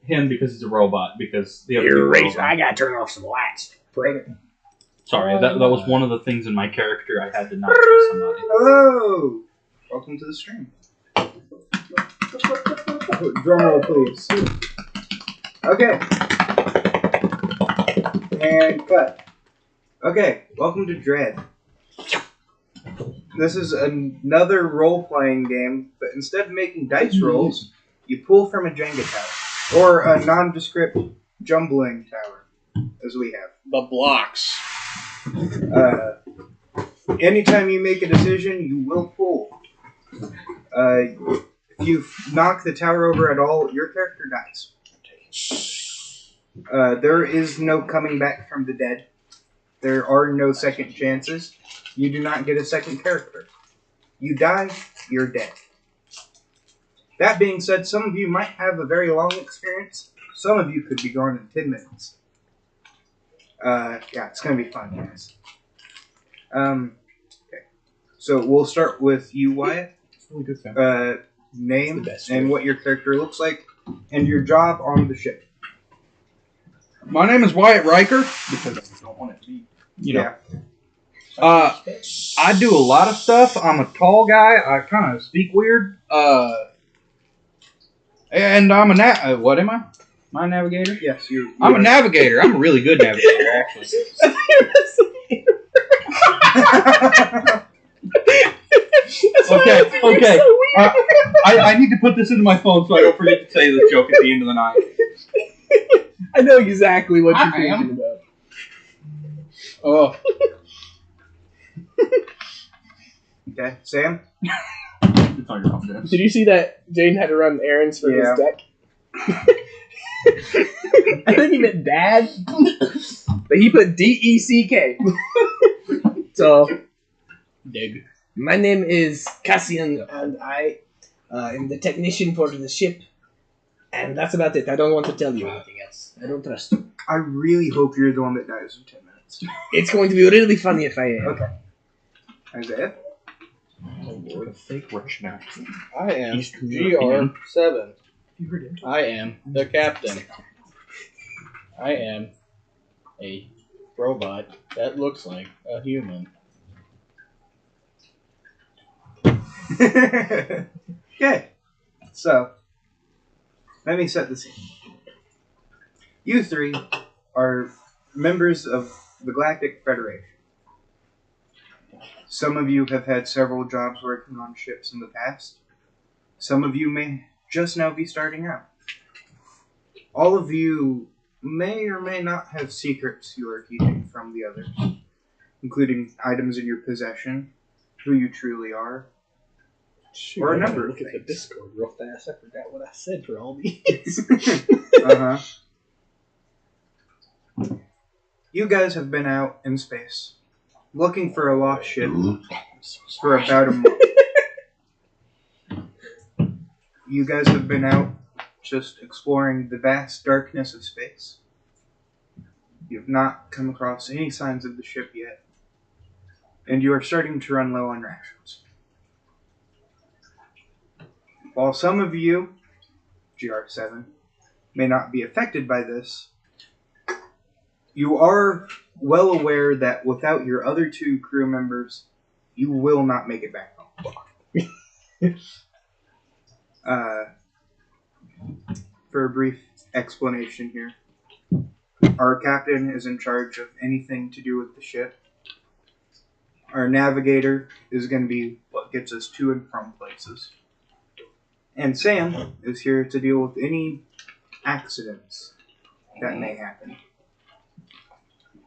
him because he's a robot. Because the other You're two are racist. I gotta turn off some lights. Sorry, that was one of the things in my character I had to not trust somebody. Hello! Welcome to the stream. Drum roll, please. Okay. And cut. Okay, welcome to Dread. This is another role-playing game, but instead of making dice rolls, you pull from a Jenga tower. Or a nondescript jumbling tower, as we have. The blocks. Anytime you make a decision, you will pull. If you knock the tower over at all, your character dies. There is no coming back from the dead. There are no second chances. You do not get a second character. You die, you're dead. That being said, some of you might have a very long experience. Some of you could be gone in 10 minutes. Yeah, it's going to be fun, guys. Okay. So we'll start with you, Wyatt. Name and what your character looks like, and your job on the ship. My name is Wyatt Riker, because I don't want it to be, I do a lot of stuff. I'm a tall guy. I kind of speak weird. And I'm a what am I? Am I a navigator? Yes, I'm a navigator. I'm a really good navigator, actually. Okay. I need to put this into my phone so I don't forget to say this joke at the end of the night. I know exactly what you're thinking about. Oh. Okay, Sam? It's on your own, Dennis. Did you see that Jane had to run errands for his deck? I think he meant dad, but he put D-E-C-K. So, Dig. My name is Cassian, and I am the technician for the ship. And that's about it. I don't want to tell you anything else. I don't trust you. I really hope you're the one that dies in 10 minutes. It's going to be really funny if I am. Okay. Isaiah? Oh, Lord, a fake Russian accent. I am Eastern European. GR7. You heard it. I am the captain. I am a robot that looks like a human. Okay. So, let me set the scene. You three are members of the Galactic Federation. Some of you have had several jobs working on ships in the past. Some of you may just now be starting out. All of you may or may not have secrets you are keeping from the others, including items in your possession, who you truly are, or a number of Look at the things. Discord real fast. I forgot what I said for all these. Uh-huh. You guys have been out in space, looking for a lost ship for about a month. You guys have been out just exploring the vast darkness of space. You have not come across any signs of the ship yet, and you are starting to run low on rations. While some of you, GR7, may not be affected by this, you are well aware that without your other two crew members, you will not make it back home. For a brief explanation here, our captain is in charge of anything to do with the ship. Our navigator is going to be what gets us to and from places. And Sam is here to deal with any accidents that may happen.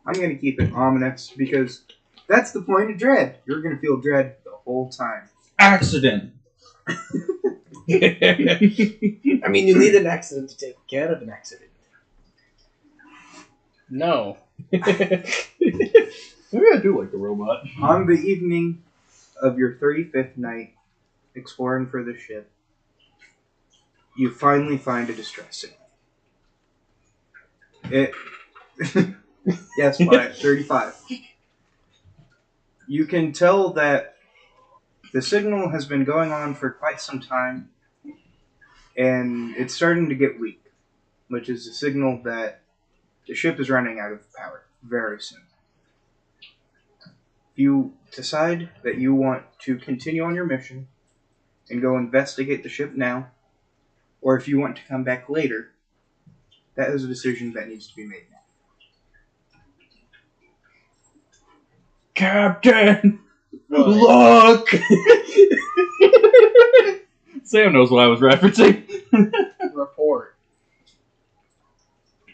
I'm going to keep it ominous because that's the point of dread. You're going to feel dread the whole time. Accident. I mean, you need an accident to take care of an accident. No. Maybe I do like the robot. On the evening of your 35th night exploring for the ship, you finally find a distress signal. Yes, 35. You can tell that the signal has been going on for quite some time, and it's starting to get weak. which is a signal that the ship is running out of power very soon. If you decide that you want to continue on your mission and go investigate the ship now, or if you want to come back later, that is a decision that needs to be made now. Captain, What? look! Sam knows what I was referencing. Report.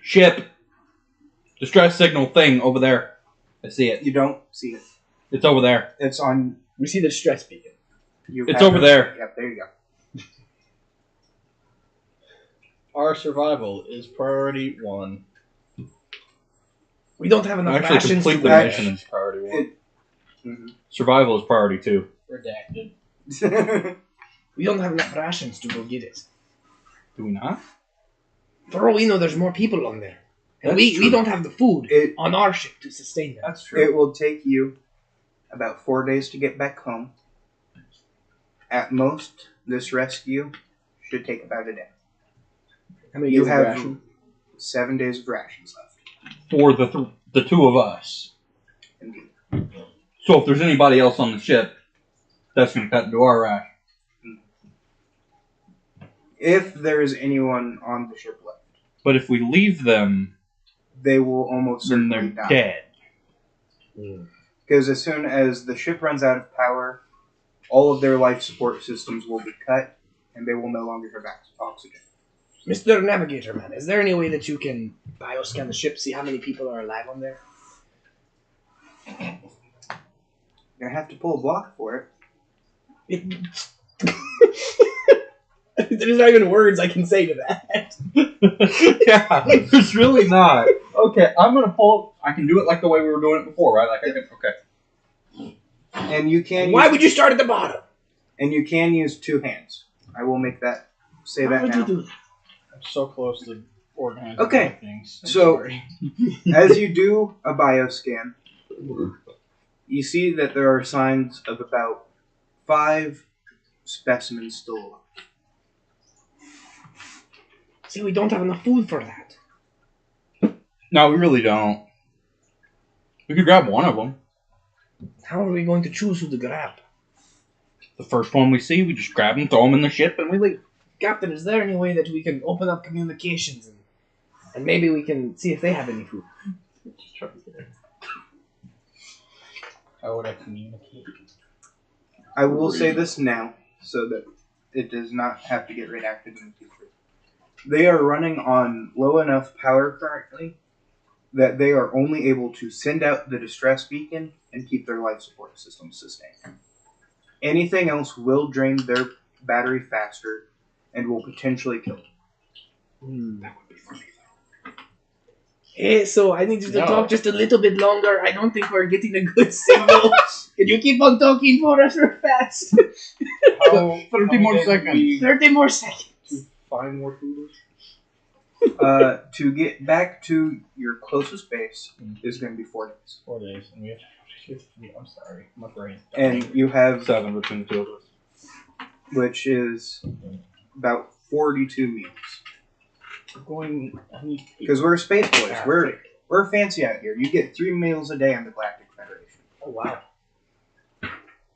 Ship. Distress signal thing over there. I see it. You don't see it. It's over there. It's on. We see the stress beacon. It's over there. Yep, there you go. Our survival is priority 1. We don't have enough Actually, rations complete to the go. mission is priority 1. Mhm. Survival is priority 2. Redacted. We don't have enough rations to go get it. Do we not? For all we know, there's more people on there. And That's we true. don't have the food It on our ship to sustain them. That's it will take you about 4 days to get back home. At most, this rescue should take about a day. How many You days of have ration? 7 days of rations left. For the two of us. Indeed. So if there's anybody else on the ship, that's going to cut into our ration. If there is anyone on the ship left, But if we leave them, they will almost then certainly they're die. dead. Because as soon as the ship runs out of power, all of their life support systems will be cut, and they will no longer have oxygen. Mr. Navigator Man, is there any way that you can bioscan the ship, see how many people are alive on there? You're gonna have to pull a block for it. There's not even words I can say to that. Yeah, it's really not. Okay, I'm going to pull. I can do it like the way we were doing it before, right? Like I can. Okay. And you can. Why use, would you start at the bottom? And you can use 2 hands. I will make that. Say Why that would now. you do that? I'm so close to organizing Okay, my things. I'm so- sorry. As you do a bioscan, you see that there are signs of about 5 specimens still alive. See, we don't have enough food for that. No, we really don't. We could grab one of them. How are we going to choose who to grab? The first one we see, we just grab them, throw them in the ship, and we leave. Captain, is there any way that we can open up communications and maybe we can see if they have any food? How would I communicate? I will say this now, so that it does not have to get redacted in the future. They are running on low enough power currently that they are only able to send out the distress beacon and keep their life support systems sustained. Anything else will drain their battery faster and will potentially kill them. That would be funny. Hey, so I need you to No. talk just a little bit longer. I don't think we're getting a good signal. Can you keep on talking for us real fast? 30 more seconds. 30 more seconds. Find more food. To get back to your closest base is going to be 4 days. 4 days, and we have to. I'm sorry, my brain. And you have, 7 between the two of us. which is about 42 meals. We're going. I need. Because we're space boys. We're fancy out here. You get 3 meals a day on the Galactic Federation. Oh, wow.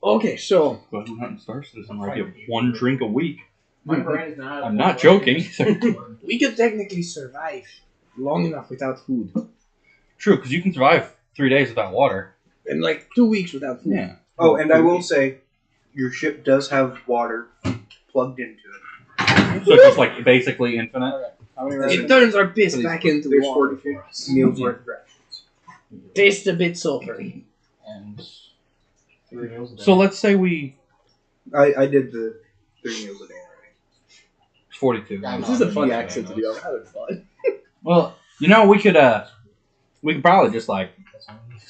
Okay, so But I'm not in Star Citizen where I get 1 drink a week. My brain is not. I'm not joking. we could technically survive long enough without food. True, because you can survive 3 days without water. And like 2 weeks without food. Yeah. Oh, and I will say, your ship does have water plugged into it. So it's just like basically infinite. How many It rations? turns our piss back into There's water 42 for us. meals worth of rations. Tastes a bit sulfury. And 3 meals a day. So let's say we... I did the 3 meals a day already. 42. Yeah, This is a fun accent to do. I'm having fun. Well, we could probably just like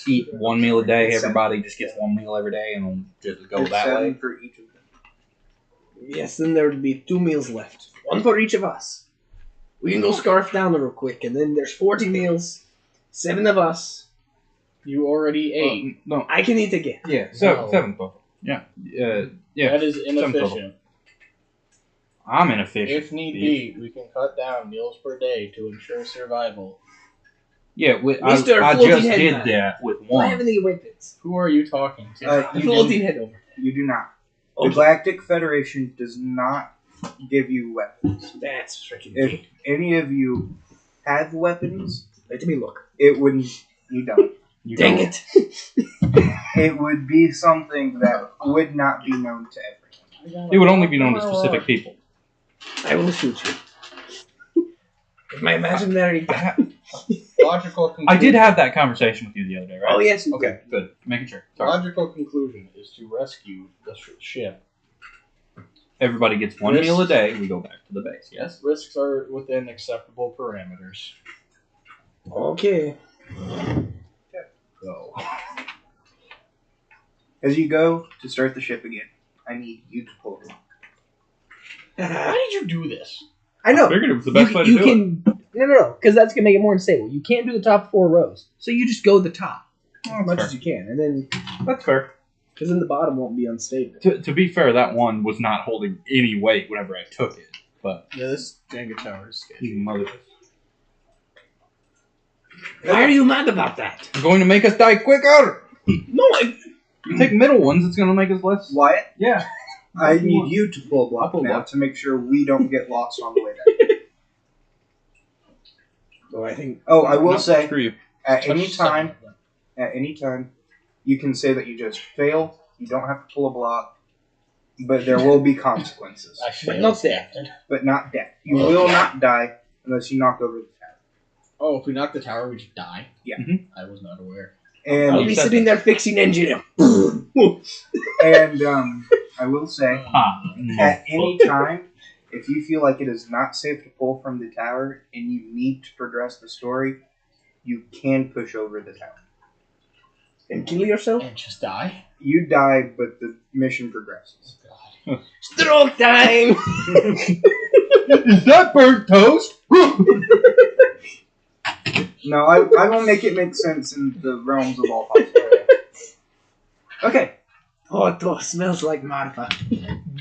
eat 1 meal a day. Everybody just gets 1 meal every day, and we'll just go There's that 7 way. for each of them. Yes, then there would be 2 meals left. 1 for each of us. We can go scarf down real quick, and then there's 40 meals. 7 of us. You already ate. No, I can eat again. yeah, No. 7 total. Yeah, yeah. That is 7 total. inefficient. I'm inefficient. If need be, we can cut down meals per day to ensure survival. Yeah, I Mr. just Floating Head did Man. that with Do I have one. any weapons? Who are you talking to? The You floating do, head over. you do not. The Okay. Galactic Federation does not give you weapons. That's freaking If good. any of you have weapons, Let me look. it wouldn't. You don't. You Dang don't. it. It would be something that would not be known to everyone. It would only be known to specific people. I will shoot you. With my imaginary gun. Logical conclusion. I did have that conversation with you the other day, right? Oh, yes, you Okay, good. Making sure. Sorry. Logical conclusion is to rescue the ship. Everybody gets one Risks. meal a day. We go back to the base. Yes. Risks are within acceptable parameters. Okay. Go. As you go to start the ship again, I need you to pull it. Why did you do this? I know. Figured it was the best way to you do can, No, because that's going to make it more unstable. You can't do the top 4 rows. So you just go the top as much as you can. And then, That's fair. because then the bottom won't be unstable. To be fair, that one was not holding any weight whenever I took it. But Yeah, this Jenga tower is sketchy. you mother, Why are you mad about that? you're going to make us die quicker. No, You take middle ones, it's going to make us less. Wyatt, Yeah. I need you to pull a I'll block pull a now block. to make sure we don't get lost on the way there. Oh, I think. Oh, I will No, say, Screw you. at Touch any time, something. you can say that you just fail. You don't have to pull a block, but there will be consequences. I But failed. not death. But not death. You will not die unless you knock over the tower. Oh, if we knock the tower, we just die? Yeah. Mhm. I was not aware. I'll And be said sitting there fixing engine. I will say, Ha. at any time, if you feel like it is not safe to pull from the tower and you need to progress the story, you can push over the tower. And kill yourself? And just die? You die, but the mission progresses. God. Stroke time! Is that burnt toast? No, I will make it make sense in the realms of all possibility. Okay, Oh, it smells like Martha.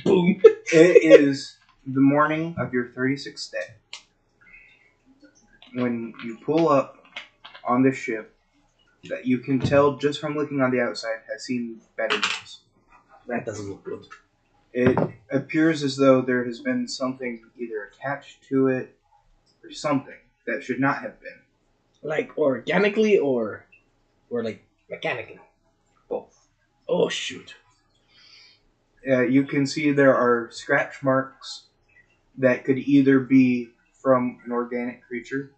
Boom. it is the morning of your 36th day. When you pull up on the ship that you can tell just from looking on the outside has seen better days. That doesn't look good. It appears as though there has been something either attached to it or something that should not have been. Like organically or like mechanically? Both. Oh, shoot. You can see there are scratch marks that could either be from an organic creature,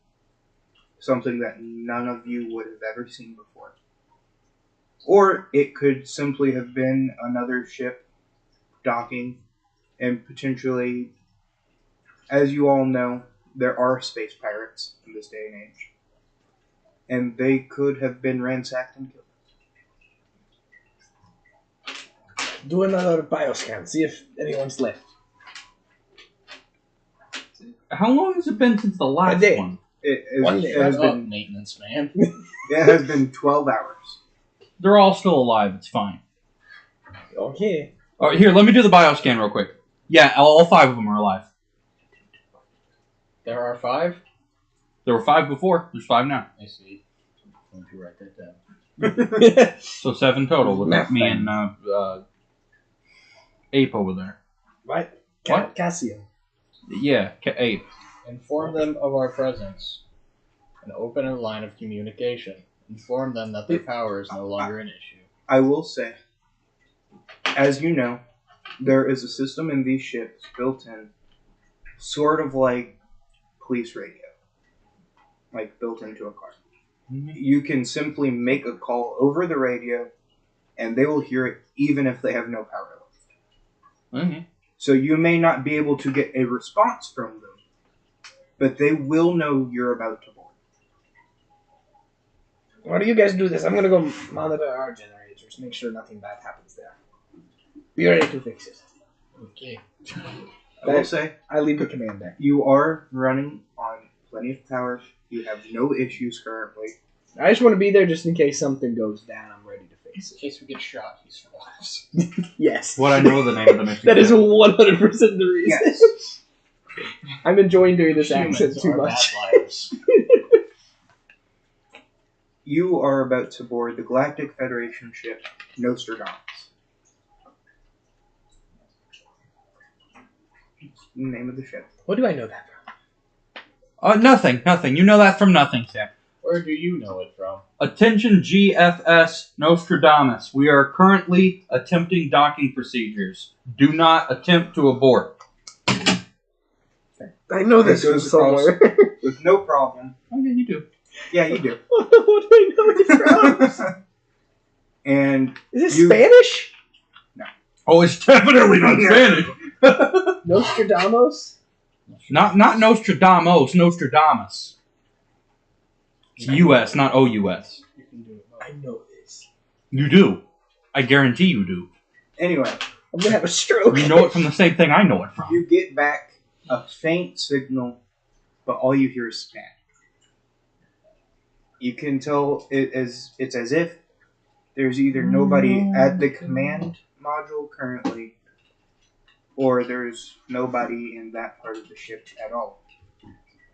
something that none of you would have ever seen before, or it could simply have been another ship docking, and potentially, as you all know, there are space pirates in this day and age, and they could have been ransacked and killed. Do another bioscan. See if anyone's left. How long has it been since the last day. one? One day. It has Shut up, been maintenance man. it has been 12 hours. They're all still alive. It's fine. Okay. All right, here, let me do the bioscan real quick. Yeah, all 5 of them are alive. There are 5? There were 5 before. There's 5 now. I see. I'm going to write that down. So 7 total with Math me thing. and Ape over there. What? What? Cassio. Yeah, Ape. Inform them of our presence and open a line of communication. Inform them that their power is no longer an issue. I will say, as you know, there is a system in these ships built in, sort of like police radio, like built into a car. You can simply make a call over the radio, and they will hear it even if they have no power left. Mm-hmm. So you may not be able to get a response from them, but they will know you're about to board. Why do you guys do this? I'm gonna go monitor our generators, make sure nothing bad happens there. Be ready to fix it. Okay. I will say, I leave the command there. you are running on plenty of power. You have no issues currently. I just want to be there just in case something goes down. I'm ready to fix In it. case we get shot, he survives. Yes. What I know the name of the mission. That is 100% the reason. Yes. I'm enjoying doing this Humans accent too are much. bad liars. You are about to board the Galactic Federation ship Nostradamus. It's the name of the ship. What do I know that from? Nothing. You know that from nothing, Sam. Where do you know it from? Attention GFS Nostradamus. We are currently attempting docking procedures. Do not attempt to abort. I know this It from goes across somewhere. with no problem. Oh, yeah, you do. Yeah, you do. What do I know it from? And Is it You- Spanish? Oh, it's definitely not Spanish. Nostradamus? Not Nostradamus, Nostradamus. It's U.S., not O-U-S. You can do it. I know this. You do. I guarantee you do. anyway, I'm gonna have a stroke. You know it from the same thing I know it from. you get back a faint signal, but all you hear is Spanish. You can tell it's as if there's either nobody at the command module currently, or there's nobody in that part of the ship at all.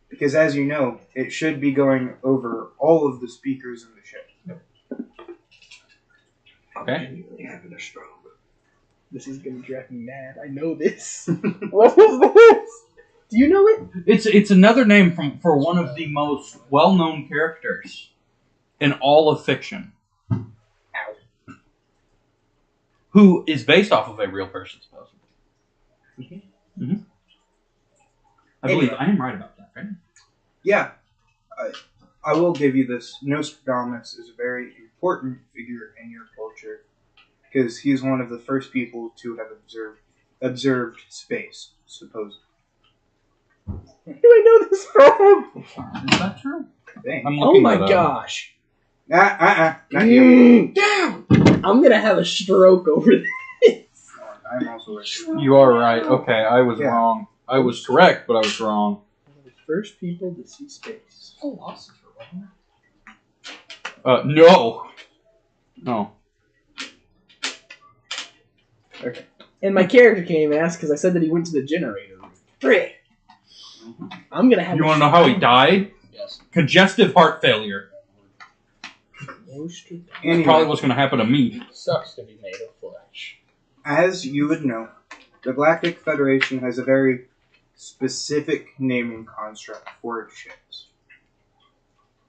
Because as you know, it should be going over all of the speakers in the ship. I'm Okay. genuinely having a stroke. This is gonna drive me mad. I know this. What is this? Do you know it? It's another name for one of the most well-known characters in all of fiction. Who is based off of a real person, supposedly. Mm-hmm. I believe Anyway. I am right about that, right? Yeah, I will give you this. Nostradamus is a very important figure in your culture because he's one of the first people to have observed space, supposedly. Where do I know this from? Is that true? Dang. I'm Oh looking my at, gosh. Not you. Down! I'm gonna have a stroke over this. I'm also right. You are right. Okay, I was Yeah. wrong. I was correct, but I was wrong. One of the first people to see space. Philosopher, wasn't No. No. Okay. And my character can't even ask because I said that he went to the generator room. Frick. I'm gonna have You a want to know how he died? it? Yes. Congestive heart failure. Nostradamus. Anyway, Probably what's going to happen to me. Sucks to be made of flesh. as you would know, the Galactic Federation has a very specific naming construct for its ships.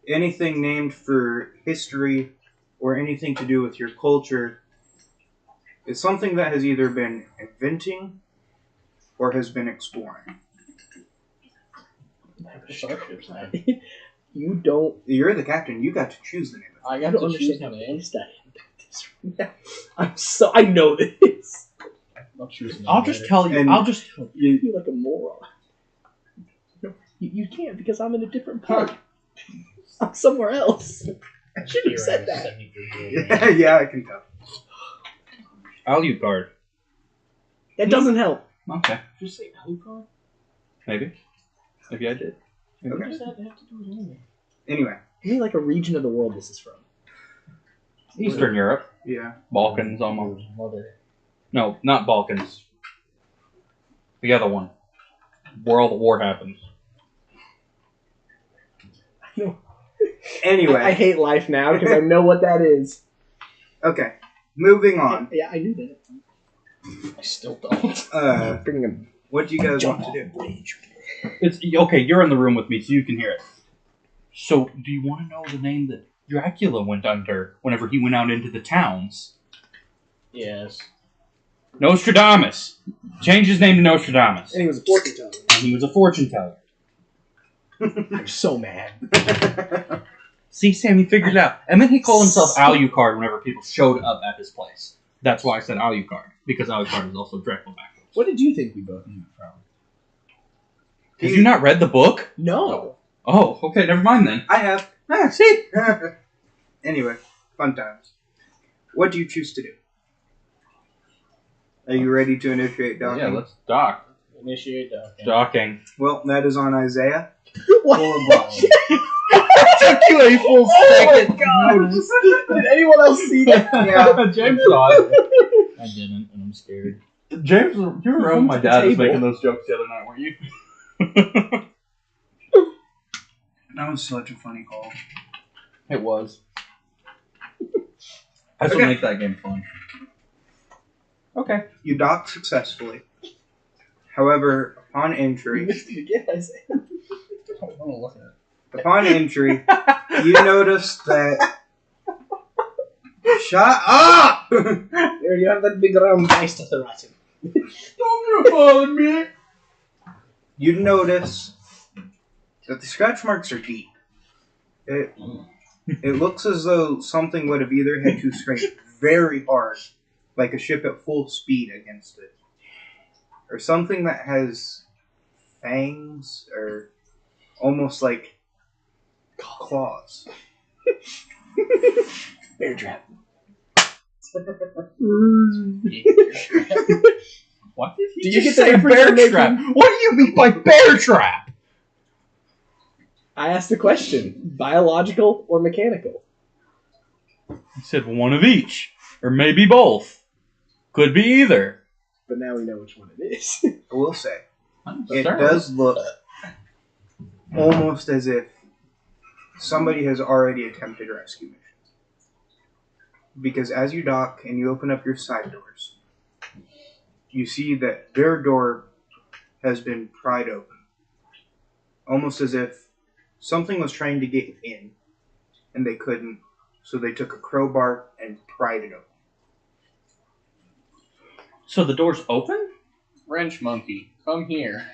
Anything named for history or anything to do with your culture is something that has either been inventing or has been exploring. Starship's name. You don't. You're the captain. You got to choose the name of I I got don't to choose understand the how name. pissed I am about this right now. I know this. I'll choose the name. I'll just later. tell you. And- I'll just. You feel like a moron. No, you can't because I'm in a different part. I'm somewhere else. I should have said that. it. Yeah, I can tell. Alucard. That doesn't help. Okay. Just say Alucard? Maybe. Maybe I did. What Okay. does that have to do with anything? Anyway, Give me like a region of the world this is from. Eastern Europe. yeah. Balkans, almost. Mother. No, not Balkans. The other one. World War happens. Anyway, I hate life now because I know what that is. okay. Moving on. Yeah, I knew that. I still don't. Freaking What do you guys jump want to do? off bridge. It's okay. You're in the room with me, so you can hear it. So, do you want to know the name that Dracula went under whenever he went out into the towns? Yes. Nostradamus. Changed his name to Nostradamus. And he was a fortune teller. And he was a fortune teller. I'm so mad. See, Sam, he figured it out. And then he called himself Alucard whenever people showed up at his place. That's why I said Alucard, because Alucard is also Dracula backwards. What did you think we both knew from? Have you not read the book? No. Oh, okay, never mind then. I have. Ah, see? Anyway, fun times. What do you choose to do? Are you ready to initiate docking? Yeah, let's dock. Initiate docking. Docking. Well, that is on Isaiah. What? Took you a full second notice. Did anyone else see that? Yeah. James saw it. I didn't, and I'm scared. James, you were around my to the dad was table. making those jokes the other night, weren't you? That was such a funny call. It was. I still Okay. make that game fun. Okay. You dock successfully. However, upon You entry, missed it again, Isaiah. I don't want to look at it. upon entry, you notice that. Shut up! There, you have that big round dice to throw at him. Don't bother me. You notice that the scratch marks are deep. It looks as though something would have either had to scrape very hard, like a ship at full speed against it, or something that has fangs, or almost like claws. Bear trap. What did Do you you just get the say reference bear I'm making? trap? What do you mean by bear trap? I asked the question: biological or mechanical? He said one of each, or maybe both. Could be either. But now we know which one it is. I will say, it Sure. does look almost as if somebody has already attempted rescue missions. Because as you dock and you open up your side doors, you see that their door has been pried open. Almost as if something was trying to get in, and they couldn't, so they took a crowbar and pried it open. So the door's open? Wrench monkey, come here.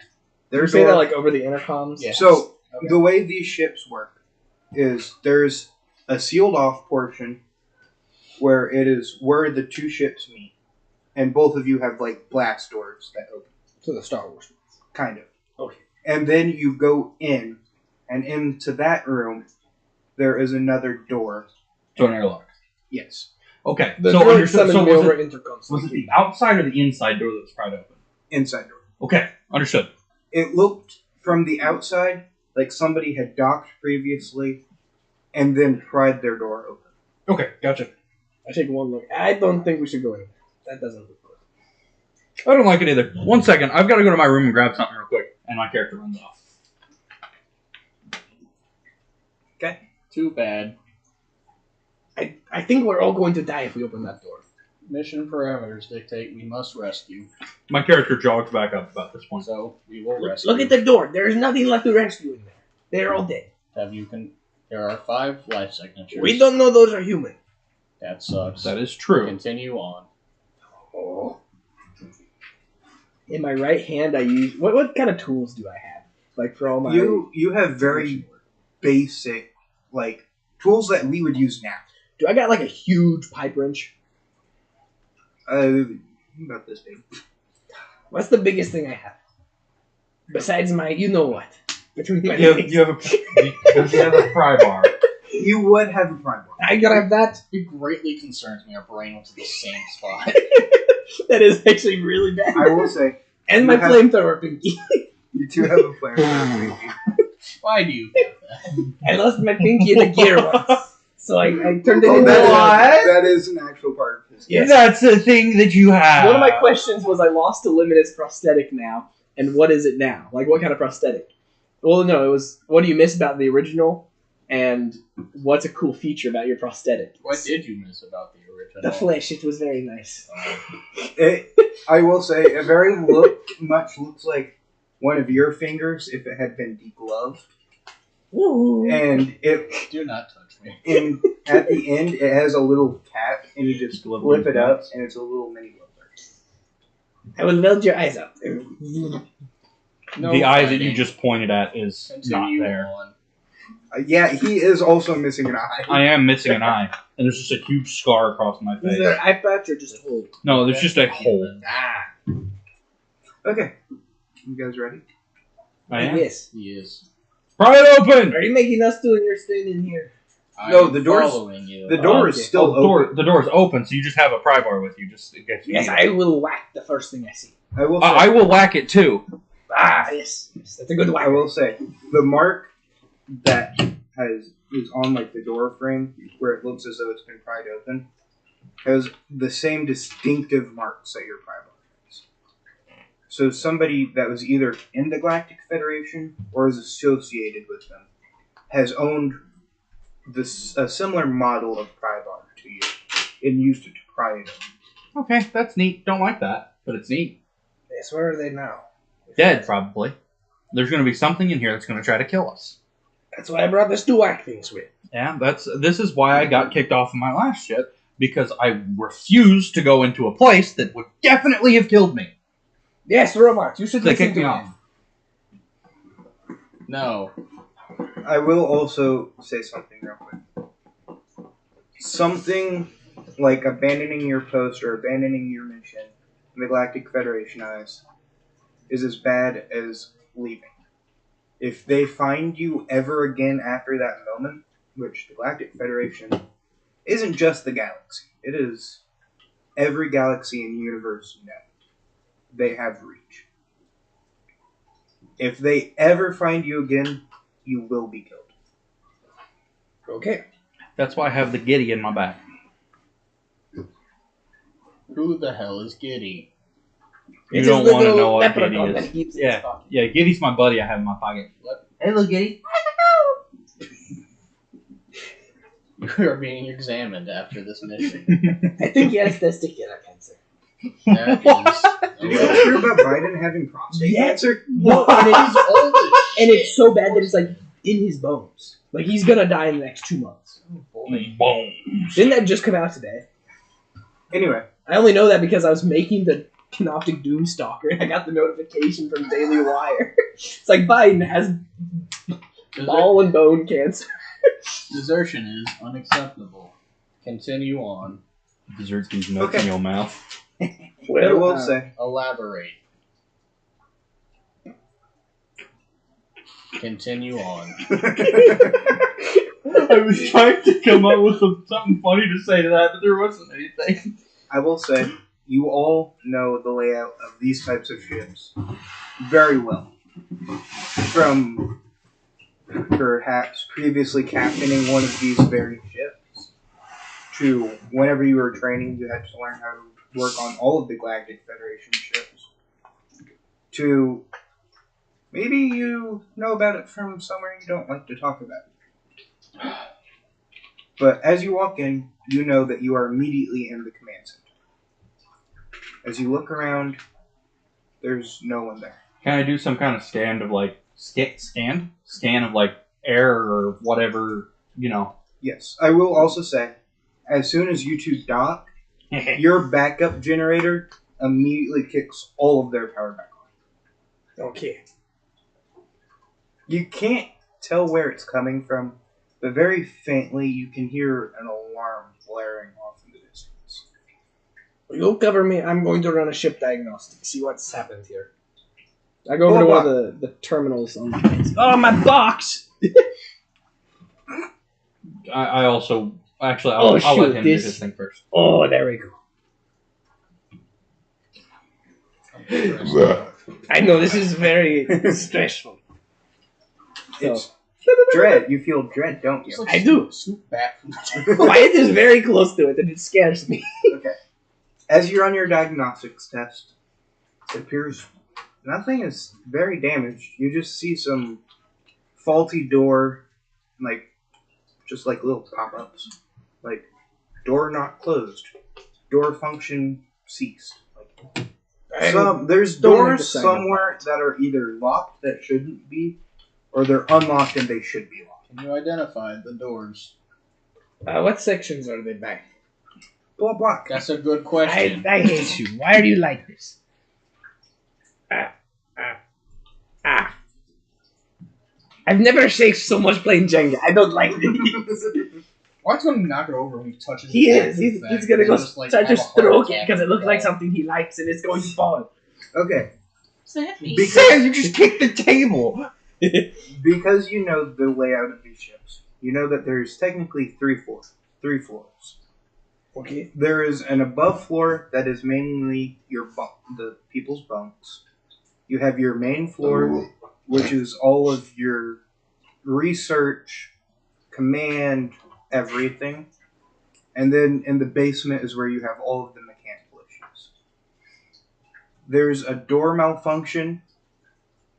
Their You say that door- like over the intercoms? Yeah. So, Okay. the way these ships work is there's a sealed off portion where it is where the two ships meet, and both of you have like blast doors that open, To the Star Wars. kind of. Okay. And then you go in, and into that room, there is another door. So an airlock. Yes, Okay. The So droid understood. summoned So me over was intercoms. it the outside or the inside door that was pried open? inside door. Okay. Understood. It looked from the outside like somebody had docked previously, and then pried their door open. Okay. Gotcha. I take one look. I don't think we should go in there. That doesn't look good. I don't like it either. One second. I've got to go to my room and grab something real quick, and my character runs off. Too bad. I think we're all going to die if we open that door. Mission parameters dictate we must rescue, My character jogs back up about this point. so we will rescue. Look at the door. There is nothing left to rescue in there. They're all dead. There are 5 life signatures. We don't know those are human. That sucks. That is true. Continue on. Oh. In my right hand, I use what kind of tools do I have? Like for all my You have very basic, like, tools that we would use now. Do I got like a huge pipe wrench? About this big. What's the biggest thing I have? Besides my, you know what? Between my You legs. have a pry bar. You would have a prime bar. I gotta have that. It greatly concerns me our brain went to the same spot. That is actually really bad. I will say, And you my have- flamethrower pinky. you two have a flare. Why do you have that? I lost my pinky in a gear once. So I turned it Oh, into that is an actual part of his Yes. That's the thing that you have. One of my questions was I lost a Luminous prosthetic now, and what is it now? Like, what kind of prosthetic? Well, no, it was what do you miss about the original, and what's a cool feature about your prosthetic? What did you miss about the original? The flesh, it was very nice. I will say, it very much looks like one of your fingers if it had been degloved. Woo. And it, Do not touch me. at the end, it has a little cap, and you just flip it up, and it's a little mini glove dart. I will weld your eyes out. No The eye that fighting. you just pointed at is Continue not there. on. Yeah, he is also missing an eye. I am missing an eye, and there's just a huge scar across my Is face. there an eye patch or just a hole? No, there's just a hole. Ah. Okay. You guys ready? I am. Yes. He is. Pry it open! Are you making us do and you're staying in here? No, I'm the door's- following you. The door okay. is still open. The door is open, so you just have a pry bar with you, just in case you Yes, need I it. will whack the first thing I see. I will say, I will whack it too. Ah, yes. Yes, that's a good I whack. will say, the mark that is on like the door frame where it looks as though it's been pried open has the same distinctive marks that your pry bar has. So somebody that was either in the Galactic Federation or is associated with them has owned a similar model of Prybar to you and used it to pry it open. Okay, that's neat. Don't like that, but it's neat. Yes, where are they now? Dead, probably. There's going to be something in here that's going to try to kill us. That's why I brought the Stuak things with. Yeah, this is why I got kicked off of my last ship, because I refused to go into a place that would definitely have killed me. Yes, robots, you should They listen kicked to me me. off. No. I will also say something real quick. Something like abandoning your post or abandoning your mission in the Galactic Federation eyes is as bad as leaving. If they find you ever again after that moment, which the Galactic Federation isn't just the galaxy, it is every galaxy and universe you know. They have reach. If they ever find you again, you will be killed. Okay. That's why I have the Giddy in my back. Who the hell is Giddy? You It's don't his want to little know what Giddy leprechaun is. that keeps in his Yeah, pocket. yeah. Giddy's my buddy I have in my pocket. Hey, little Giddy. You are being examined after this mission. I think he has testicular cancer. That Did you guys hear about Biden having prostate cancer? No, and He's old as and shit. it's so bad that it's like in his bones. Like he's gonna die in the next 2 months. Oh, boy. Boom. Didn't that just come out today? Anyway, I only know that because I was making the Canoptic Doomstalker and I got the notification from Daily Wire. It's like Biden has ball and bone cancer. Desertion is unacceptable. Continue on. Dessert these nuts in your mouth. I will say, Elaborate. Continue on. I was trying to come up with something funny to say to that, but there wasn't anything. I will say, you all know the layout of these types of ships very well. From perhaps previously captaining one of these very ships, to whenever you were training, you had to learn how to work on all of the Galactic Federation ships, to maybe you know about it from somewhere you don't like to talk about. But as you walk in, you know that you are immediately in the command center. As you look around, there's no one there. Can I do some kind of scan of like scan of like air or whatever, you know? Yes, I will also say, as soon as you two dock, your backup generator immediately kicks all of their power back on. Okay. You can't tell where it's coming from, but very faintly you can hear an alarm blaring off in the distance. You'll cover me. I'm going to run a ship diagnostic. See what's happened here. I go over to one of the terminals on the planes. Oh, my box! I also actually Oh, I'll let shoot, him this- do his thing first. Oh, there we go. I know, this is very stressful. So, It's dread. You feel dread, don't you? I do. Soup back from the Wyatt is very close to it, and it scares me. Okay. As you run your diagnostics test, it appears nothing is very damaged. You just see some faulty door, just like little pop-ups. Like, door not closed. Door function ceased. There's don't like doors the sound of somewhere that are either locked that shouldn't be, or they're unlocked and they should be locked. Can you identify the doors? What sections are they by? Blah, blah. That's a good question. I hate you. Why are you like this? I've never shaked so much playing Jenga. I don't like this. Why's going to knock it over when he touches He it? is. He's gonna go try to stroke it because it looks like something he likes and it's going to fall. Okay. What's that mean? Because You just kicked the table. Because you know the layout of these ships, you know that there's technically three floors. Okay. There is an above floor that is mainly the people's bunks. You have your main floor, which is all of your research, command, everything. And then in the basement is where you have all of the mechanical issues. There's a door malfunction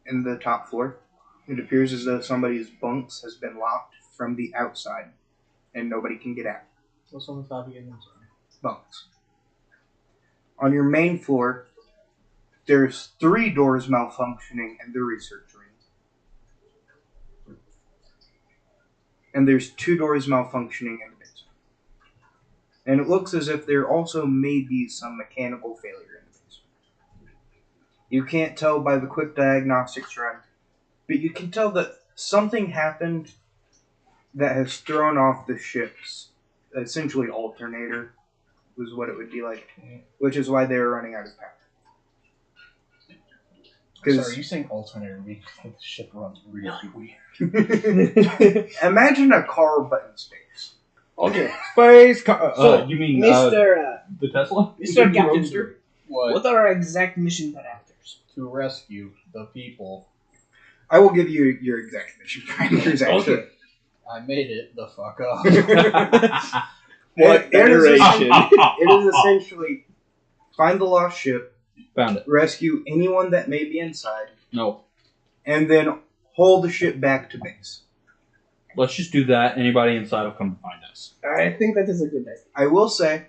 in the top floor. It appears as though somebody's bunks has been locked from the outside, and nobody can get out. What's on the top again? Bunks. On your main floor, there's 3 doors malfunctioning in the research room. And there's 2 doors malfunctioning in the basement. And it looks as if there also may be some mechanical failure in the basement. You can't tell by the quick diagnostics run, but you can tell that something happened that has thrown off the ship's essentially alternator, was what it would be like, which is why they were running out of power. Sorry, you saying alternator makes the ship runs really weird. Imagine a car but in space. Okay. Space car. So, You mean Mr. the Tesla? Mr. Captain, Roadster? what are our exact mission parameters? To rescue the people. I will give you your exact mission parameters, actually. Okay. I made it the fuck up. What It is federation? it is essentially find the lost ship, Found it. rescue anyone that may be inside, No. and then hold the ship back to base. Let's just do that. Anybody inside will come find us. I think that is a good idea. I will say,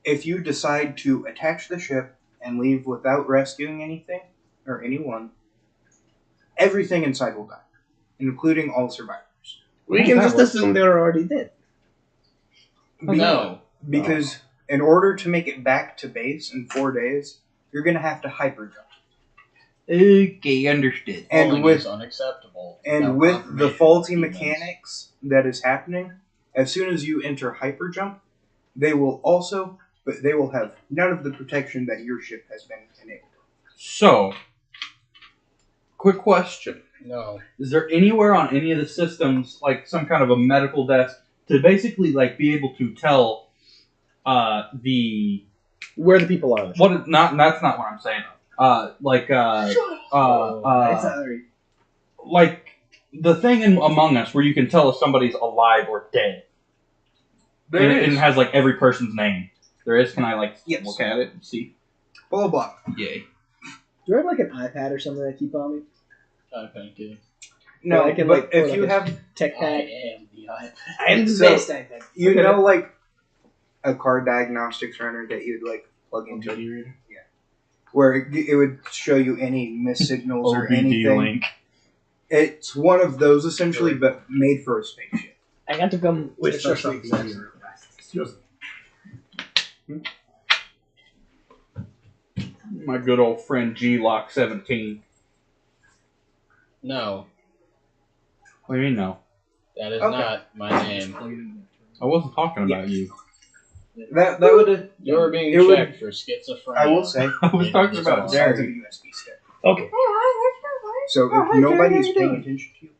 if you decide to attach the ship and leave without rescuing anything or anyone, everything inside will die, including all survivors. We How can does just that work? assume they're already dead. No. Because in order to make it back to base in 4 days, you're going to have to hyper jump. Okay, understood. And Falling with is unacceptable. And without with the confirmation faulty from humans. mechanics that is happening, as soon as you enter hyper jump, they will have none of the protection that your ship has been enabled. So, quick question. No. Is there anywhere on any of the systems, like some kind of a medical desk, to basically like be able to tell the Where the people are. what? Not that's not what I'm saying. Like the thing in Among Us where you can tell if somebody's alive or dead. There and is. it has like every person's name. There is. Can I like Yes. look at it and see? Blah, blah. Yay. Do you have like an iPad or something that keep on me? Thank you. No, I can, but like, if put, you like, have, Tech I pad. am the iPad. I am the So- best iPad. you know, like a car diagnostics runner that you'd like plug into, Reader. where it would show you any missed signals or OBD anything. link. It's one of those essentially, but made for a spaceship. I got to come with It's some just something. My good old friend G-Lock 17. No, What do you mean no? that is Okay. not my name. I wasn't talking about you. That would You're being It would- checked for schizophrenia. I will say I was talking about the size of a Derek. USB stick. Okay. So if nobody is paying attention to you,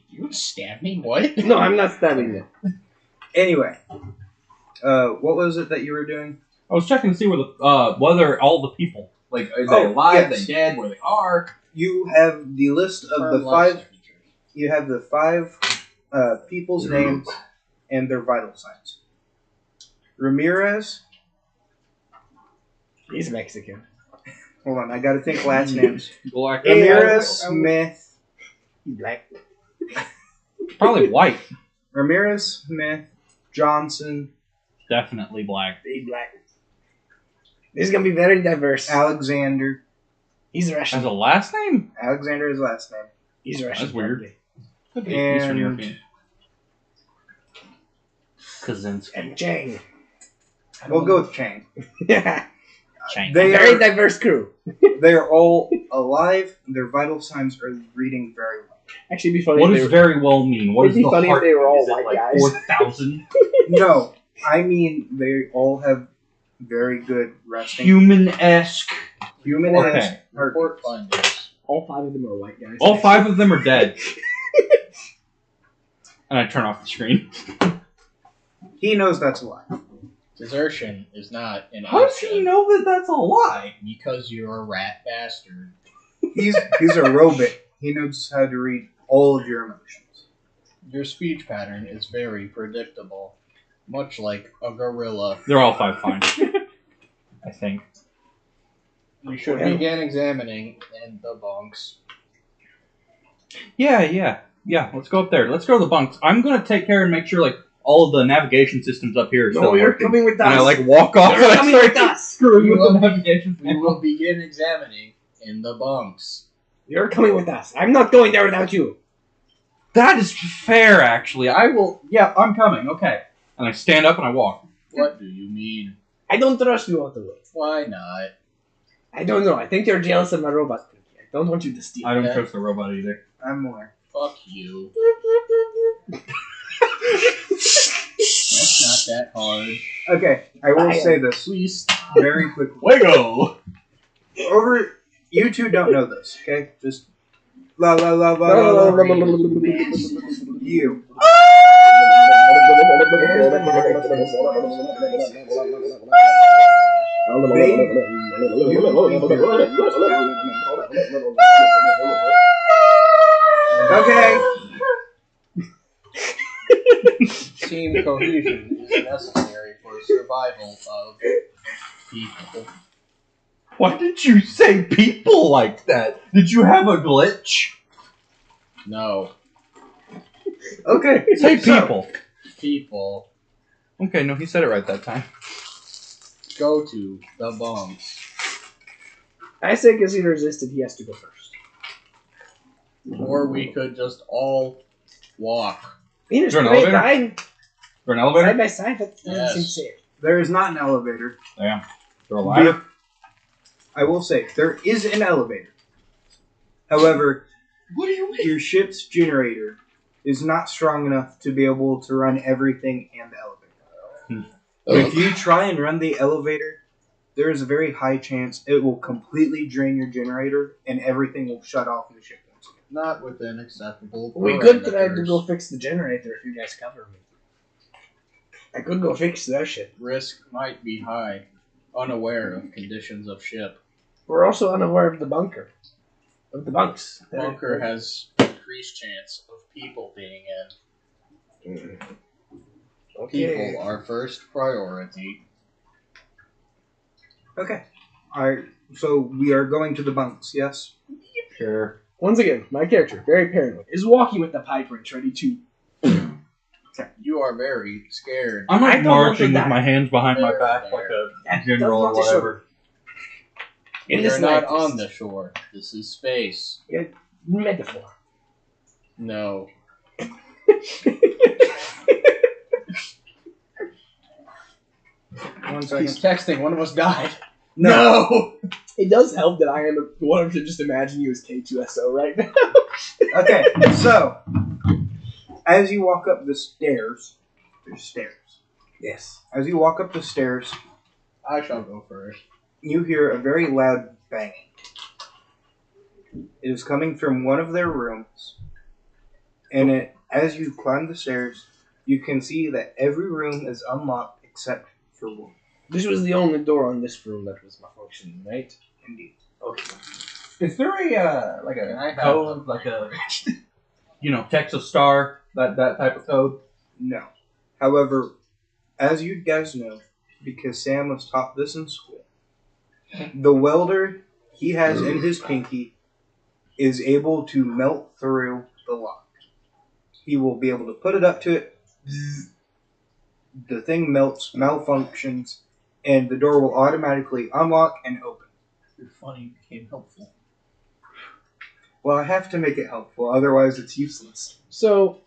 You would stab me? What? No, I'm not stabbing them. anyway, what was it that you were doing? I was checking to see where the whether all the people like are they Oh, alive, yes. they dead, where they are. You have the list of Confirm the life 5. signatures. You have the 5 people's names and their vital signs. Ramirez. He's Mexican. Hold on, I gotta think last names. Black. Ramirez, Smith. He's black. Probably white. Ramirez, Smith, Johnson, Definitely black. He's black. This is gonna be very diverse. Alexander. He's Russian. As a last name? Alexander is last name. He's Russian. That's weird. probably. Could be And- Eastern European. Kaczynski. And Chang. We'll go with Chang. Chang. They Very are diverse crew. they are all alive. Their vital signs are reading very well. Actually, it'd be funny What if they does were. very well mean? What It'd is be the funny if heart? they were all Is it white like guys. 4,000? No, I mean they all have very good resting. Human-esque. Human Okay. as Report findings. All 5 of them are white guys. All 5 of them are dead. And I turn off the screen. He knows that's a lie. Desertion is not an How does he option know that that's a lie? because you're a rat bastard. He's a robot. He knows how to read all of your emotions. Your speech pattern is very predictable, much like a gorilla. They're all 5 fine. I think. We should begin examining in the bunks. Yeah. Let's go up there. Let's go to the bunks. I'm gonna take care and make sure like all of the navigation systems up here are No, still you're working. coming with us. And I like walk off. You're and I coming start with us. screwing with the navigation. We will begin examining in the bunks. You're coming with us. I'm not going there without you. That is fair, actually. I will. Yeah, I'm coming. Okay. And I stand up and I walk. What do you mean? I don't trust you all the way. Why not? I don't know. I think you're jealous of my robot thinking. I don't want you to steal. I don't trust the robot either. I'm aware. Fuck you. That's not that hard. Okay, I will say this Please stop. very quickly. Wiggle! You two don't know this, okay? Just la la la la la la. You. Okay. Team cohesion is necessary for survival of people. Why did you say people like that? Did you have a glitch? No. Okay. Say so- people. People Okay, no, he said it right that time. go to the bunks. I say because he resisted, he has to go first. Or we could just all walk. In a Is there an straight elevator? line, For an elevator? side by side, that doesn't Yes. seem safe. There is not an elevator. Damn. Is there a ladder? I will say there is an elevator. However, What do you mean? your ship's generator is not strong enough to be able to run everything and the elevator. If you try and run the elevator, there is a very high chance it will completely drain your generator and everything will shut off in the ship once again. Not within acceptable We could try to parameters. go fix the generator if you guys cover me. I could go fix that shit. Risk might be high. Unaware of conditions of ship. We're also unaware of the bunker. Of the bunks. Bunker has increased chance of people being in. Okay. People are first priority. Okay. Alright, so we are going to the bunks, yes? Sure. Once again, my character, very paranoid, is walking with the pipe wrench ready to. You are very scared. I'm I like don't want marching to with die. my hands behind my There, back there. like a That's general or not the whatever. In You're this not life, on the shore. This is space. Metaphor. No. One second. He's texting. One of us died. No. It does help that I am one to just imagine you as K2SO right now. Okay, so as you walk up the stairs, there's stairs. Yes. As you walk up the stairs, I shall go first. you hear a very loud banging. It is coming from one of their rooms, and as you climb the stairs, you can see that every room is unlocked except for one. This was the only door on this room that was malfunctioning, right? Indeed. Okay. Is there a like Can I a have code, like a Texas Star, that type of code? No. However, as you guys know, because Sam was taught this in school, the welder he has in his pinky is able to melt through the lock. He will be able to put it up to it, the thing melts, malfunctions, and the door will automatically unlock and open. You're funny. You became helpful. Well, I have to make it helpful, otherwise it's useless. So,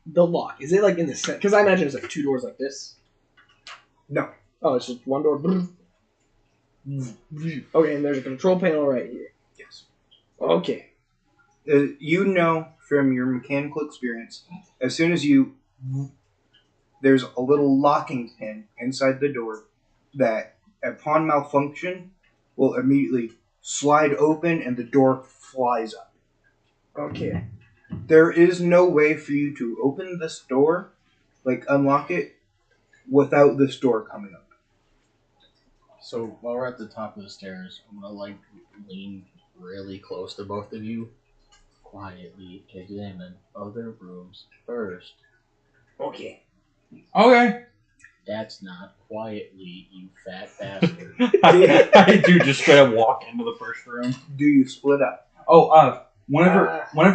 the lock, is it like in the center? Because I imagine it's like two doors like this. No. Oh, it's just one door. Okay, and there's a control panel right here. Yes. Okay. You know from your mechanical experience, as soon as you... There's a little locking pin inside the door that, upon malfunction, will immediately slide open and the door flies up. Okay. There is no way for you to open this door, like unlock it, without this door coming up. So while we're at the top of the stairs, I'm gonna lean really close to both of you. Quietly examine other rooms first. Okay. Okay. That's not quietly, you fat bastard. I do just straight up walk into the first room. Do you split up? Oh, whenever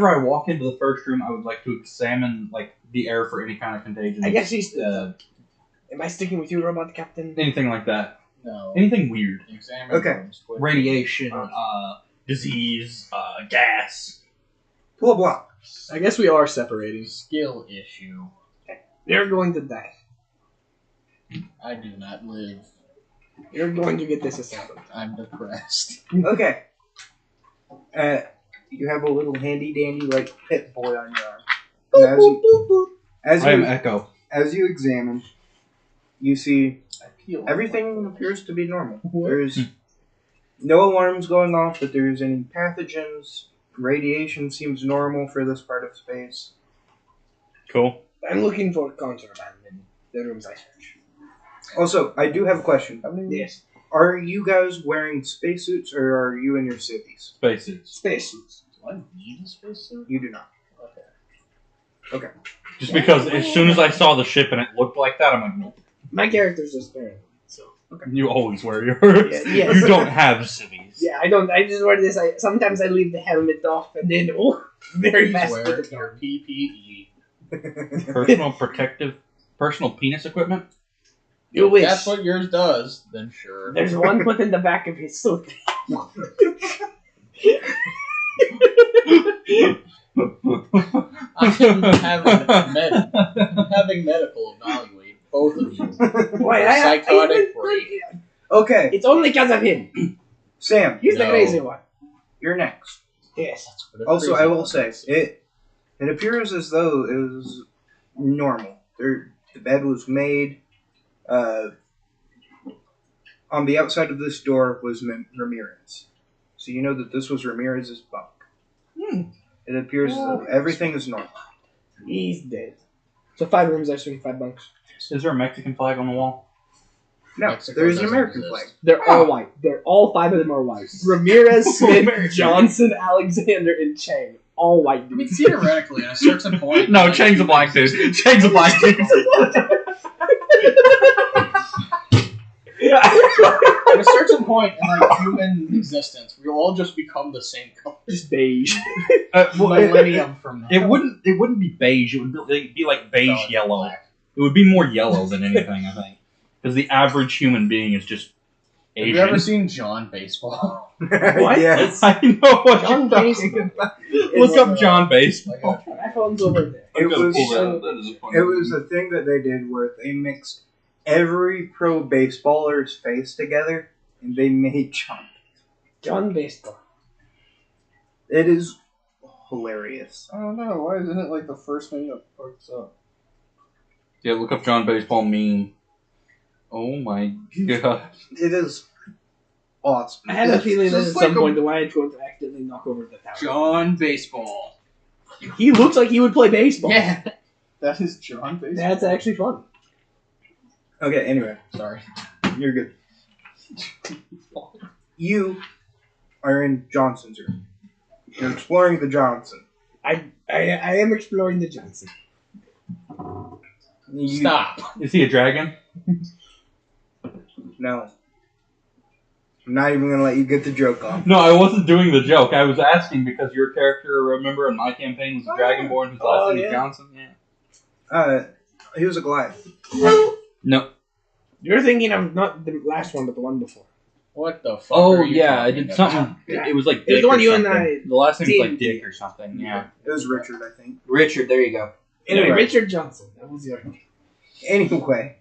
I walk into the first room, I would like to examine like the air for any kind of contagion. I guess he's. Am I sticking with you, Robot Captain? Anything like that. No. Anything weird. Examine Okay. rooms quickly. Radiation, disease, gas. Pull a block. I guess we are separating. Skill issue. You're going to die. I do not live. You're going to get disassembled. I'm depressed. Okay. You have a little handy dandy like pit boy on your arm. And I am Echo. as you examine, you see I feel everything appears to be normal. There's no alarms going off that there's any pathogens. Radiation seems normal for this part of space. Cool. I'm looking for contraband in the rooms I search. Also, I do have a question. Yes. Are you guys wearing spacesuits or are you in your civvies? Spacesuits. Spacesuits. Do I need a spacesuit? You do not. Okay. Just because as soon as I saw the ship and it looked like that, I'm like, nope. My character's just wearing. So. You always wear yours. Yeah, yes. You don't have civvies. Yeah, I don't. I just wear this. Sometimes I leave the helmet off and then very Please fast. wear put it your on. PPE. Personal penis equipment. You If wish. that's what yours does, then sure. There's one put in the back of his suit. I'm having medical evaluate both of you. Why? You're psychotic free. Okay, It's only because of him. Sam, He's the No. crazy one. you're next. Yes. That's what a Also, crazy I will one say, is. it appears as though it was normal. The bed was made. On the outside of this door was Ramirez. So you know that this was Ramirez's bunk. It appears as though everything is normal. He's dead. So 5 rooms, I swing 5 bunks. Is there a Mexican flag on the wall? No, Mexico there is an doesn't American exist. flag. They're all white. All 5 of them are white. Ramirez, Smith, Johnson, Alexander, and Chang. All white I mean, dudes. theoretically, at a certain point... No, like, Chang's a black dude. Chang's a black dude. At a certain point in like human existence, we'll all just become the same color. Just beige. Millennium from now. It wouldn't be beige. It would be like beige No, yellow. black. It would be more yellow than anything, I think, because the average human being is just Have Asian. you ever seen John Baseball? What? Yes. I know what John you're Baseball. talking about. Look up John Baseball. My phone's over there. It I'm gonna was- pull that up. That is a funny It was movie. a thing that they did where they mixed every pro baseballer's face together and they made John. John Baseball. It is hilarious. I don't know. Why isn't it like the first thing that pops up? Yeah, look up John Baseball meme. Oh my god. It is awesome. I had a feeling that at Just some like point the Wyatt's going to accidentally knock over the tower. John Baseball. He looks like he would play baseball. Yeah. That is John Baseball. That's actually fun. Okay, anyway, Sorry. you're good. You are in Johnson's room. You're exploring the Johnson. I am exploring the Johnson. You- Stop. Is he a dragon? No. I'm not even gonna let you get the joke off. No, I wasn't doing the joke. I was asking because your character, remember, in my campaign was a Dragonborn whose last Oh, name yeah. is Johnson. Yeah. He was a Goliath. No. You're thinking of not the last one, but the one before. What the fuck? Oh are you yeah, I talking did about? something. Yeah. It was like It was Dick the one or you and something. I The last name was like did. Dick or something. Yeah. It was Richard, I think. Richard, there you go. Anyway, Anyway. Richard Johnson. That was your name. Anyway.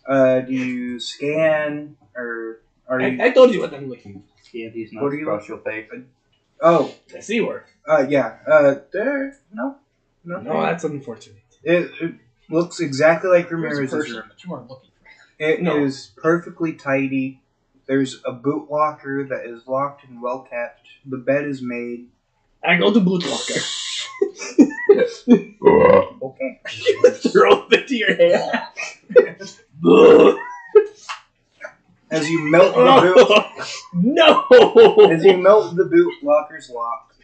Do you scan or are you? I told you what I'm looking for. Yeah, these What are you- across your face. Oh, The C word. yeah. There. No. No, that's unfortunate. It looks exactly like There's a Ramirez's person room. that you weren't looking for. It No. is perfectly tidy. There's a boot locker that is locked and well kept. The bed is made. I go to Boot Locker. Okay. Throw it into your hand. As you melt the boot, No! as you melt the boot locker's lock,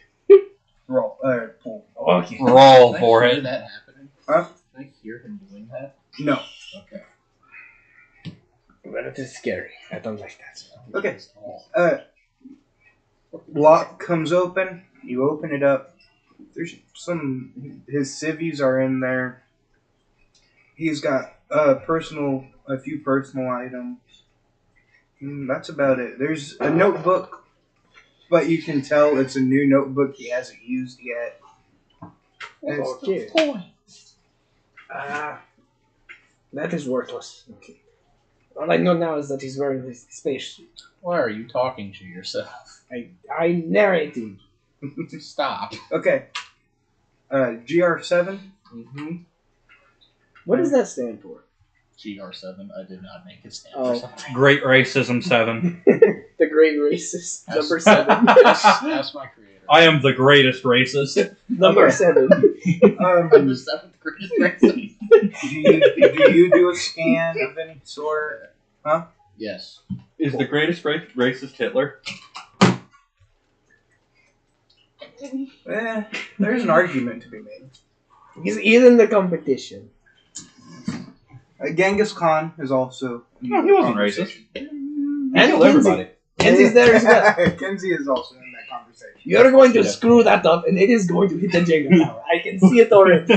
roll. Pull. Okay. Roll Can I for hear it. that happening? Huh? Can I hear him doing that? No. Okay. But it is scary. I don't like that. Okay. Lock comes open. You open it up. There's his civvies are in there. He's got a few personal items. That's about it. There's a notebook, but you can tell it's a new notebook he hasn't used yet. Okay. That is worthless. Okay. All I know now is that he's wearing this spacesuit. Why are you talking to yourself? I narrated. Stop. Okay. GR7. Mm-hmm. What does that stand for? GR7. I did not make it stand Oh. for something. Great Racism 7. The Great Racist. Number 7. That's my creator. I am the greatest racist. Number 7. I'm the seventh greatest racist. Do you do a scan of any sort? Yes. Is the greatest racist Hitler? There's an argument to be made. He's in the competition. Genghis Khan is also. No, he wasn't racist. And He killed everybody. Kenzie's there as well. Kenzie is also in that conversation. You're going to screw that up, and it is going to hit the Jenga tower. I can see it already.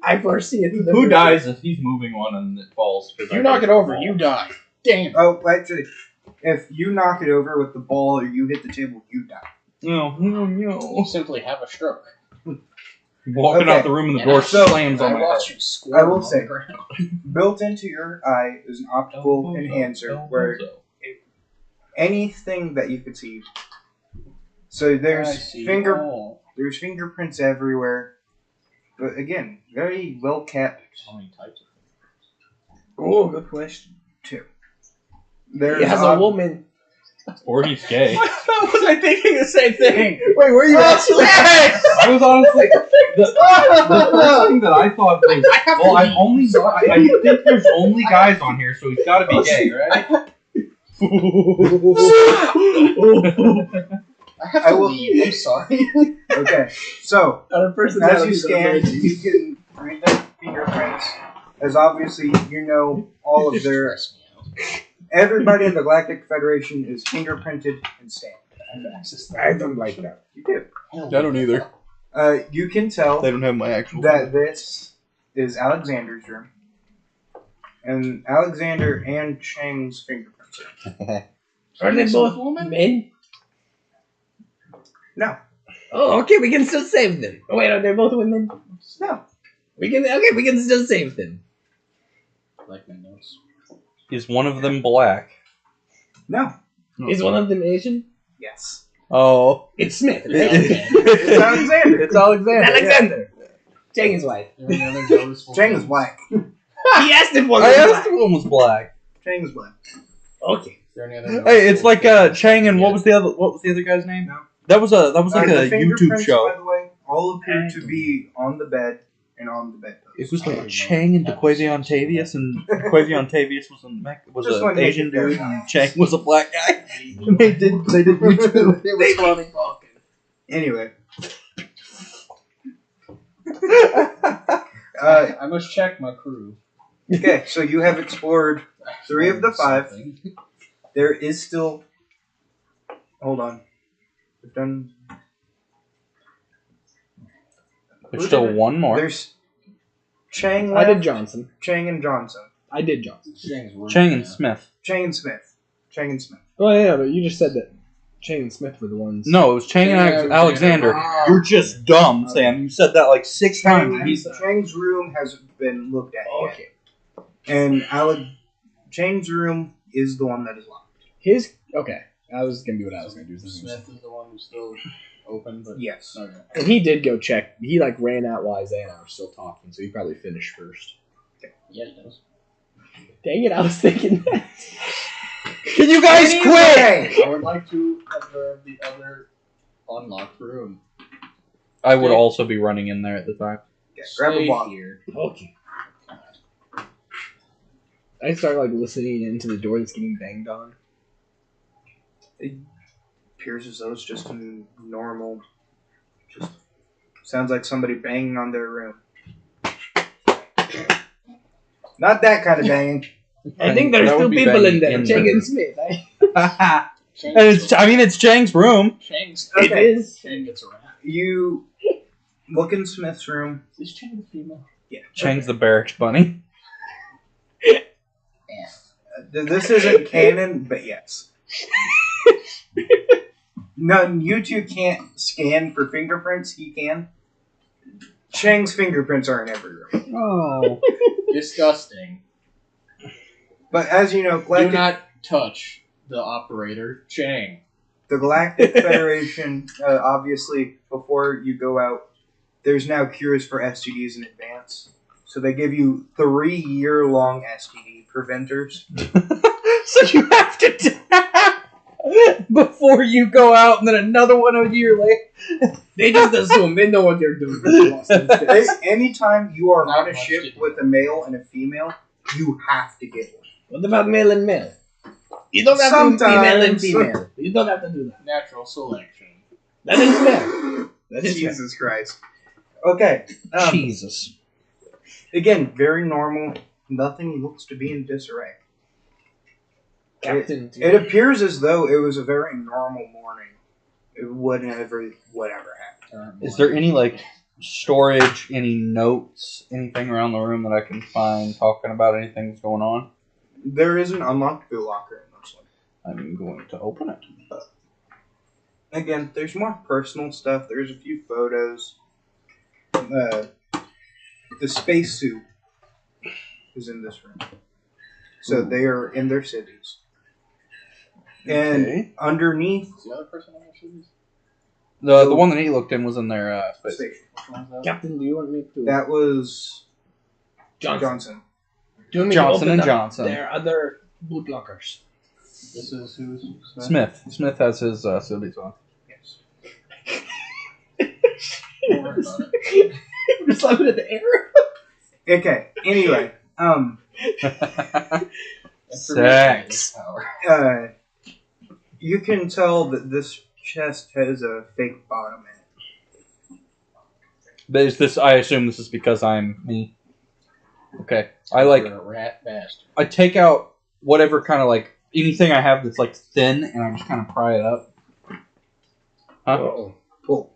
I foresee it. Who dies if he's moving one and it falls? You knock it over, you die. Damn. Oh, actually, if you knock it over with the ball or you hit the table, you die. No. You simply have a stroke. Walking out the room and the And door I- slams on I my head. watch you I squirm will on say- the ground. Built into your eye is an optical enhancer where anything that you could see. So I there's see all. there's fingerprints everywhere. But again, very well kept. How many types of Oh, good question. There's He has a woman. Or he's gay. was I thinking the same thing? Wait, were you actually? I was honestly the first thing that I thought was, well, I think there's only guys on here, so he's got to be gay, right? I have I to will- leave. I'm sorry. Okay, so On a person as you scan, you can read the fingerprints. As obviously you know all of their. Stress me out. Everybody in the Galactic Federation is fingerprinted and stamped. I don't like that. You do. Hell, I don't either. You can tell They don't have my actual. that this is Alexander's room. And Alexander and Chang's fingerprints are. Are they both men? No. Oh, okay. We can still save them. Oh, wait, are they both women? No. We can still save them. Like my notes. Is one of them black? No. Is one of them Asian? Yes. Oh. It's Smith. It's Alexander. It's Alexander. Alexander. Chang's wife. Any other noticeable Chang is things? black. He asked if one I was asked black. if one was black. Chang is black. Okay. Is there any other Hey, it's noticeable like things? Chang and what was the other guy's name? No. That was like The a YouTube fingerprints, show. by the way, all appear to be on the bed and on the bedpost. It was like Chang and DeQuavion Tavius, and DeQuavion Tavius was Just an wanted to make Asian it fair. dude, and Chang was a black guy. And they did YouTube. It was funny talking. Anyway. I must check my crew. Okay, so you have explored 3 of the 5. Something. There is still. Hold on. We've done. There's still one more. There's Chang I left, did Johnson. Chang and Johnson. I did Johnson. Chang and Smith. Chang and Smith. Chang and Smith. Oh yeah, but you just said that Chang and Smith were the ones. No, it was Chang and Alexander. You're just dumb, Sam. You said that like 6 times. Chang's room has been looked at. yet. Okay. And Chang's room is the one that is locked. His okay. That was gonna be what I was gonna do. Smith is the one who's still open, but Yes. okay. And he did go check. He like ran out while Isaiah and I were still talking, so he probably finished first. Yeah, he does. Dang it, I was thinking that. Can you guys quit? I would like to observe the other unlocked room. I would also be running in there at the time. Yeah, grab a Stay bottle. here. Okay. I start like listening into the door that's getting banged on. It appears as though it's just a normal. Just sounds like somebody banging on their room. Not that kind of banging. I think there's That two would be people banging in there. in Cheng there. and Smith. It's Chang's room. Chang's. It is. Chang gets around. You look in Smith's room. Is Chang the female? Yeah. Chang's the barracks bunny. This isn't canon, but yes. No, you two can't scan for fingerprints. He can. Chang's fingerprints are in every room. Oh. Disgusting. But as you know, Do not touch the operator, Chang. the Galactic Federation, obviously, before you go out, there's now cures for STDs in advance. So they give you 3-year-long STD preventers. So you have to before you go out, and then another one a year later. They just assume they know what they're doing. Anytime you are Not on a much ship different. with a male and a female, you have to get one. What about male and male? You don't have to be male and Sometimes. female. You don't have to do that. Natural selection. That is fair. That is fair. Jesus Christ. Okay. Jesus. Again, very normal. Nothing looks to be in disarray. Captain. It appears as though it was a very normal morning. Whatever happened. Is there any like storage, any notes, anything around the room that I can find talking about anything that's going on? There is an unlocked boot locker in this one. I'm going to open it. Again, there's more personal stuff. There's a few photos. The spacesuit is in this room. So they are in their cities. And Okay. underneath Is the other person on the shoes? The one that he looked in was in their space. station, Which one is that? Captain, do you want me to? that was Johnson. Do you want me Johnson to open and up Johnson. their other boot lockers? This is who's Smith. Smith has his cities on. Yes. Don't worry about it. Just like at the air. Okay. Anyway, Sex. Power. you can tell that this chest has a fake bottom in it. But is this? I assume this is because I'm me. Okay. You're a rat bastard. I take out whatever kind of like anything I have that's like thin, and I just kind of pry it up. Huh? Uh-oh. Pull.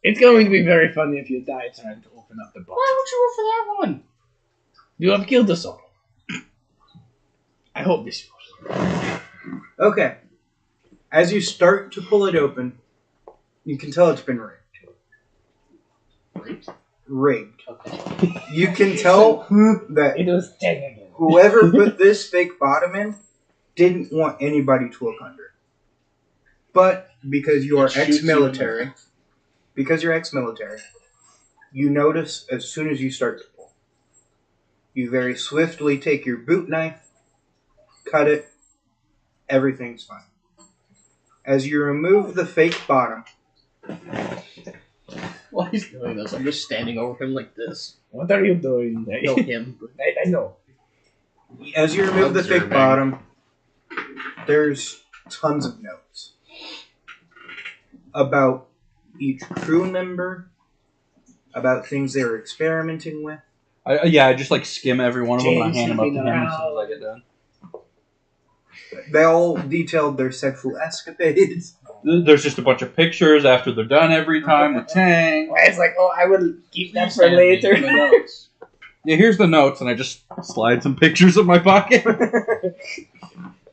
It's going to be very funny if you die trying to open up the box. Why would you go for that one? You have killed us all. I hope this was. Okay. As you start to pull it open, you can tell it's been raped. Raped? Raped. Okay. You can tell that It was Cheng again. whoever put this fake bottom in didn't want anybody to look under. But because you are It shoots you in the ex-military, you notice as soon as you start to pull. You very swiftly take your boot knife, cut it, everything's fine. As you remove the fake bottom, While he's doing this, I'm just standing over him like this. What are you doing? No, him. I know. as you remove the fake Observing. bottom, there's tons of notes about each crew member, about things they were experimenting with. I just like skim every one of them and I James hand them up to him sleeping as soon as I get done. They all detailed their sexual escapades. There's just a bunch of pictures after they're done every time with Chang. It's like, oh, I will keep that for Send me later. the notes. Yeah, here's the notes, and I just slide some pictures in my pocket.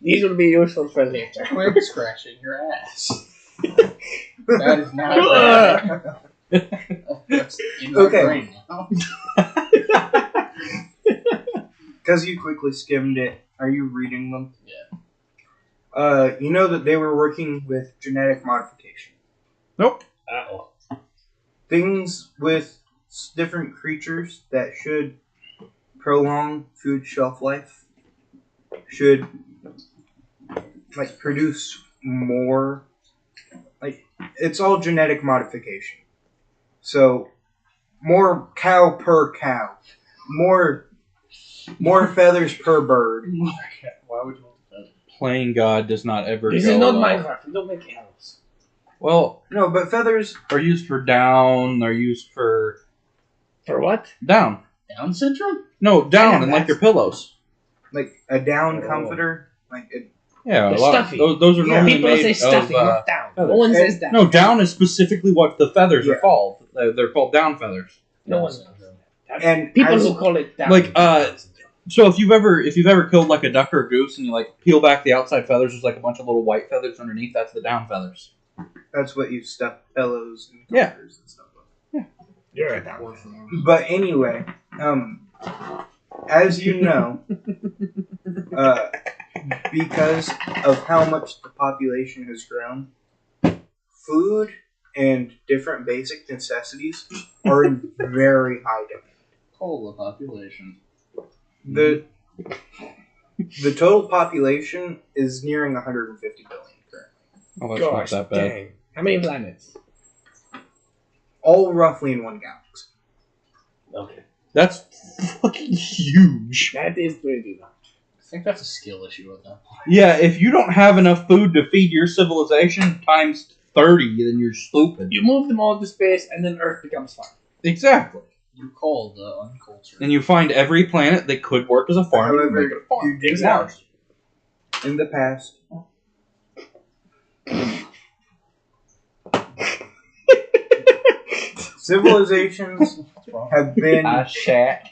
These will be useful for later. Quit scratching your ass. That is not bad. That's in my Okay. brain now. Because you quickly skimmed it, are you reading them? Yeah. You know that they were working with genetic modification. Nope. Uh-oh. Things with different creatures that should prolong food shelf life, should like produce more. Like, it's all genetic modification. So, more cow per cow, more feathers per bird. Why would you want that? Playing God does not ever This go is not well. Minecraft. We don't make elves. Well, No, but feathers. they're used for down. They're used for For what? down. Down syndrome? No, down Yeah, and like your pillows. Like a down Oh. comforter. Like it, Yeah, They're a lot. stuffy. Those are Yeah. normally People made say stuffy, of. not down. No feathers. one says down. No, down is specifically what the feathers Yeah. are called. They're called down feathers. No Down one. syndrome. and People as- who call it down. Like, So if you've ever killed like a duck or a goose and you like peel back the outside feathers, there's like a bunch of little white feathers underneath. That's the down feathers. that's what you stuff pillows and Yeah. comforters and stuff with. You're a down. But anyway, as you know, because of how much the population has grown, food and different basic necessities are in very high demand. Total population. The total population is nearing 150 billion currently, Oh, that's Gosh, not that bad. dang. How many planets? all roughly in one galaxy. Okay. That's fucking huge. That is pretty much. I think that's a skill issue with that. Yeah, if you don't have enough food to feed your civilization times 30, then you're stupid. You move them all to space, and then Earth becomes fine. Exactly. You call the uncultured. And you find every planet that could work as a farm and However, make it a farm. you do Exactly. In the past, civilizations What's wrong? have been Shack.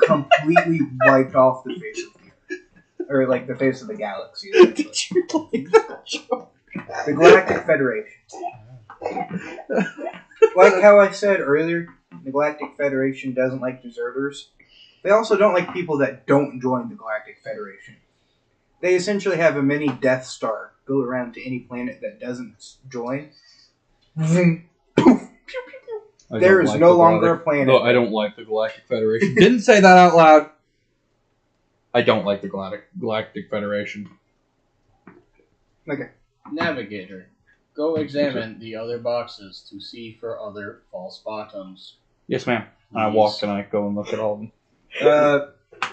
completely wiped off the face of the earth. Or like the face of the galaxy. essentially. Did you like that joke? The Galactic Federation. Like how I said earlier, the Galactic Federation doesn't like deserters. They also don't like people that don't join the Galactic Federation. They essentially have a mini Death Star go around to any planet that doesn't join. Vroom, poof, pew, pew, pew. I There don't is like no the longer Galactic- a planet. No, I don't like the Galactic Federation. Didn't say that out loud. I don't like the Galactic Federation. Okay. Navigator. Go examine the other boxes to see for other false bottoms. Yes, ma'am. I Please. walk and I go and look at all of them.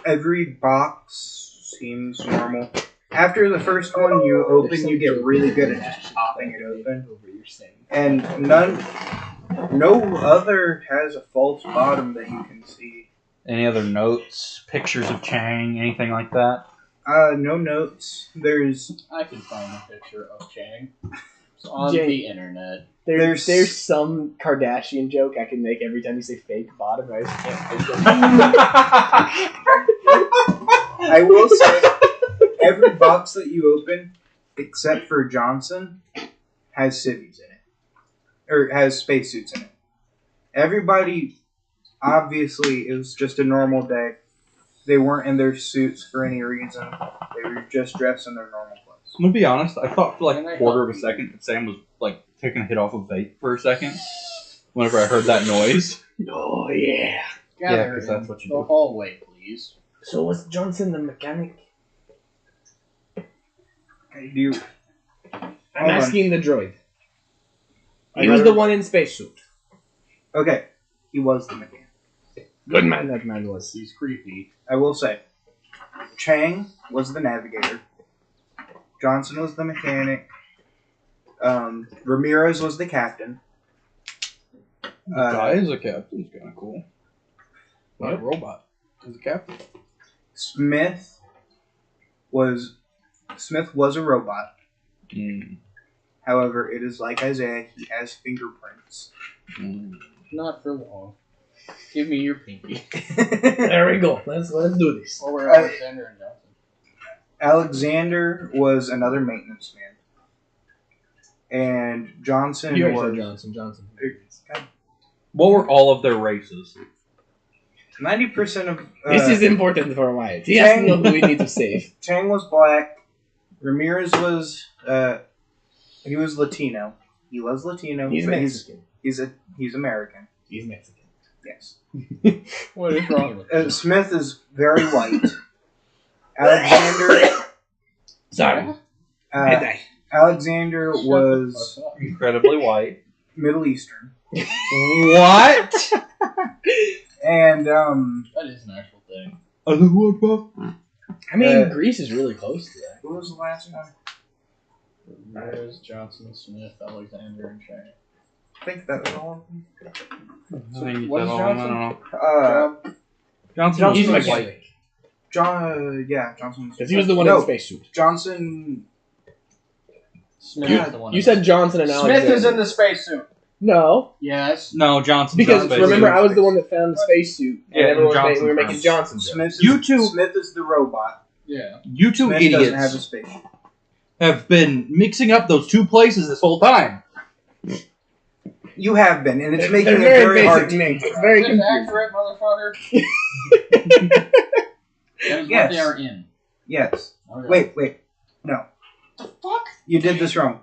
Every box seems normal. After the first one you open, you get really good at just popping it open. And no other has a false bottom that you can see. Any other notes, pictures of Chang, anything like that? No notes. There's I can find a picture of Chang. It's on Jane. the internet. There's some Kardashian joke I can make every time you say fake bottom. I just can't think of I will say, every box that you open, except for Johnson, has civvies in it. Or has spacesuits in it. Everybody, obviously, it was just a normal day. They weren't in their suits for any reason. They were just dressed in their normal clothes. I'm gonna be honest, I thought for like Can I a quarter of help a you? second that Sam was like taking a hit off a vape for a second. Whenever I heard that noise. Oh yeah. Gather 'cause that's in what you the do. hallway, please. So was Johnson the mechanic? Do you... I'm Hold on. asking the droid. I He was gotta- the one in spacesuit. Okay, he was the mechanic. Good man, that man was. He's creepy. I will say, Chang was the navigator. Johnson was the mechanic. Ramirez was the captain. Guy is a captain. He's kind of cool. Like a Yep. robot. He's a captain. Smith was a robot. Mm. However, it is like Isaiah; he has fingerprints. Mm. Not for long. Give me your pinky. There we go. Let's do this. Or we're Alexander and Johnson. Alexander was another maintenance man, and Johnson You already was said Johnson. What were all of their races? 90% of. This is important for Wyatt. He has to know who we need to save. Chang was black. Ramirez was he was Latino. He was Latino. He's but Mexican. He's American. He's Mexican. Yes. What is wrong with this? Smith is very white. Alexander. Sorry. Uh, Alexander was Incredibly white. Middle Eastern, What? and That is an actual thing. I mean, Uh, Greece is really close to that. who was the last one? Ramirez, Johnson, Smith, Alexander, and Chang. I think that was all of them. I think you What said is all of them, I Johnson? don't know. Johnson He's a was mechanic. white. Johnson. Because he was the one in the spacesuit. Johnson. Smith is the one. You said Johnson and Alexander. Smith is in the spacesuit. No. Yes. No, Johnson. Because Johnson. remember, I was the one that found the spacesuit. And Yeah, everyone Johnson we were first. making Johnson. Smith. You two- Smith is the robot. Yeah. You two Smith doesn't have a idiots spaceship. have been mixing up those two places this whole time. You have been, and it's They're making it very very hard. basic names. It's very Is confusing. accurate, motherfucker. That is Yes. what they are in. Yes. Okay. Wait. No. The fuck? You did this wrong.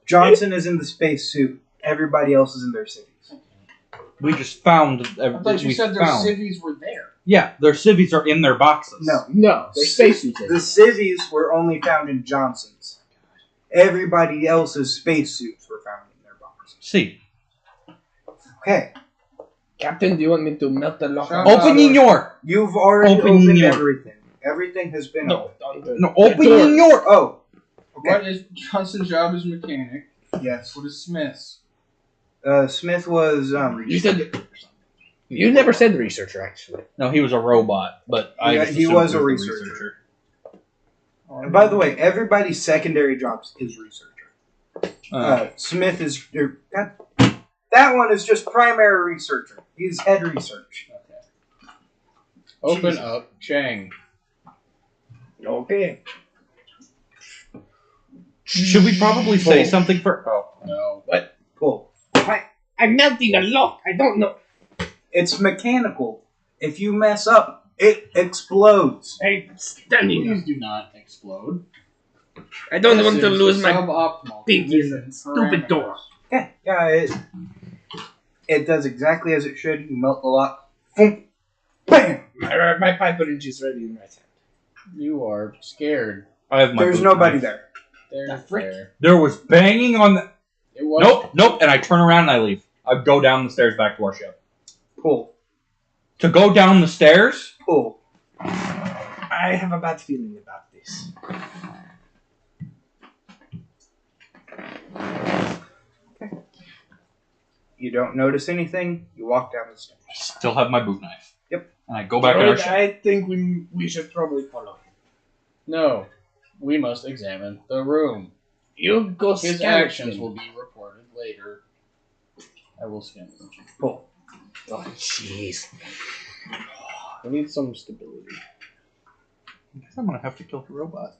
Johnson is in the spacesuit. Everybody else is in their cities. We just found. I thought you said their civvies were there. Yeah, their civvies are in their boxes. No, they're spacesuits. The cities were only found in Johnson's. Everybody else's spacesuits were found in their boxes. See. Okay. Captain, do you want me to melt the lock? Shut Open your. You've already Open opened your- everything. Everything has been opened. No, open your. Oh. Okay. What is Johnson's job as mechanic? Yes. What is Smith's? Smith was You said you never said researcher actually. No, he was a robot, but I Yeah, just he assumed was a the researcher. And by the way, everybody's secondary jobs is researcher. Smith is that one is just primary researcher. He's head research. Okay. Open Jesus. up Chang. Okay. Should we probably say something for? Oh, No. Cool. I'm melting a lock. I don't know. It's mechanical. If you mess up, it explodes. Hey, standing. Please do not explode. I don't This want to is lose my suboptimal pinky in condition the stupid door. Yeah, it does exactly as it should. You melt the lock. Boom. Bam. My pipe is ready in my hand. You are scared. I have my. There's boot nobody knife. there. There's The frick? there. There was banging on the. It was Nope. And I turn around and I leave. I go down the stairs back to our ship. Pull. To go down the stairs. Pull. I have a bad feeling about this. You don't notice anything. You walk down the stairs. Still have my boot knife. Yep. And I go back to our ship. I think we should probably follow him. No. We must examine the room. You go His scan actions him. will be reported later. I will scan them. Pull. Oh, jeez. We need some stability. I guess I'm gonna have to kill the robot.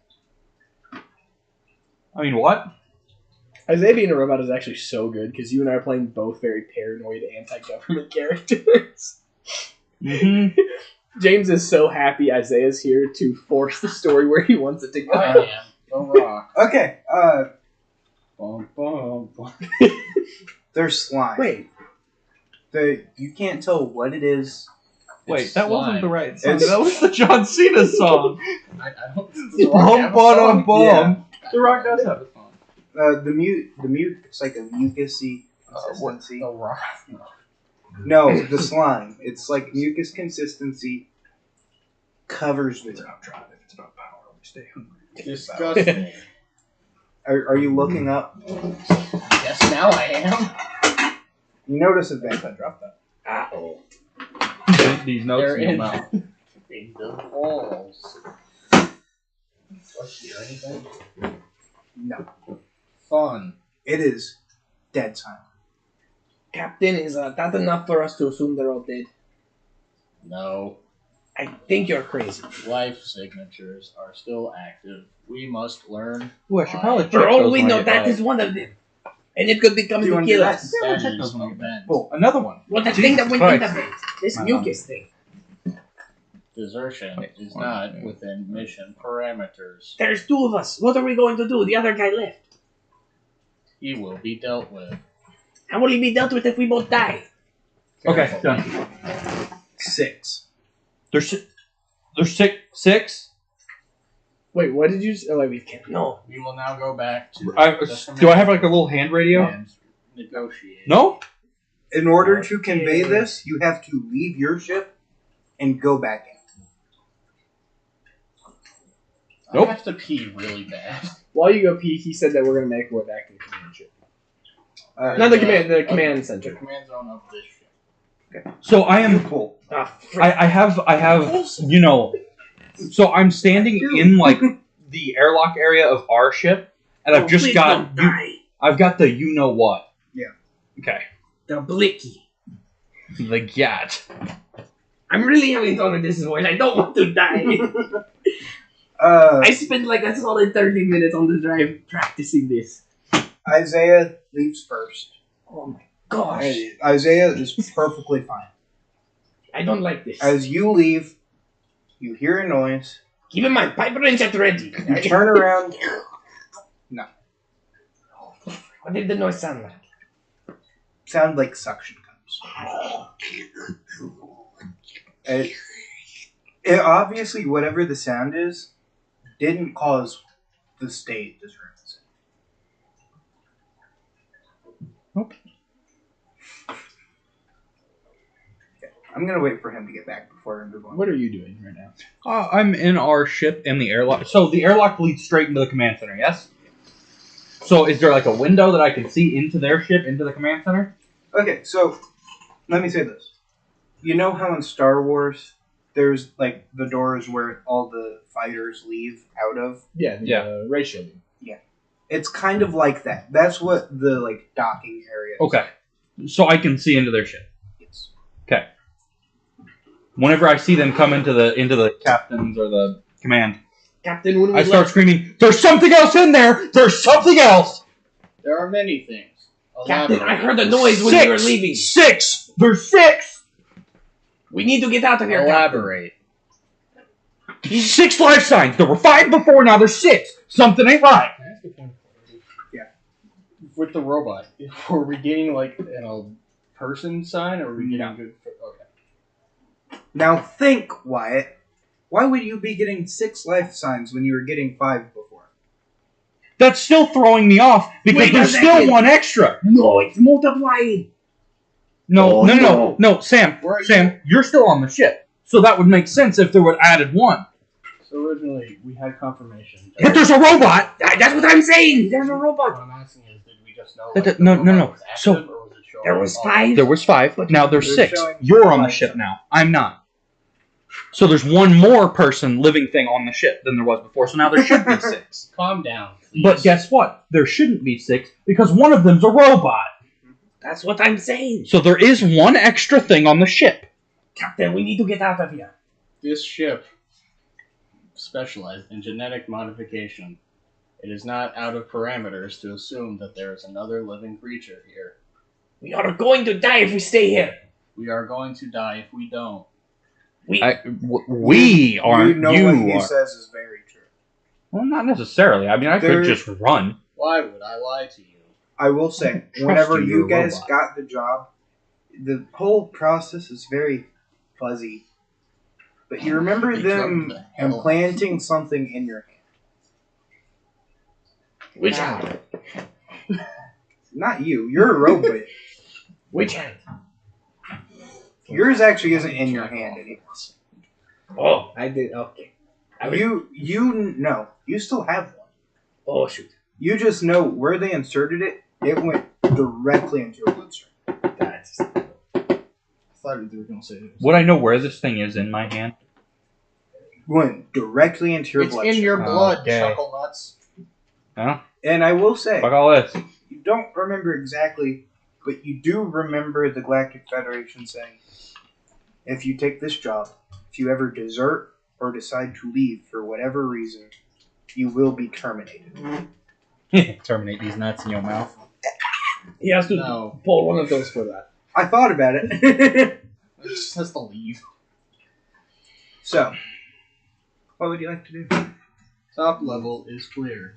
I mean, what? Isaiah being a robot is actually so good because you and I are playing both very paranoid anti-government characters. Mm-hmm. James is so happy Isaiah's here to force the story where he wants it to go. I am the rock. Okay. Bum, bum, bum. There's slime. Wait, You can't tell what it is. Wait, It's that wasn't slime. the right song. It's- That was the John Cena song. I don't. Does The Rock have a Bum, song? bum, Yeah. bum. The Rock does have a song. The mute. It's like a mucusy consistency. The Rock. No, the slime. It's like mucus consistency. Covers the. It's about drive. It's about power. We stay hungry. Disgusting. Are you looking up? Yes, now I am. You notice a I vent. dropped that. uh-oh. These notes They're in your in, mouth. in the walls. What's here? Anything? No, Fun. it is dead silent. Captain, is that enough for us to assume they're all dead? No. I think you're crazy. Life signatures are still active. We must learn. Ooh, I should probably check For all those we when I know, get that back. is one of them. And it could be coming Do you to want kill to do us. Yeah, That check is those when I the get back. event. Pull. Another one. Well, the Jesus thing that went in the Christ. vent. This My mucus thing. Desertion is not within mission parameters. There's two of us. What are we going to do? The other guy left. He will be dealt with. How will he be dealt with if we both die? Okay, done. 6. There's six. Wait, what did you say? Oh, wait, we can't. No. We will now go back to. Do I have like a little hand radio? and negotiate? No. In order to convey this, you have to leave your ship and go back in. Nope. I have to pee really bad. While you go pee, he said that we're going to make war back to the command ship. Uh, Not the command center. The command zone of this ship. So I am. Pull. I have, you know, so I'm standing in like the airlock area of our ship, and I've just got I've got the you know what. Yeah. Okay. The Blicky. The Gat. I'm really having fun with this voice. I don't want to die. I spent like a solid 30 minutes on the drive practicing this. Isaiah leaves first. Oh my gosh. Isaiah is perfectly fine. I don't like this. As you leave, you hear a noise. Keep in mind, pipe wrench at ready. You turn around. No. What did the noise sound like? Sound like suction cups. It obviously, whatever the sound is, didn't cause the state disturbances. Nope. Okay. I'm gonna wait for him to get back before I move on. What are you doing right now? I'm in our ship in the airlock. So the airlock leads straight into the command center, yes? So is there like a window that I can see into their ship, into the command center? Okay, so let me say this. You know how in Star Wars, there's like the doors where all the fighters leave out of? Yeah, ray shielding. It's kind of like that. That's what the like docking area is. Okay. So I can see into their ship. Yes. Okay. Whenever I see them come into the captains or the command, Captain, when we I start screaming, "There's something else in there! There's something else!" There are many things. Captain, I heard a noise when we were leaving. 6! There's 6! We need to get out of here. Elaborate. 6 life signs. There were 5 before, now there's 6. Something ain't right. Can I ask a point of clarity? Yeah. With the robot, were we getting like a person sign, or were we getting good? Okay. Now think, Wyatt. Why would you be getting 6 life signs when you were getting 5 before? That's still throwing me off because Wait a there's still second. 1 extra. No, it's multiplying. No, Sam, Where are Sam, you're still on the ship. So that would make sense if there would added 1. So originally, we had confirmation. But there's a robot! That's what I'm saying. There's a robot. What I'm asking is, did we just know? That- Like, no, the no, robot no. was active, So- or was it showing There was all- 5. There was 5, now there's They're 6. showing You're on the 5 ship signs. now. I'm not. So there's 1 more person, living thing on the ship than there was before, so now there should be 6. Calm down. Please. But guess what? There shouldn't be 6 because one of them's a robot. That's what I'm saying. So there is 1 extra thing on the ship. Captain, we need to get out of here. This ship specialized in genetic modification. It is not out of parameters to assume that there is another living creature here. We are going to die if we stay here. We are going to die if we don't. We We aren't. You know You what he are. says is very true. Well, not necessarily. I mean, I There- could just run. Why would I lie to you? I will say, Trust whenever you, you're you a guys robot. got the job, the whole process is very fuzzy. But you remember They them jumped the hell. implanting something in your hand. which hand? Not you. You're a robot. Which hand? Yours actually isn't in your hand anymore. Oh, I did. Okay. You know. You still have one. Oh shoot. You just know where they inserted it. It went directly into your bloodstream. That's. I thought you were going to say this. Would I know where this thing is in my hand? Went directly into your It's bloodstream. in your blood, Okay. chuckle nuts. Huh? And I will say, Fuck all this. you don't remember exactly, but you do remember the Galactic Federation saying, if you take this job, if you ever desert or decide to leave for whatever reason, you will be terminated. Terminate these nuts in your mouth. He has to No. pull one of those for that. I thought about it. It just has to leave. So, what would you like to do? Top level is clear.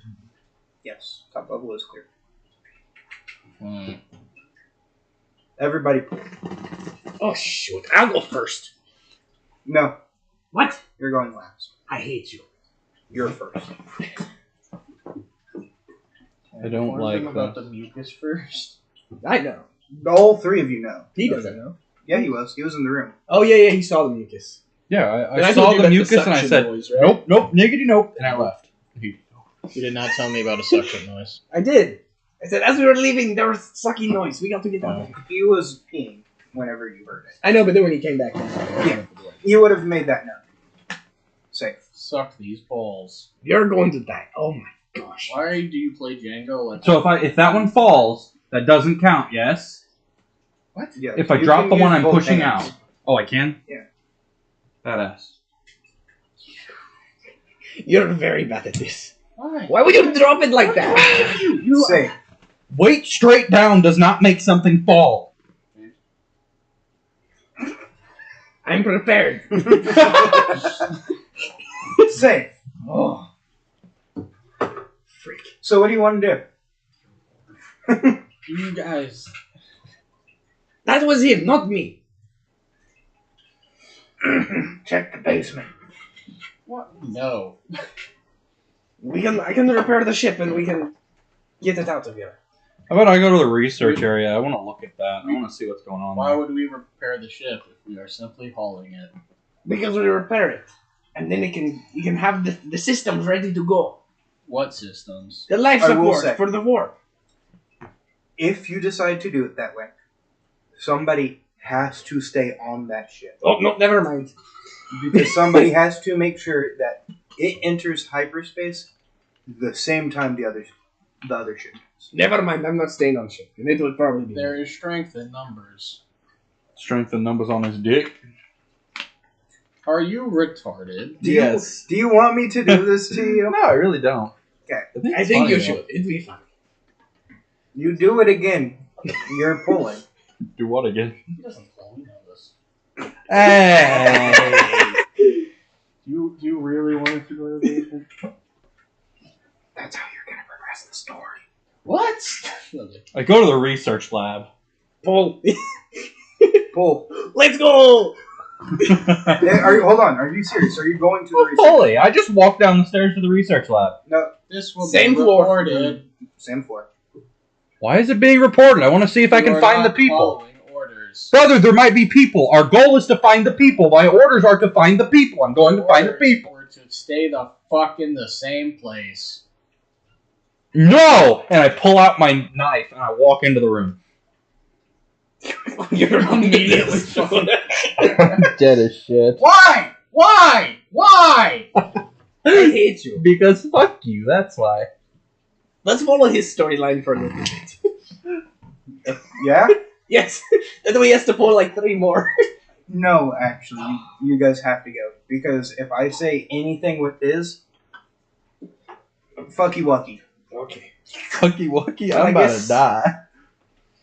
Yes, top level is clear. Hmm. Everybody, Oh shoot! I'll go first. no, What? you're going last. I hate you. You're first. I don't Inform like them about the mucus first. I know. All 3 of you know. He doesn't know. Yeah, he was. He was in the room. Oh yeah, he saw the mucus. Yeah, And I told saw you the about mucus and I suction said, noise, right? nope, niggity, nope, and I left. You did not tell me about a suction noise. I did. I said as we were leaving, there was sucking noise. We got to get out of here. He was peeing. whenever you heard it. I know, but then when he came back, Yeah. You would have made that known. Safe. Suck these balls. you're going to die. Oh my gosh. Why do you play Jenga? Like So if that one falls, that doesn't count. Yes. what? Yeah. If I you drop can the one use I'm both pushing hands. out. Oh, I can. Yeah. Badass. You're very bad at this. Why? Why would you drop it like that? You Safe. Weight straight down does not make something fall. I'm prepared. Safe. Oh. Freak. So what do you want to do? You guys. That was him, not me. Check the basement. What? No. I can repair the ship and we can get it out of here. How about I go to the research area? I want to look at that. I want to see what's going on. Why there. would we repair the ship if we are simply hauling it? Because we repair it. And then you can have the systems ready to go. What systems? The life I will support say- for the warp. If you decide to do it that way, somebody has to stay on that ship. Oh, no, never mind. Because somebody has to make sure that it enters hyperspace the same time the other ship does. Never mind, I'm not staying on ship. And it will probably be. There is strength in numbers. Strength and numbers on his dick. Are you retarded? Do you want me to do this to you? No, I really don't. Okay. I think you should. It'd be fun. You do it again. You're pulling. Do what again? He doesn't know. We know this. Hey. Do you really want us to go to the basement? That's how you're gonna progress the story. What? Okay. I go to the research lab. Pull. Pull. Let's go! Hold on. Are you serious? Are you going to the research? Fully. I just walked down the stairs to the research lab. No. This will Same be floor. reported. Same floor. Why is it being reported? I want to see if I You can are find the not people. following orders. Brother, there might be people. Our goal is to find the people. My orders are to find the people. I'm going to find the people. Or to stay the fuck in the same place. No! And I pull out my knife and I walk into the room. You're immediately shown. Dead as shit. Why? Why? Why? I hate you. Because fuck you, that's why. Let's follow his storyline for a little bit. Yeah? Yes. That way he has to pull like 3 more. No, actually, you guys have to go because if I say anything with this, fucky wucky. Okay. Fucky wucky, I I'm about guess- to die.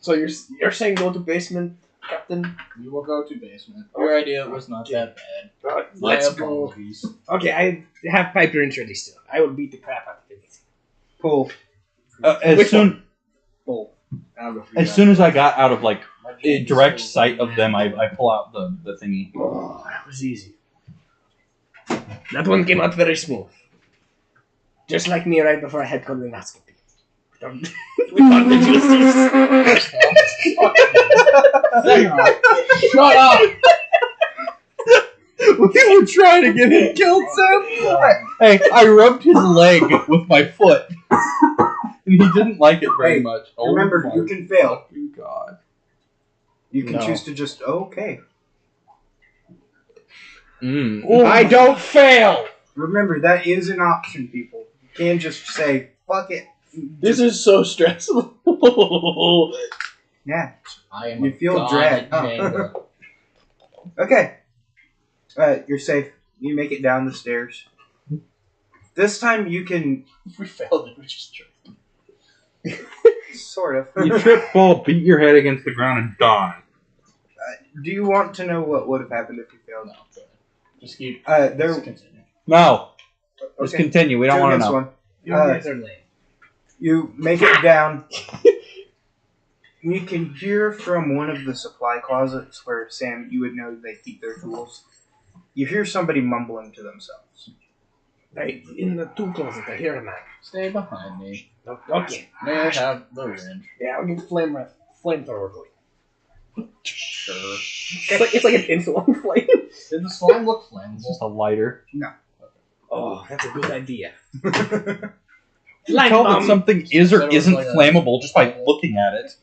So you're saying go to basement, Captain? We will go to basement. Your idea was not that bad. My Let's go. apologies. Okay, I have pipe wrench ready still. I will beat the crap out of anything. Pull. As soon Pull. as soon as I got out of like My a game is direct so sight of bad. them, I pull out the thingy. Oh, that was easy. That one came out very smooth. Just like me right before I had colonoscopy. We found the juices. Shut up! We were trying to get him killed, Sam. Hey, I rubbed his leg with my foot, and he didn't like it very Hey, much. Remember, my you can fail. fucking God. You can No. choose to just, okay. I don't fail! Remember, that is an option, people. You can't just say, fuck it. This is so stressful. Yeah. I am You a feel god dread, at huh? Jenga. Okay. You're safe. You make it down the stairs. This time you can, If we failed it, we just tripped. sort of. You trip, fall, beat your head against the ground, and die. Do you want to know what would have happened if you failed? No, okay. Just keep. There. Let's continue. No, let's Okay. continue. We don't Do want to this know. one. You guys are lame. You make it down. You can hear from one of the supply closets where, Sam, you would know they keep their tools. You hear somebody mumbling to themselves. Right, in the tool closet, I hear a man. Stay behind me. Okay. May I have the wrench? Yeah, I'll get flamethrower going. Sure. It's like an insulin flame. Did the slime look It's flammable? just a lighter. Oh, that's a good idea. You Light tell that bomb. something is or That was isn't like a- flammable just by looking at it.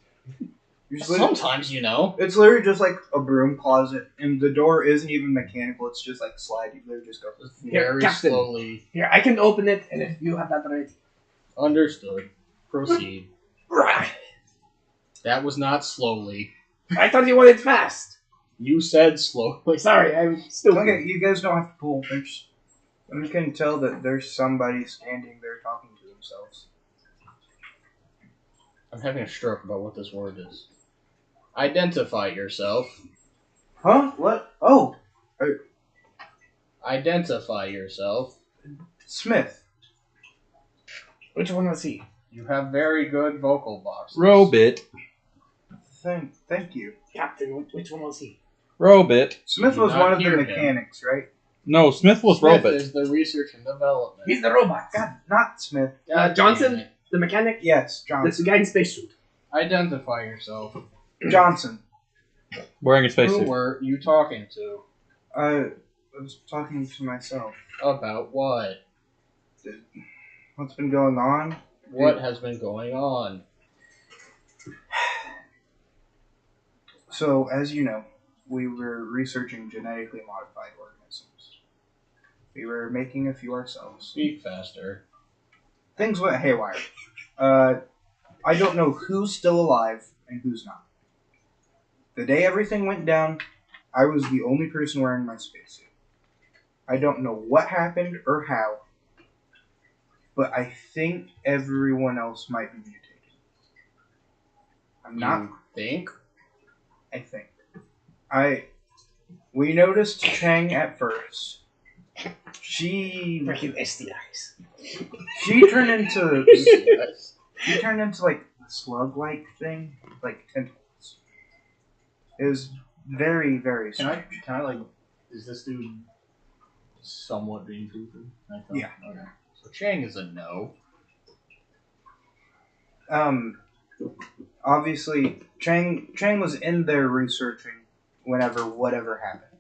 Sometimes, you know. It's literally just like a broom closet, and the door isn't even mechanical. It's just like sliding. You literally just go. Very Captain. slowly. Here, I can open it, and if you have that ready. Understood. Proceed. Right. That was not slowly. I thought you wanted fast. You said slowly. Sorry, I'm stupid. Okay, you guys don't have to pull. You can tell that there's somebody standing there talking to themselves. I'm having a stroke about what this word is. Identify yourself. Huh? What? Oh, Identify yourself. Smith. Which one was he? You have very good vocal boxes. Robit. Thank you. Captain, which one was he? Robit. Smith Do was not one of the hear him. mechanics, right? No, Smith was Smith Robit. is the research and development. He's the robot. God, not Smith. God Johnson? damn it. The mechanic? Yes, That's the Johnson. guy in spacesuit. Identify yourself. Johnson. Wearing a Who spacesuit. were you talking to? I was talking to myself. About what? What's been going on? What has been going on? So, as you know, we were researching genetically modified organisms. We were making a few ourselves. Speak faster. Things went haywire. I don't know who's still alive and who's not. The day everything went down, I was the only person wearing my spacesuit. I don't know what happened or how, but I think everyone else might be mutated. I'm not. You think? I think. We noticed Chang at first. She Freaking STIs. turned into she turned into like a slug-like thing, like tentacles. It was very, very strange. Can I like, is this dude somewhat being goofy? Yeah. Okay. So Chang is a no. Obviously, Chang was in there researching whenever whatever happened.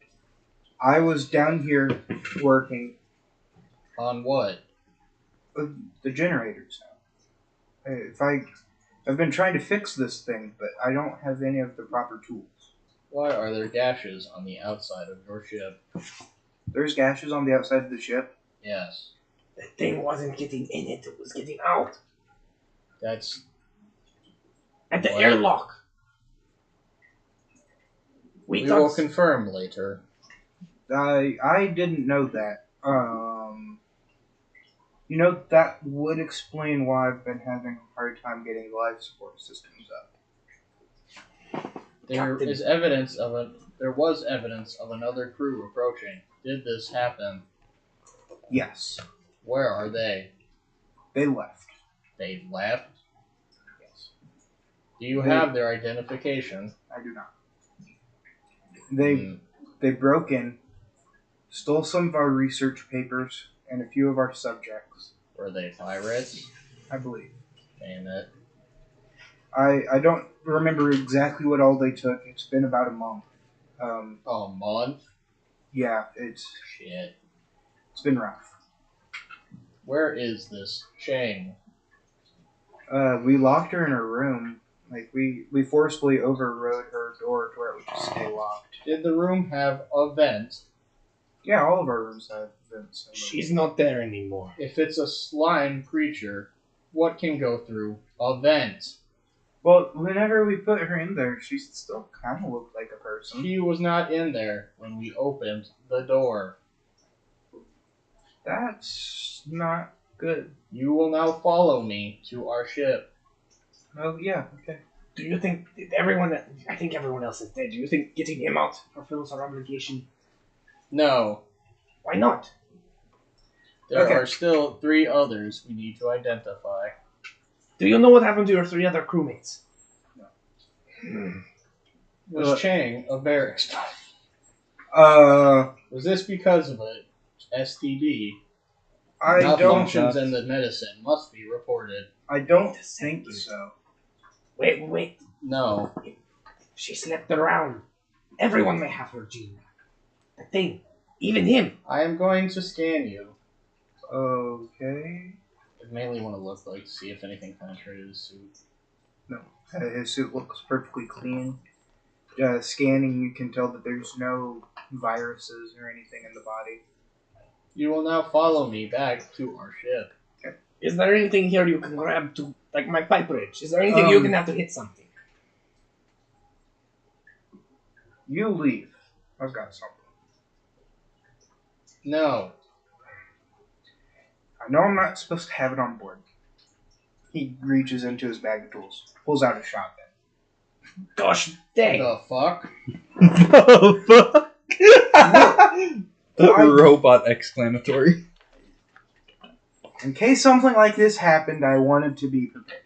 I was down here working On what? with the generators now. I've been trying to fix this thing, but I don't have any of the proper tools. Why are there gashes on the outside of your ship? There's gashes on the outside of the ship. Yes. The thing wasn't getting in it was getting out. That's At the What? airlock. We we thought will confirm later. I didn't know that. That would explain why I've been having a hard time getting life support systems up. There Captain. was evidence of another crew approaching. Did this happen? Yes, Where are they? they left. They left? Yes, Do you They- have their identification? I do not. Hmm. They broke in, stole some of our research papers and a few of our subjects, Were they pirates? I believe. Damn it. I don't remember exactly what all they took. It's been about a month. A month? Yeah, it's Shit. been rough. Where is this Chang? We locked her in her room. Like we forcefully overrode her door to where it would just stay locked. Did the room have a vent? Yeah, all of our rooms have vents. she's not there anymore. If it's a slime creature, what can go through a vent? Well, whenever we put her in there, she still kind of looked like a person. She was not in there when we opened the door. That's not good. You will now follow me to our ship. Oh yeah, okay. Do you think I think everyone else is dead. Do you think getting him out fulfills our obligation? No. Why not? There Okay. are still 3 others we need to identify. Do you know what happened to your 3 other crewmates? Was Chang a barracks? Uh, Was this because of a STD? I don't. Malfunctions in the medicine must be reported. I don't think so. Wait. No. She slept around. Everyone may have her gene. The thing. Even him. I am going to scan you. Okay. I mainly want to look, like, see if anything penetrated his suit. No. His suit looks perfectly clean. Scanning, you can tell that there's no viruses or anything in the body. You will now follow me back to our ship. Is there anything here you can grab to, like my pipe wrench? Is there anything you can have to hit something? You leave. I've got something. No. I know I'm not supposed to have it on board. He reaches into his bag of tools, pulls out a shotgun. Gosh dang! The fuck? The fuck? Robot exclamatory. In case something like this happened, I wanted to be prepared.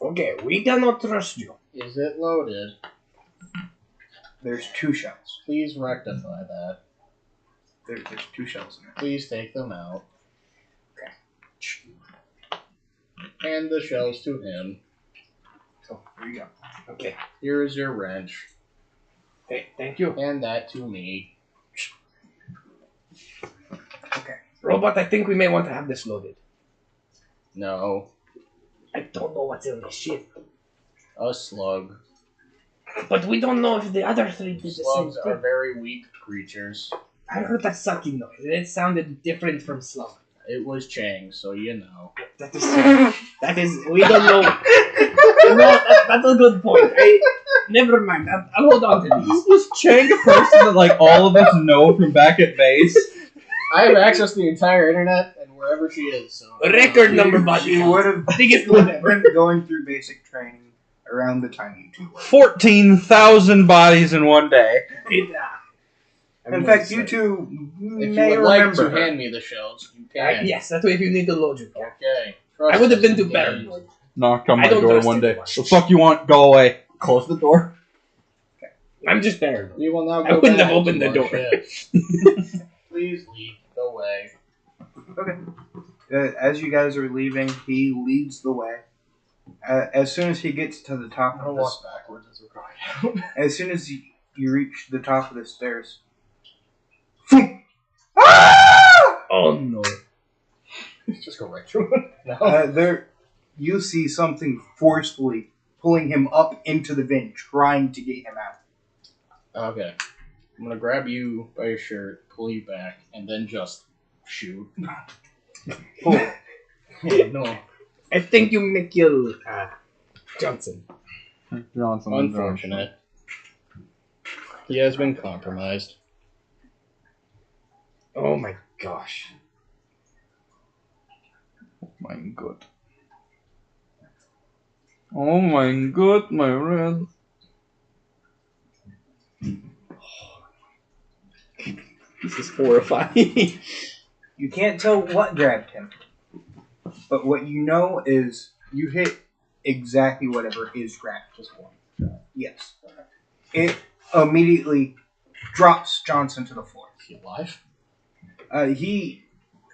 Okay, we cannot trust you. Is it loaded? There's 2 shells. Please rectify that. There's 2 shells in it. Please take them out. Okay. Hand the shells to him. So, here you go. Okay. Here is your wrench. Okay, thank you. Hand that to me. Okay. Robot, I think we may want to have this loaded. No. I don't know what's in this ship. A slug. But we don't know if the other 3 did the same Slugs are thing. very weak creatures. I heard that sucking noise, and it sounded different from slug. It was Chang, so you know. That is, we don't know. No, that's a good point. Never mind, I'll hold on to these. Was Chang a person that like all of us know from back at base? I have access to the entire internet and wherever she is, so. Record number, buddy. She would have I think it's whatever. been going through basic training around the time you 2 were. 14,000 bodies in one day. In fact, you 2 If may you would like remember to her. hand me the shells, you can. Yes, that's way if you need to load your car. Okay. I would have been too Trust bad. me. Knocked on I my don't door trust one day. anyone. The fuck you want? Go away. Close the door. I'm just paranoid. We will now I go wouldn't back have opened to the our door. ship. Please leave the way. Okay. As you guys are leaving, he leads the way. As soon as he gets to the top I'm of gonna the walk backwards as we're going out. as soon as you reach the top of the stairs, ah! Oh no. Just go right through it. No. There, you see something forcefully pulling him up into the vent, trying to get him out. Okay. I'm gonna grab you by your shirt, pull you back, and then just shoot. Oh, No. I think you may kill Johnson. Johnson. Unfortunate. He has been compromised. Oh my gosh. My God. Oh my God, my red. This is horrifying. you can't tell what grabbed him, but what you know is you hit exactly whatever his grab was for. Yes. It immediately drops Johnson to the floor. Is he alive?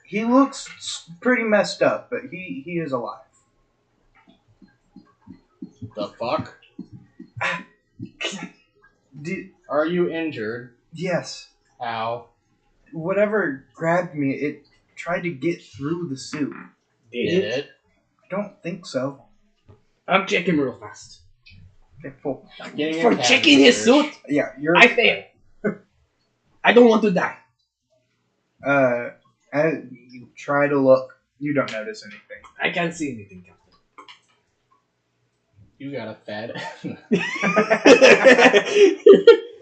He looks pretty messed up, but he is alive. The fuck? Are you injured? Yes. How? Whatever grabbed me, it tried to get through the suit. Did it? I don't think so. I'm checking real fast. Okay, cool. Getting a For cavity checking his search. suit, Yeah, you're. I fail. I don't want to die. As you try to look, you don't notice anything. I can't see anything, Captain. You got a fat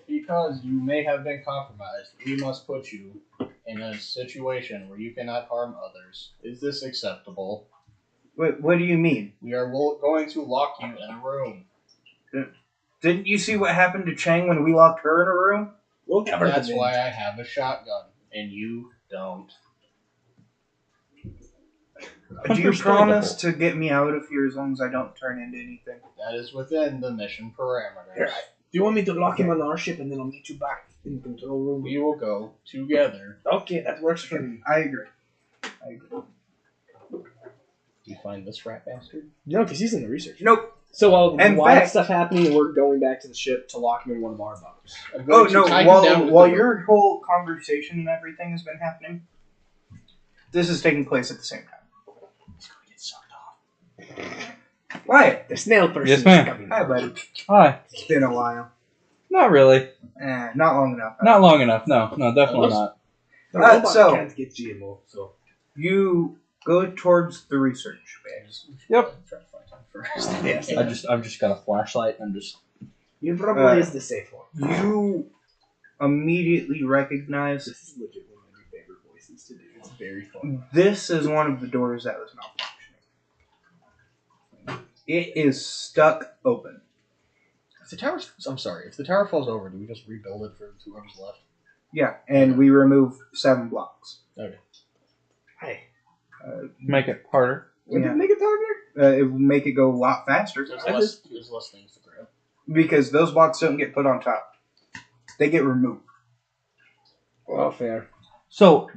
Because you may have been compromised, we must put you in a situation where you cannot harm others. Is this acceptable? What do you mean? We are going to lock you in a room. Didn't you see what happened to Chang when we locked her in a room? We'll cover That's the why I have a shotgun, and you don't. Do you Understandable. promise to get me out of here as long as I don't turn into anything? That is within the mission parameters. Do you want me to lock him on our ship and then I'll meet you back in the control room? We will go together. Okay, that works for me. I agree. You find this rat bastard? No, because he's in the research. Nope. So In while that fact- stuff happening, we're going back to the ship to lock him in one of our bunkers. I'm Oh going to no! tie him down with While the your whole conversation and everything has been happening, this is taking place at the same time. He's gonna get sucked off. Wyatt. The snail person Yes, ma'am. is coming. Hi, buddy. Hi. It's been a while. Not really. Not long enough. Not long enough. No, definitely not. The robot so- can't get GMO, so. You go towards the research base. Yep. Try to find time first. Yes. I've just got a flashlight. And I'm just. You probably is the safe one. You immediately recognize This is legit one of my favorite voices to do. It's very fun. this is one of the doors that was malfunctioning. It is stuck open. If the tower falls over, do we just rebuild it for whoever's left? Yeah, and we remove 7 blocks. Okay. Hey. Make it harder. Would Yeah. it make it harder? It will make it go a lot faster There's less things to grab. because those blocks don't get put on top. They get removed. Well, fair. So,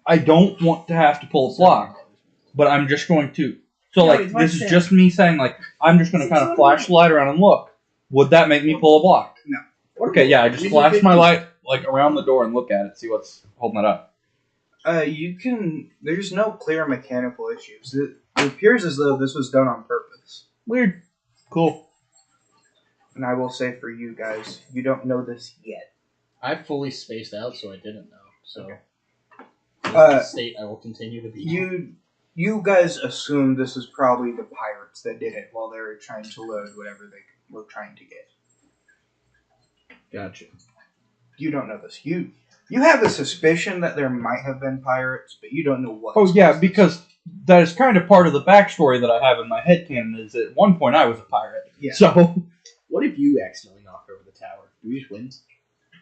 I don't want to have to pull a block, but I'm just going to. So, No, like, it's my this is turn. just me saying, like, I'm just going to kind of flash the light around and look. Would that make me pull a block? No. Okay, yeah, I just flash my light, like, around the door and look at it, see what's holding it up. You can. There's no clear mechanical issues. It appears as though this was done on purpose. Weird. Cool. And I will say for you guys, you don't know this yet. I fully spaced out, so I didn't know. So, in Uh, this state, I will continue to be. You guys assume this is probably the pirates that did it while they were trying to load whatever they were trying to get. Gotcha. You don't know this. You have a suspicion that there might have been pirates, but you don't know what. Oh, yeah, because that is kind of part of the backstory that I have in my headcanon, is at one point I was a pirate. Yeah. So, What if you accidentally knock over the tower? Do we just win?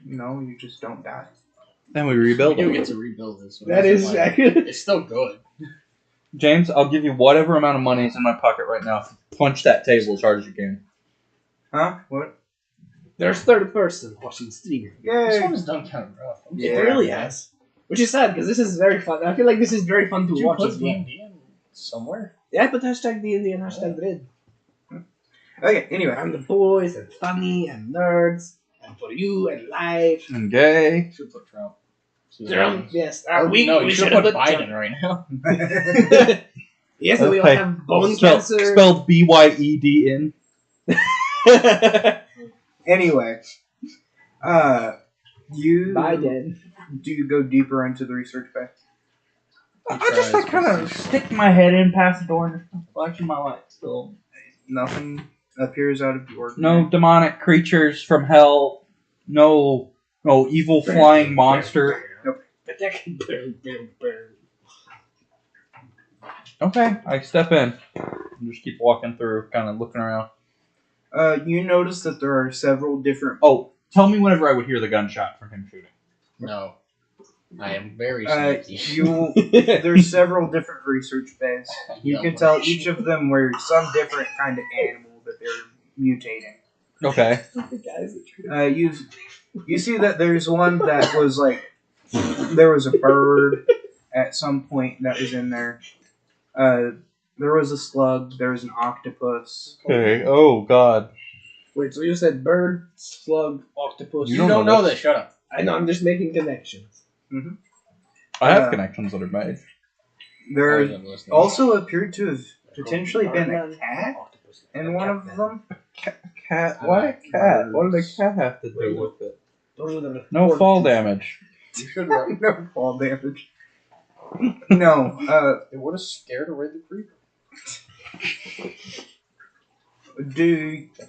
No, you just don't die. then we rebuild We do it. get to rebuild this. but That it's is like- accurate. It's still good. James, I'll give you whatever amount of money is in my pocket right now. Punch that table as hard as you can. Huh? What? There's third person watching stream. This Yay! one is done kind of rough. Yeah. It really has. Which is sad because this is very fun. I feel like this is very fun to Did you watch put as well. D&D in somewhere? Yeah, I put hashtag D&D and hashtag Red. Okay. Anyway, And the boys and funny and nerds and for you and life. And gay. Should put Trump. Trump, yes. No, We you should should put have Biden right now. Yes, and we all Okay. have bone Spelled cancer. spelled BYEDN. anyway, you Biden. do you go deeper into the research bay? I just like kind of stick my head in past the door and just flashing my light. Still, Nothing appears out of the ordinary. no demonic creatures from hell. No evil flying monster. But that can burn. Okay, I step in and just keep walking through, kind of looking around. You notice that there are several different. Oh, tell me whenever I would hear the gunshot from him shooting. No. I am very sneaky. There's several different research bays. You can tell each of them were some different kind of animal that they're mutating. Okay. You see that there's one that was like there was a bird at some point that was in there. There was a slug. There was an octopus. Okay. Oh God. Wait, so you said bird, slug, octopus. You You don't know this. that. Shut up. I know, I'm just making connections. I have Uh, connections that are made. There I wasn't listening. also appeared to have potentially been a cat in one of them. Cat? Why a cat? What did a cat have to do with it? Those are the No four- fall damage. You should run. No fall damage. No. It would have scared away the creeper.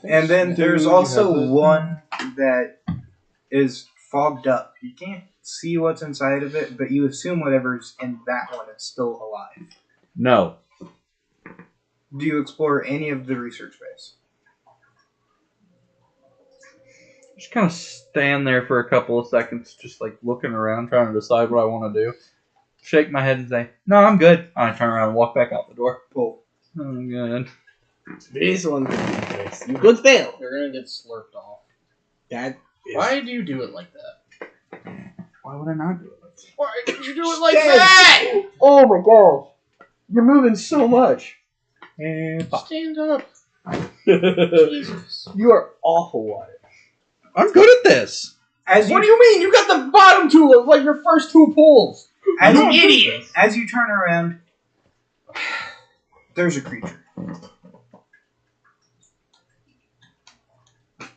And then there's also one that is fogged up. You can't see what's inside of it, but you assume whatever's in that one is still alive. No. Do you explore any of the research base? Just kind of stand there for a couple of seconds, just like looking around, trying to decide what I want to do. Shake my head and say, "No, I'm good." I turn around and walk back out the door. Pull. Oh, good. This one could be nice. You could fail. You're gonna get slurped off. That is... Why do you do it like that? Why would I not do it? Why did you do it like Stand. that? Oh my gosh. You're moving so much. Stand up. You Jesus. are awful, Wyatt. I'm good at this. As What do you mean? You got the bottom two of like your first two pulls. as You you, idiot. as you turn around, there's a creature.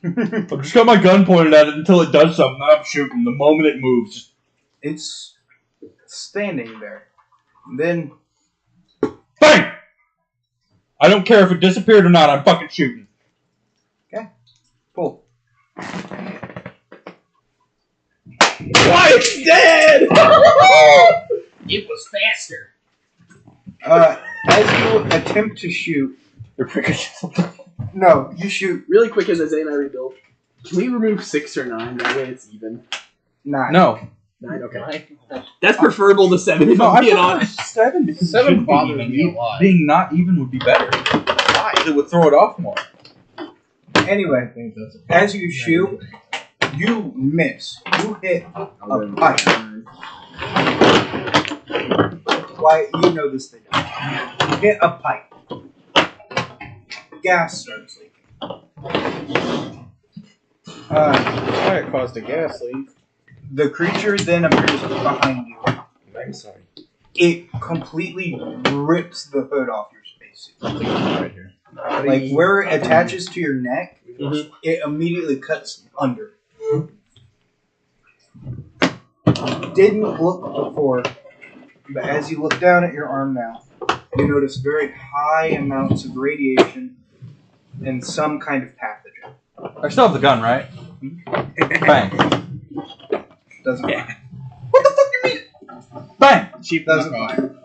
I've just got my gun pointed at it until it does something, then I'm shooting. The moment it moves. It's standing there. Then BANG! I don't care if it disappeared or not, I'm fucking shooting. pull. Why it's dead? It was faster. As you attempt to shoot, no, you shoot Really quick as Isaiah and I rebuild. Can we remove 6 or 9? That way it's even. 9. No. 9, okay. That's preferable to 7 if No, I'm I being thought it honest. was 7 because 7 it shouldn't be bothers even. me a lot. Being not even would be better. It would throw it off more. Anyway, as you shoot, you miss. You hit a pipe. Why, you know this thing. You hit a pipe. Gas starts leaking. Why it caused a gas leak? The creature then appears behind you. I'm sorry. It completely rips the hood off your spacesuit. Right here. Like where it attaches to your neck, it immediately cuts under. Didn't look before, but as you look down at your arm now, you notice very high amounts of radiation and some kind of pathogen. I still have the gun, right? Bang. Doesn't fire. What the fuck you mean? Bang! Cheap doesn't fire.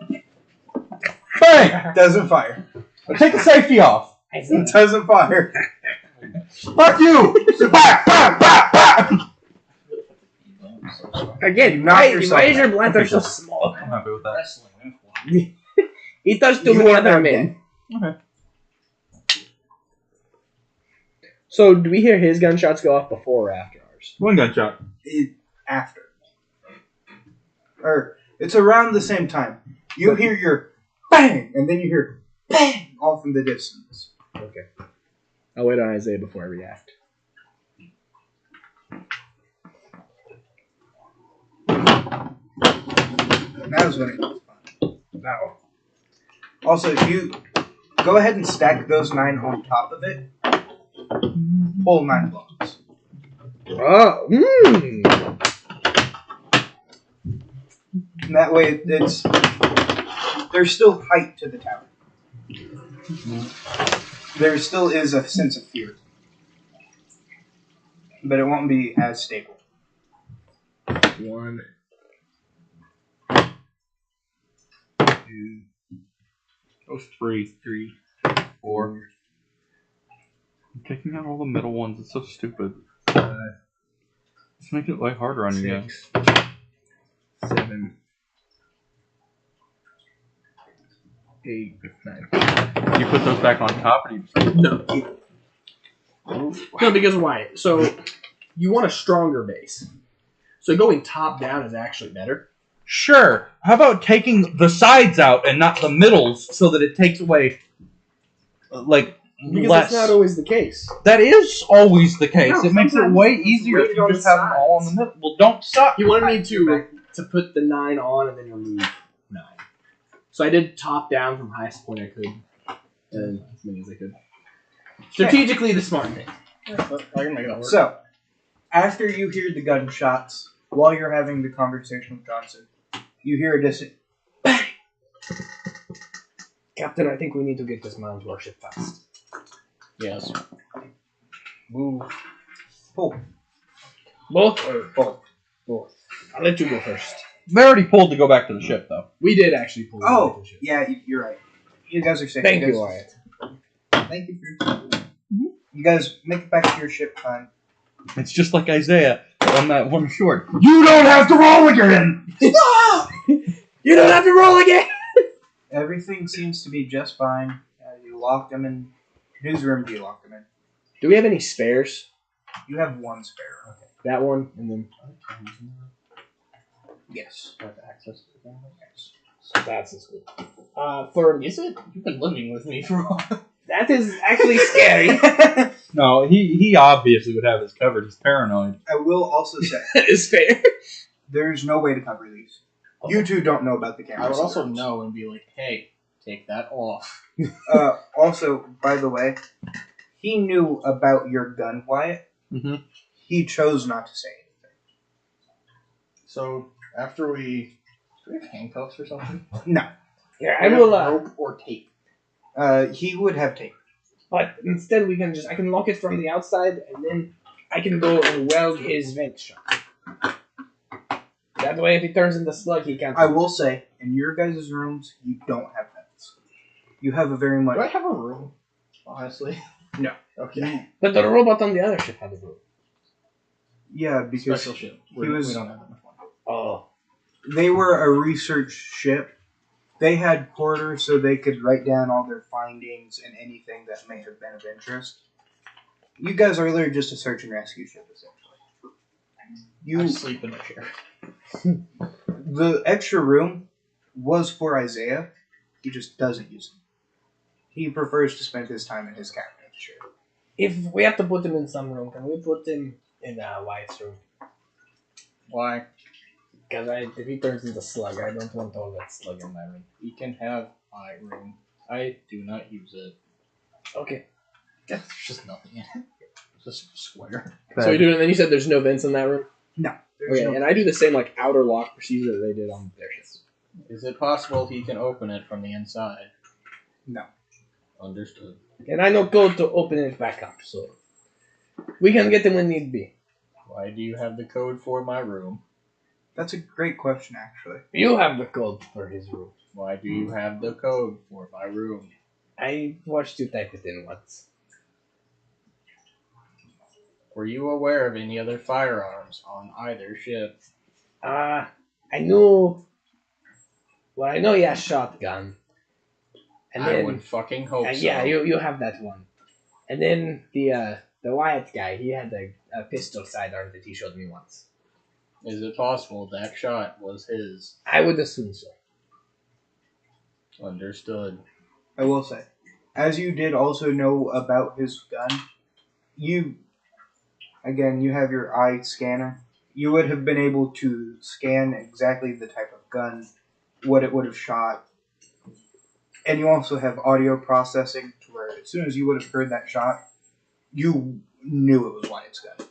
Bang! Doesn't fire. Take the safety off. Doesn't fire. Fuck you! Bah, bah, bah, bah. Again, Knock why yourself is your out. bladder so small? I'm happy with that. Wrestling, that's why. He touched too You many are other not men. Okay. So, do we hear his gunshots go off before or after ours? One gunshot. After. Or, it's around the same time. You hear your bang, and then you hear bang off in the distance. Okay. I'll wait on Isaiah before I react. That was when it was fun. No. Also, if you go ahead and stack those 9 on top of it, pull 9 blocks. Oh, And that way, there's still height to the tower. There still is a sense of fear. But it won't be as stable. 1, 2. That was 3. 4. I'm taking out all the middle ones. It's so stupid. Let's make it way harder on you guys. 7, 8, 9. You put those back on top, or you just No. No, because why? So, you want a stronger base. So going top down is actually better. Sure. How about taking the sides out and not the middles, so that it takes away, like, Because less. that's not always the case. That is always the case. No, it makes it sometimes way it's easier if rated you on just the have them all in the sides. middle. Well, don't suck. You wanted me to put the 9 on and then remove 9. So I did top down from highest point I could. And as many as I could. Strategically the smart thing. I can make that work. So, after you hear the gunshots, while you're having the conversation with Johnson, you hear a distant bang. Captain, I think we need to get this man's warship fast. Yes. Move. Pull. Both or Both. both? I'll let you go first. They already pulled to go back to the ship, though. We did actually pull. Oh, the ship. yeah, you're right. You guys are safe. Thank you you, guys, Wyatt. Thank you for your time. You guys make it back to your ship fine. It's just like Isaiah on that one short. You don't have to roll again! You don't have to roll again! Everything seems to be just fine. You locked them in. Whose room do you lock them in? Do we have any spares? You have 1 spare. Okay. That one, and then Yes. Have access to them. that's as good. For Is it? You've been living with me for a while. that is actually scary. No, he obviously would have his covered. He's paranoid. I will also say, That is fair. there's no way to cover these. You two don't know about the camera. I would also systems. know and be like, hey, take that off. Also, by the way, he knew about your gun, Wyatt. Mm-hmm. He chose not to say anything. So after do we have handcuffs or something? No. Here, Do I we will. have rope or tape. He would have tape. But instead, I can lock it from the outside, and then I can go and weld his vent shut. That way, if he turns into slug, he can't. I will say, in your guys' rooms, you don't have vents. You have a very much. Do I have a room? Honestly. No. Okay. But the robot on the other ship had a room. Yeah, because Special ship. he was. We don't have that much one. Oh. They were a research ship. They had quarters so they could write down all their findings and anything that may have been of interest. You guys are literally just a search and rescue ship, essentially. I sleep in a chair. The extra room was for Isaiah. He just doesn't use it. He prefers to spend his time in his cabin at the ship. If we have to put him in some room, can we put him in Wyatt's room? Why? Because if he turns into slug, I don't want all that slug in my room. You can have my room. I do not use it. Okay. There's just nothing in it. It's just a square. So you're doing. Then you said there's no vents in that room. No. There's Okay, no- and I do the same like outer lock procedure that they did on their ships. Is it possible he can open it from the inside? No. Understood. And I know code to open it back up, so we can get them when need be. Why do you have the code for my room? That's a great question, actually. You have the code for his room. Why do you have the code for my room? I watched you type it in once. Were you aware of any other firearms on either ship? I knew. Well, I know he has shotgun. And I then, would fucking hope so. yeah, you have that one. And then the Wyatt guy, he had a pistol sidearm that he showed me once. Is it possible that shot was his? I would assume so. Understood. I will say, as you did also know about his gun, you have your eye scanner. You would have been able to scan exactly the type of gun, what it would have shot. And you also have audio processing to where as soon as you would have heard that shot, you knew it was Wyatt's gun.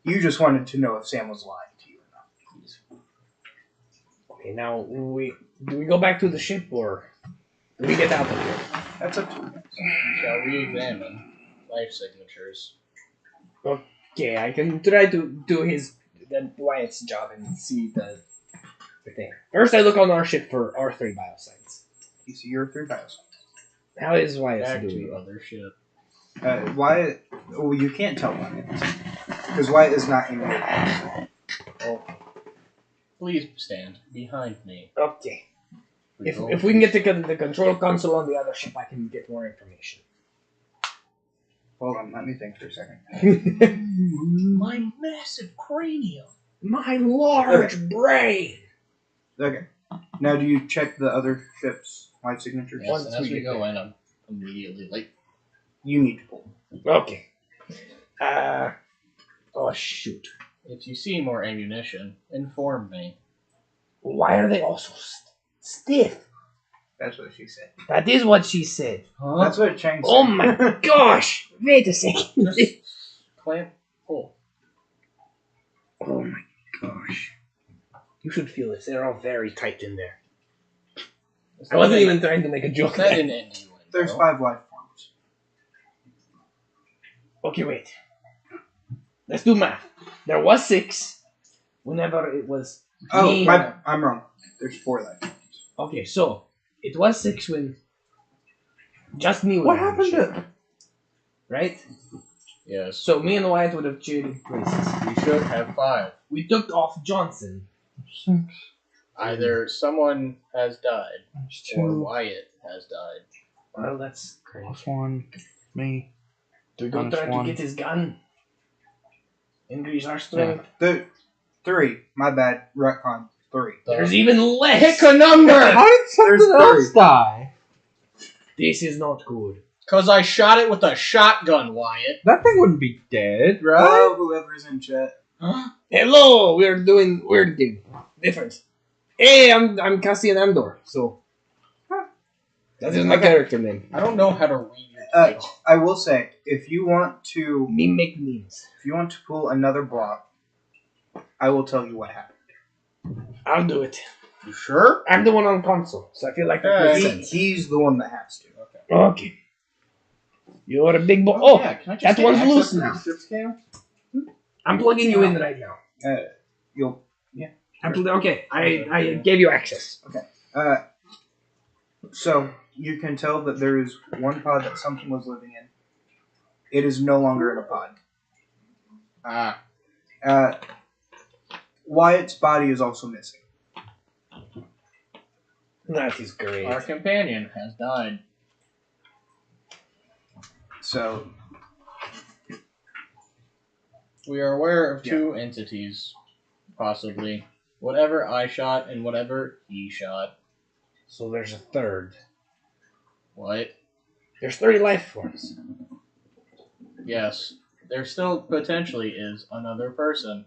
You just wanted to know if Sam was lying to you or not. Okay, now do we go back to the ship or do we get out of here? That's up to you. Shall we examine life signatures? Okay, I can try to do Wyatt's job and see the thing. First, I look on our ship for R3 bioscience. You see your third bios. How is Wyatt Back doing? to other ship. Wyatt, you can't tell Wyatt. Because Wyatt is not in your house. Oh, please stand behind me. Okay. If we can get the control console on the other ship, I can get more information. Hold on, let me think for a second. My massive cranium. My large brain. Okay. Now, do you check the other ship's life signatures? Yes, and Once as we we get go there. in, I'm immediately like, You need to pull. Okay. Oh shoot. if you see more ammunition, inform me. Why are they all so stiff? That's what she said. That is what she said. That's what Chang said. Oh my gosh! Wait a second. Just clamp, pull. Oh my gosh. You should feel this. They're all very tight in there. I wasn't even trying to make a joke. Is that in any way? There's 5 life forms. Okay, wait. Let's do math. There was 6 whenever it was Oh, me. I'm wrong. There's 4 life forms. Okay, so it was 6 when just me was What on the happened ship, to... right? Yes. So me and Wyatt would have traded places. We should have 5. We took off Johnson. Either someone has died There's or 2 Wyatt has died. Well, that's great. plus 1. Me. Do we go Minus try to 1. get his gun? Increase our strength? The 3. My bad. Retcon. 3. There's even less! Pick a number! How did something There's else 3. die? This is not good. Because I shot it with a shotgun, Wyatt. That thing wouldn't be dead, right? Oh, whoever's in chat. Hello! We're doing weird game. Different. Hey, I'm Cassian Andor, so that is my Okay. character name. I don't know how to read your I will say, if you want to Meme make memes. if you want to pull another block, I will tell you what happened. I'll do it. You sure? I'm the one on console, so I feel like that makes sense. He's the one that has to. Okay. You're a big boy. Oh, yeah. Can I just that get one's access loose to now. the ship's cam? I'm plugging you in right now. You'll Okay, I gave you access. So you can tell that there is one pod that something was living in. It is no longer in a pod. Wyatt's body is also missing. That is great. Our companion has died. So We are aware of two entities, possibly. Whatever I shot and whatever he shot. So there's a third. What? There's 30 life forms. Yes. There still potentially is another person.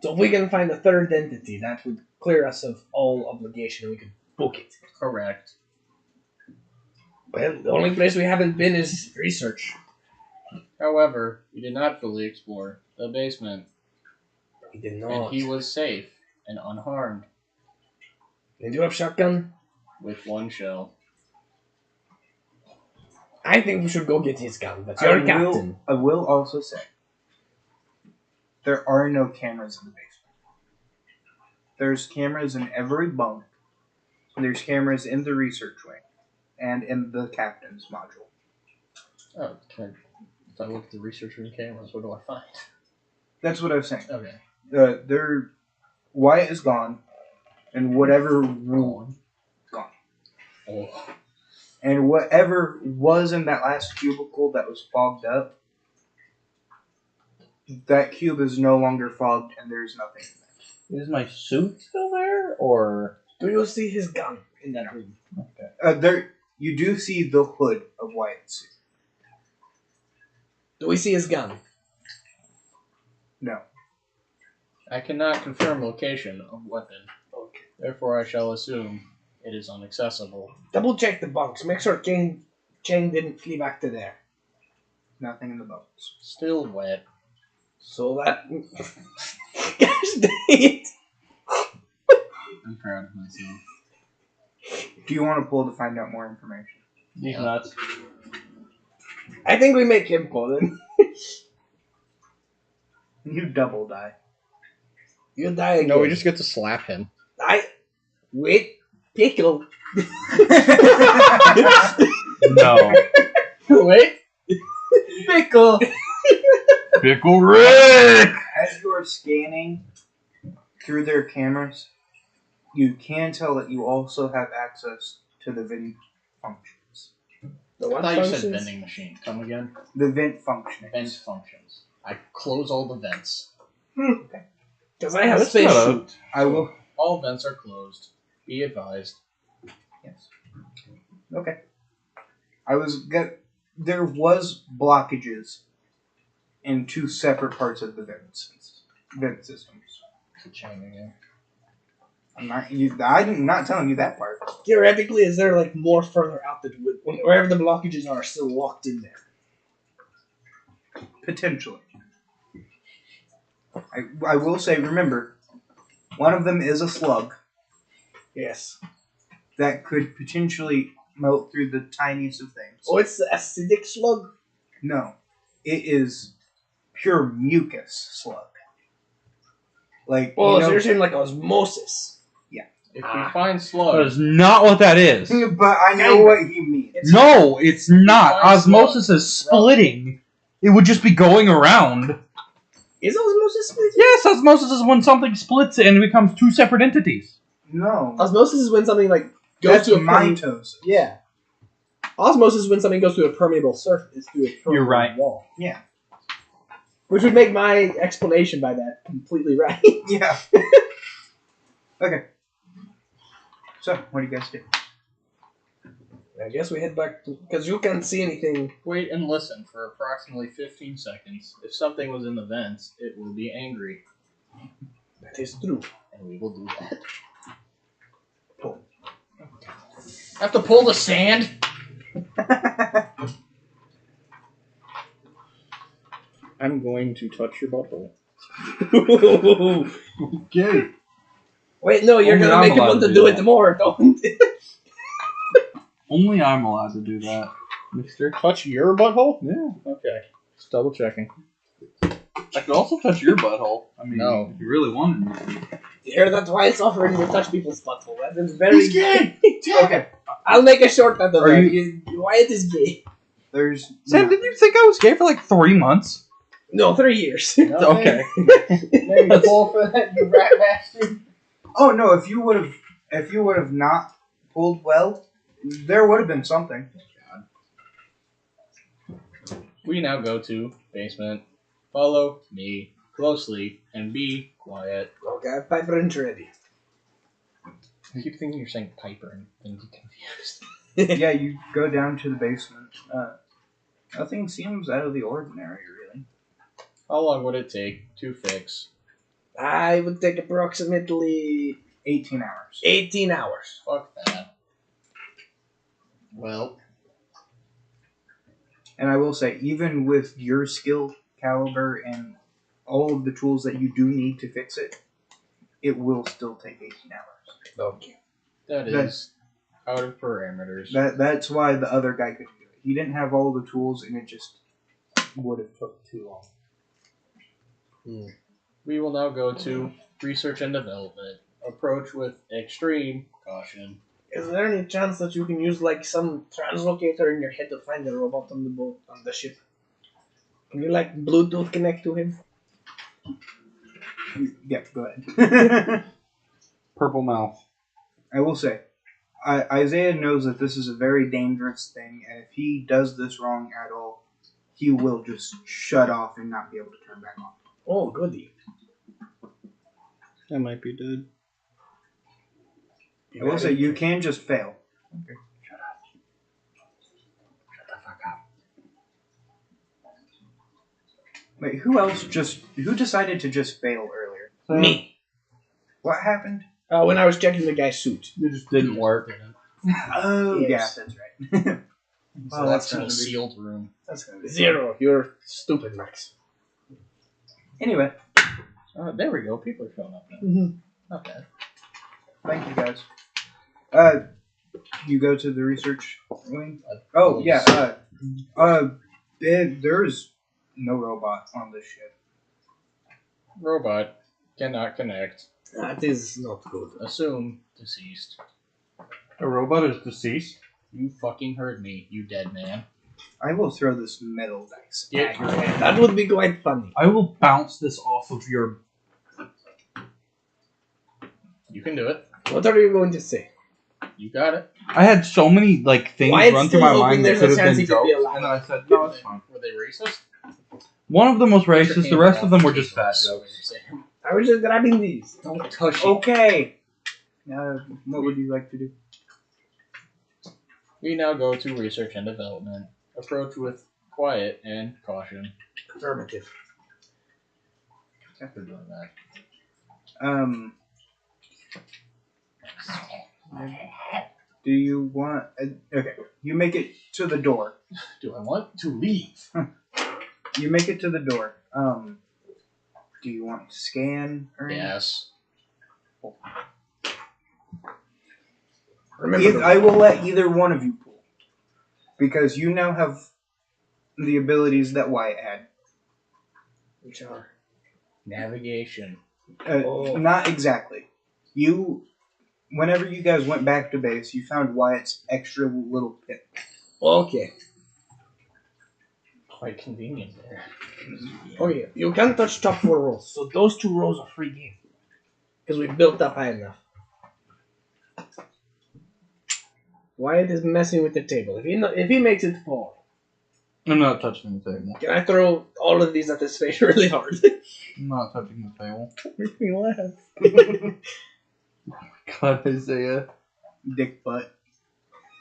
So if we can find a third entity, that would clear us of all obligation. We could book it. Correct. Well, the only place we haven't been is research. However, we did not fully explore the basement. We did And not. he was safe and unharmed Did you have shotgun? with one shell. I think we should go get his gun. That's your captain. I will also say, there are no cameras in the basement. There's cameras in every bunk. There's cameras in the research wing and in the captain's module. Oh, okay. If I look at the research room cameras, what do I find? That's what I was saying. Okay. Wyatt is gone, and whatever Gone. Oh. and whatever was in that last cubicle that was fogged up, that cube is no longer fogged, and there's nothing in Is my suit still there, or Do you see his gun in that room? there. There, you do see the hood of Wyatt's suit. Do we see his gun? No. I cannot confirm location of weapon. Okay. Therefore, I shall assume it is inaccessible. Double check the bunks. Make sure Chang didn't flee back to there. Nothing in the boats. Still wet. So that... Gosh dang it! I'm proud of myself. Do you want to pull to find out more information? these nuts? I think we make him pull it. You double die. You die again. No, we just get to slap him. Wait. Pickle. No. Wait. Pickle. Pickle Rick! As you are scanning through their cameras, you can tell that you also have access to the vent functions. The I what thought you functions? said vending machine. Come again? The vent functions. Vent functions. I close all the vents. Because I have That's space not a- suit. I will. All vents are closed. Be advised. Yes. Okay. There was blockages in two separate parts of the vent systems. Chain again. I'm not telling you that part. Theoretically, is there like more further out that wherever the blockages are still locked in there? Potentially. I will say, remember, one of them is a slug Yes. that could potentially melt through the tiniest of things. Oh, it's the acidic slug? No, it is pure mucus slug. Like, Oh, you so know, you're saying like osmosis. If we find That is slugs, not what that is. but I know what he means. No, it's not. Fine, Osmosis is splitting. It would just be going around. Is osmosis split? Yes, osmosis is when something splits and it becomes two separate entities. No, Osmosis is when something like goes that's to a mitosis. Yeah. Osmosis is when something goes through a permeable surface, through a permeable You're right. wall. Yeah. Which would make my explanation by that completely right. Yeah. Okay. So, what do you guys do? I guess we head back because you can't see anything. wait and listen for approximately 15 seconds. If something was in the vents, it will be angry. That is true. And we will do that. Pull. Have to pull the sand? I'm going to touch your butthole. Okay. Wait, no, you're Only gonna I'm make him allowed want to to do do that. it more, don't Only I'm allowed to do that, mister. Touch your butthole? Yeah. Okay. Just double checking. I could also touch your butthole. I mean, No. if you really wanted me to. Here, that's why it's offering to touch people's butthole. That is very gay! Okay. I'll make a shortcut of Are that. Wyatt is gay. There's Sam, didn't you think I was gay for like 3 months? No, 3 years. Okay. There you fall for that, you rat bastard. Oh no! If you would have not pulled well, there would have been something. We now go to basement. Follow me closely and be quiet. Okay, Piper and ready. I keep thinking you're saying Piper and then get confused. Yeah, you go down to the basement. Nothing seems out of the ordinary, really. How long would it take to fix? I would take approximately 18 hours. 18 hours. Fuck that. Well, And I will say, even with your skill caliber and all of the tools that you do need to fix it, it will still take 18 hours. Okay. that is out of parameters. That's why the other guy couldn't do it. He didn't have all the tools, and it just would have took too long. We will now go to research and development. Approach with extreme caution. Is there any chance that you can use like some translocator in your head to find the robot on the boat on the ship? Can you like Bluetooth connect to him? Yeah, go ahead. Purple mouth. I will say, Isaiah knows that this is a very dangerous thing, and if he does this wrong at all, he will just shut off and not be able to turn back on. Oh, goody. I might be dead. I will say, you can just fail. Shut the fuck up. Wait, who decided to just fail earlier? Me. What happened? When I was checking the guy's suit. It just didn't work. Oh, Yes. yeah, that's right. So that's a sealed room. That's gonna be 0. You're stupid, Max. Anyway, There we go. People are showing up now. Mm-hmm. Not bad. thank you guys. You go to the research wing? Oh, yeah, there's no robot on this ship. Robot cannot connect. That is not good. Assume deceased. A robot is deceased? You fucking heard me, you dead man. I will throw this metal dice. Get your head. That would be quite funny. I will bounce this off of your... You can do it. What are you going to say? You got it. I had so many things Why it's run through still my hoping mind that there's could a have chance been he could be jokes, alive. and I said, no, it's fine. Were they racist? One of them was Put your racist, the hand rest off of them were the just table, fat so jokes. you say. I was just grabbing these. Don't touch it. Okay. What would you like to do? We now go to research and development. Approach with quiet and caution. Affirmative. After doing that. Do you want... okay, you make it to the door. Do I want to leave? You make it to the door. Do you want to scan or anything? Yes. Remember, I will let either one of you pull. Because you now have the abilities that Wyatt had. which are Navigation. Not exactly. Whenever you guys went back to base, you found Wyatt's extra little pit. okay. Quite convenient there. Okay, you can't touch top 4 rows, so those 2 rows are free game. Because we built up high enough. Wyatt is messing with the table. If he makes it fall, I'm not touching the table. can I throw all of these at his face really hard? I'm not touching the table. Make me laugh. God, Isaiah. Dick butt.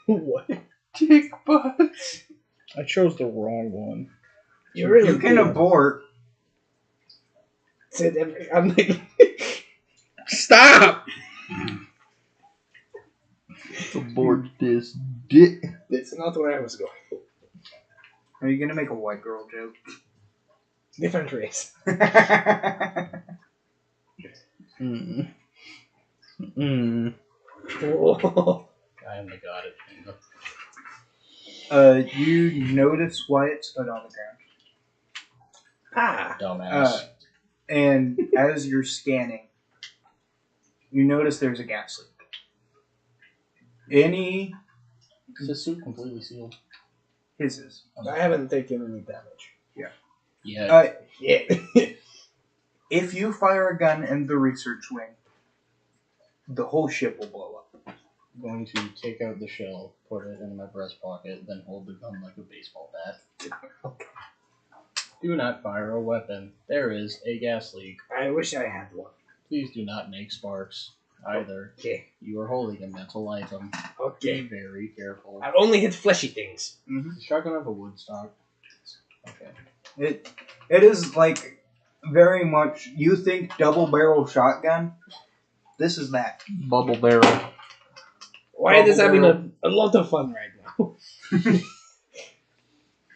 What? Dick butts. I chose the wrong one. You really You can did. abort. Said I'm like, Stop! Abort this dick. that's not where I was going. Are you gonna make a white girl joke? Different race. Mm. Mm. Oh. I am the god at Jenga. You notice Wyatt's hood on the ground. Ah. Dumbass. And as you're scanning, you notice there's a gas leak. Any Is this suit completely sealed? his is. I haven't taken any damage. Yeah. Yeah. If you fire a gun in the research wing, the whole ship will blow up. I'm going to take out the shell, put it in my breast pocket, then hold the gun like a baseball bat. Okay. Do not fire a weapon. There is a gas leak. I wish I had one. Please do not make sparks either. Okay. You are holding a mental item. Be Okay. very careful. I've only hit fleshy things. Does the shotgun have a wood stock? Okay. It is like very much. You think double barrel shotgun? This is that. Bubble barrel. Wyatt is having a lot of fun right now.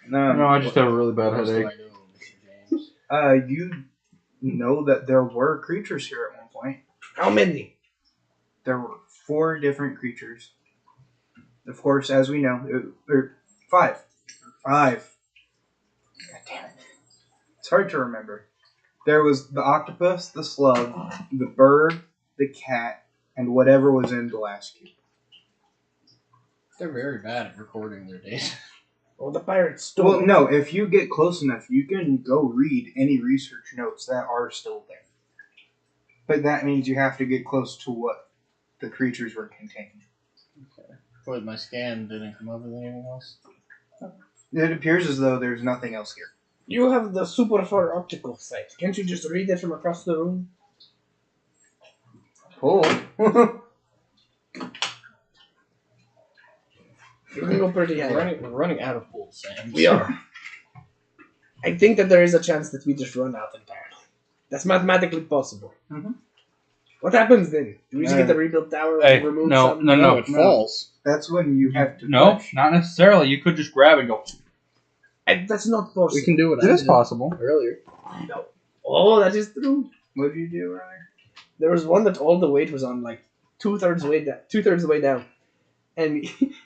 No, I just have a really bad What else do headache. I know, Mr. James? You know that there were creatures here at one point. How many? There were 4 different creatures. Of course, as we know, or 5. 5. God damn it. It's hard to remember. There was the octopus, the slug, the bird, the cat, and whatever was in the last cube. They're very bad at recording their days. Oh, the pirates stole Well, it. no, if you get close enough, you can go read any research notes that are still there. But that means you have to get close to what the creatures were contained. But my scan didn't come up with anything else. It appears as though there's nothing else here. You have the super far optical sight. Can't you just read it from across the room? Cool. You can go pretty high. We're running out of pools, Sam. We are. I think that there is a chance that we just run out entirely. That's mathematically possible. Mhm. What happens then? Do we just get the rebuild tower Hey, and remove no, some? no. it falls. That's when you have to No, push. not necessarily. You could just grab and go. That's not possible. We can do what It I is did possible. earlier. No. Oh, that is true. What did you do, Ryan? There was one that all the weight was on, like two-thirds of the way down. And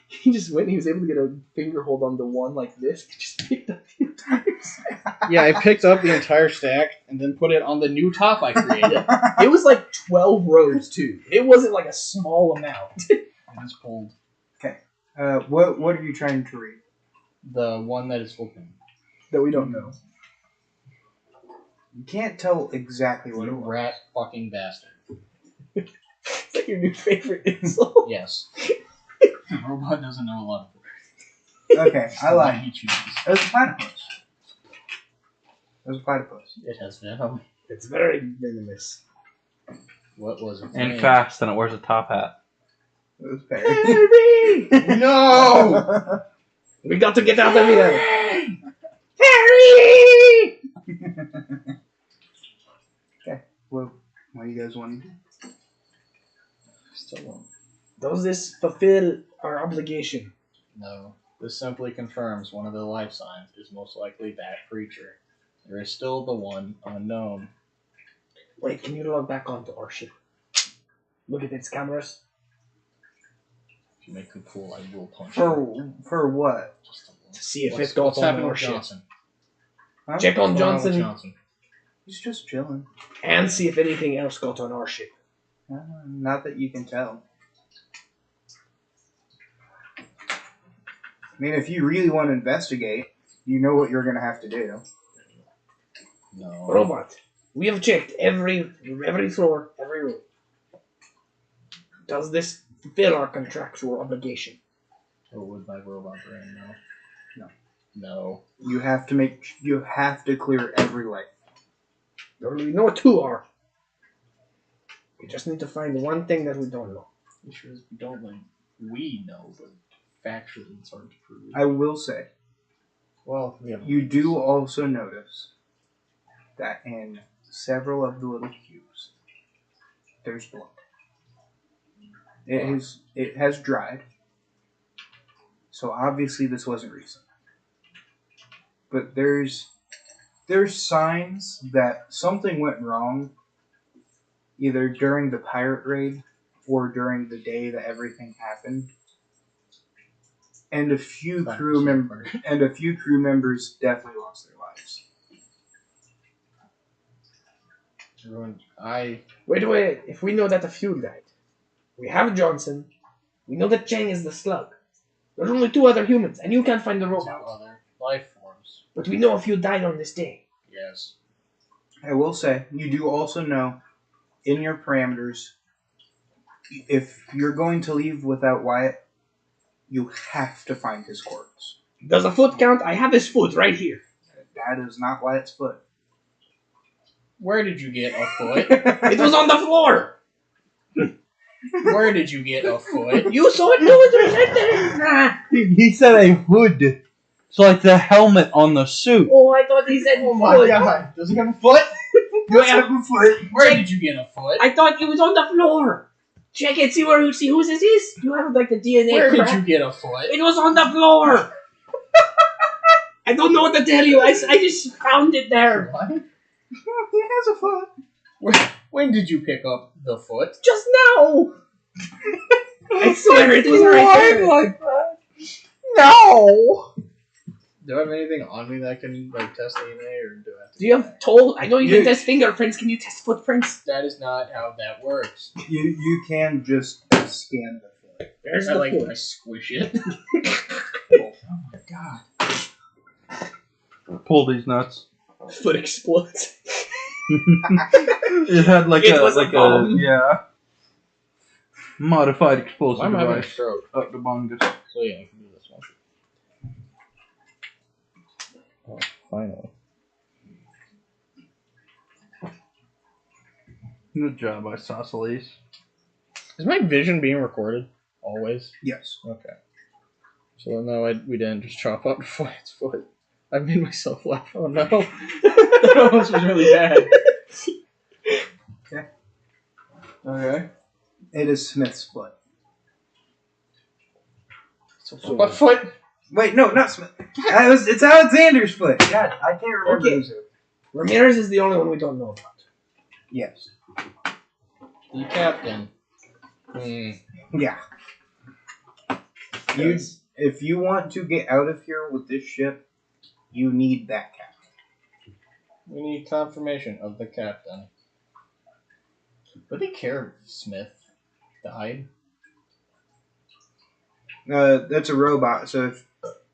he just went and he was able to get a finger hold on the one like this. He just picked up the entire stack. Yeah, I picked up the entire stack and then put it on the new top I created. It was like 12 rows, too. It wasn't like a small amount. I just pulled What are you trying to read? the one that is open. That we don't know. You can't tell exactly what it You was. rat fucking bastard. It's like your new favorite insult. Yes. The robot doesn't know a lot of words. Okay, I lied. He chooses. It was a platypus. It was a platypus. It has venom. It's very venomous. What was it? And fast, and it wears a top hat. It was fair. Harry! No! We got to get out of here! Harry! Okay, well, what do you guys want to do? Still won't. Does this fulfill our obligation? No. This simply confirms one of the life signs is most likely that creature. There is still the one unknown. Wait, can you log back onto our ship? Look at its cameras. If you make it cool, I will punch you. For what? Just a little. To see if What's it got on happening our with ship. Johnson? Huh? Check on What's going on with Johnson Johnson. He's just chilling. and see if anything else got on our ship. Not that you can tell. I mean, if you really want to investigate, you know what you're going to have to do. No. Robot, we have checked every floor, every room. Does this fulfill our contractual obligation? Or would my robot brain know? No. No. You have to clear every light. We know what two are. We just need to find one thing that we don't know. You sure we don't like we know, but factually it's hard to prove. I will say, Well, we have you do also notice that in several of the little cubes, there's blood. It has dried, so obviously this wasn't recent. But there's there's signs that something went wrong either during the pirate raid or during the day that everything happened. And a few crew members definitely lost their lives. Wait. If we know that a few died, we have Johnson. We know that Chang is the slug. There's only 2 other humans, and you can't find the 2 robot. other life forms. But we know a few died on this day. Yes. I will say, you do also know, in your parameters, if you're going to leave without Wyatt, you have to find his corpse. Does a foot count? I have his foot right here. That is not Wyatt's foot. Where did you get a foot? It was on the floor. Where did you get a foot? You saw it. No, it was right there. He said a hood. So like the helmet on the suit. Oh, I thought he said Oh my foot. god. Does he have a foot? You have a foot. Where did you get a foot? I thought it was on the floor. Check it. See whose it is. You have like the DNA. Where did crack. you get a foot? It was on the floor. I don't know what to tell you. I just found it there. What? He has a foot. When did you pick up the foot? Just now. I swear it was right there. Like that? No. Do I have anything on me that can like test DNA, or do I have to? Do you have toll? I know you can test fingerprints. Can you test footprints? That is not how that works. You can just scan the foot. There's I the like foot. I squish it. Oh my god. Pull these nuts. Foot explodes. It had like It was a bomb. modified explosive Why am I having a device. stroke? Up the bungus. So yeah, I can do this one. Oh, finally. Good job, Isosceles. Is my vision being recorded? Always? Yes. Okay. So no, we didn't just chop up its foot. I made myself laugh. Oh no. That almost was really bad. Okay. It is Smith's foot. So what foot? Wait, no, not Smith. It's Alexander's foot. God, I can't remember Okay. who's who. Ramirez is the only one we don't know about. Yes. The captain. Yeah. If you want to get out of here with this ship, you need that captain. We need confirmation of the captain. Would they care if Smith died? That's a robot, so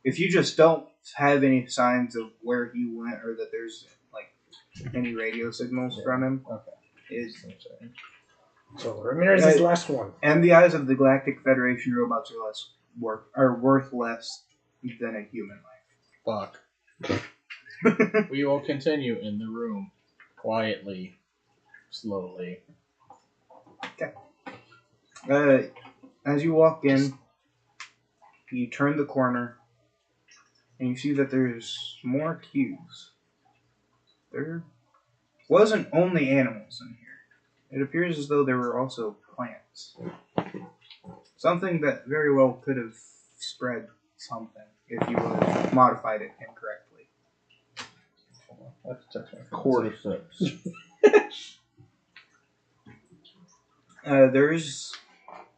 if you just don't have any signs of where he went or that there's like any radio signals from him, Okay. So Ramirez is the last one. And the eyes of the Galactic Federation, robots are worth less than a human Fuck. We will continue in the room. Quietly. Slowly. life. As you walk in, you turn the corner, and you see that there's more cubes. There wasn't only animals in here. It appears as though there were also plants. Something that very well could have spread something if you would have modified it incorrectly. Cordyceps. There's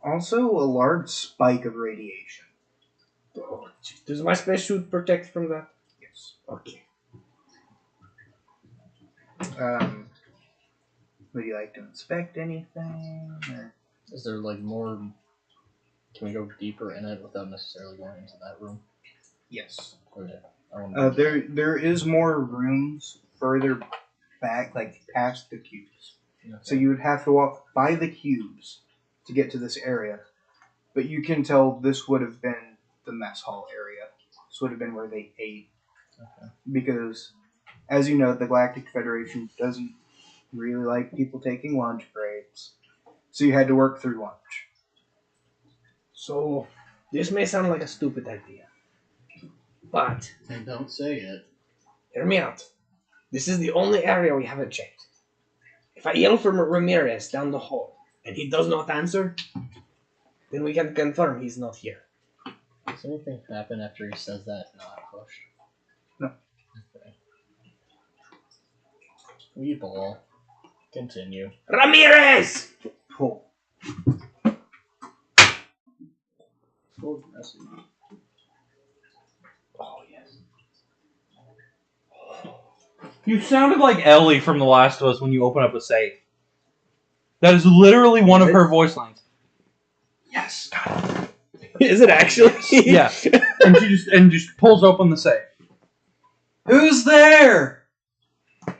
also a large spike of radiation. Does my spacesuit protect from that? Yes. Okay. Would you like to inspect anything? Or? Is there like more? Can we go deeper in it without necessarily going into that room? Yes. Okay. There is more rooms further back, like past the cubes. Okay. So you would have to walk by the cubes to get to this area. But you can tell this would have been the mess hall area. This would have been where they ate. Okay. Because, as you know, the Galactic Federation doesn't really like people taking lunch breaks. So you had to work through lunch. So this may sound like a stupid idea, but And don't say it. hear me out. This is the only area we haven't checked. If I yell for Ramirez down the hall and he does not answer, then we can confirm he's not here. Does anything happen after he says that? Not pushed. No. Okay. We ball. Continue. Ramirez! Pull. So aggressive. Oh, yes. You sounded like Ellie from The Last of Us when you open up a safe. That is literally one of her voice lines. Yes. Is it actually? Yeah. And she just pulls open the safe. Who's there? Oh,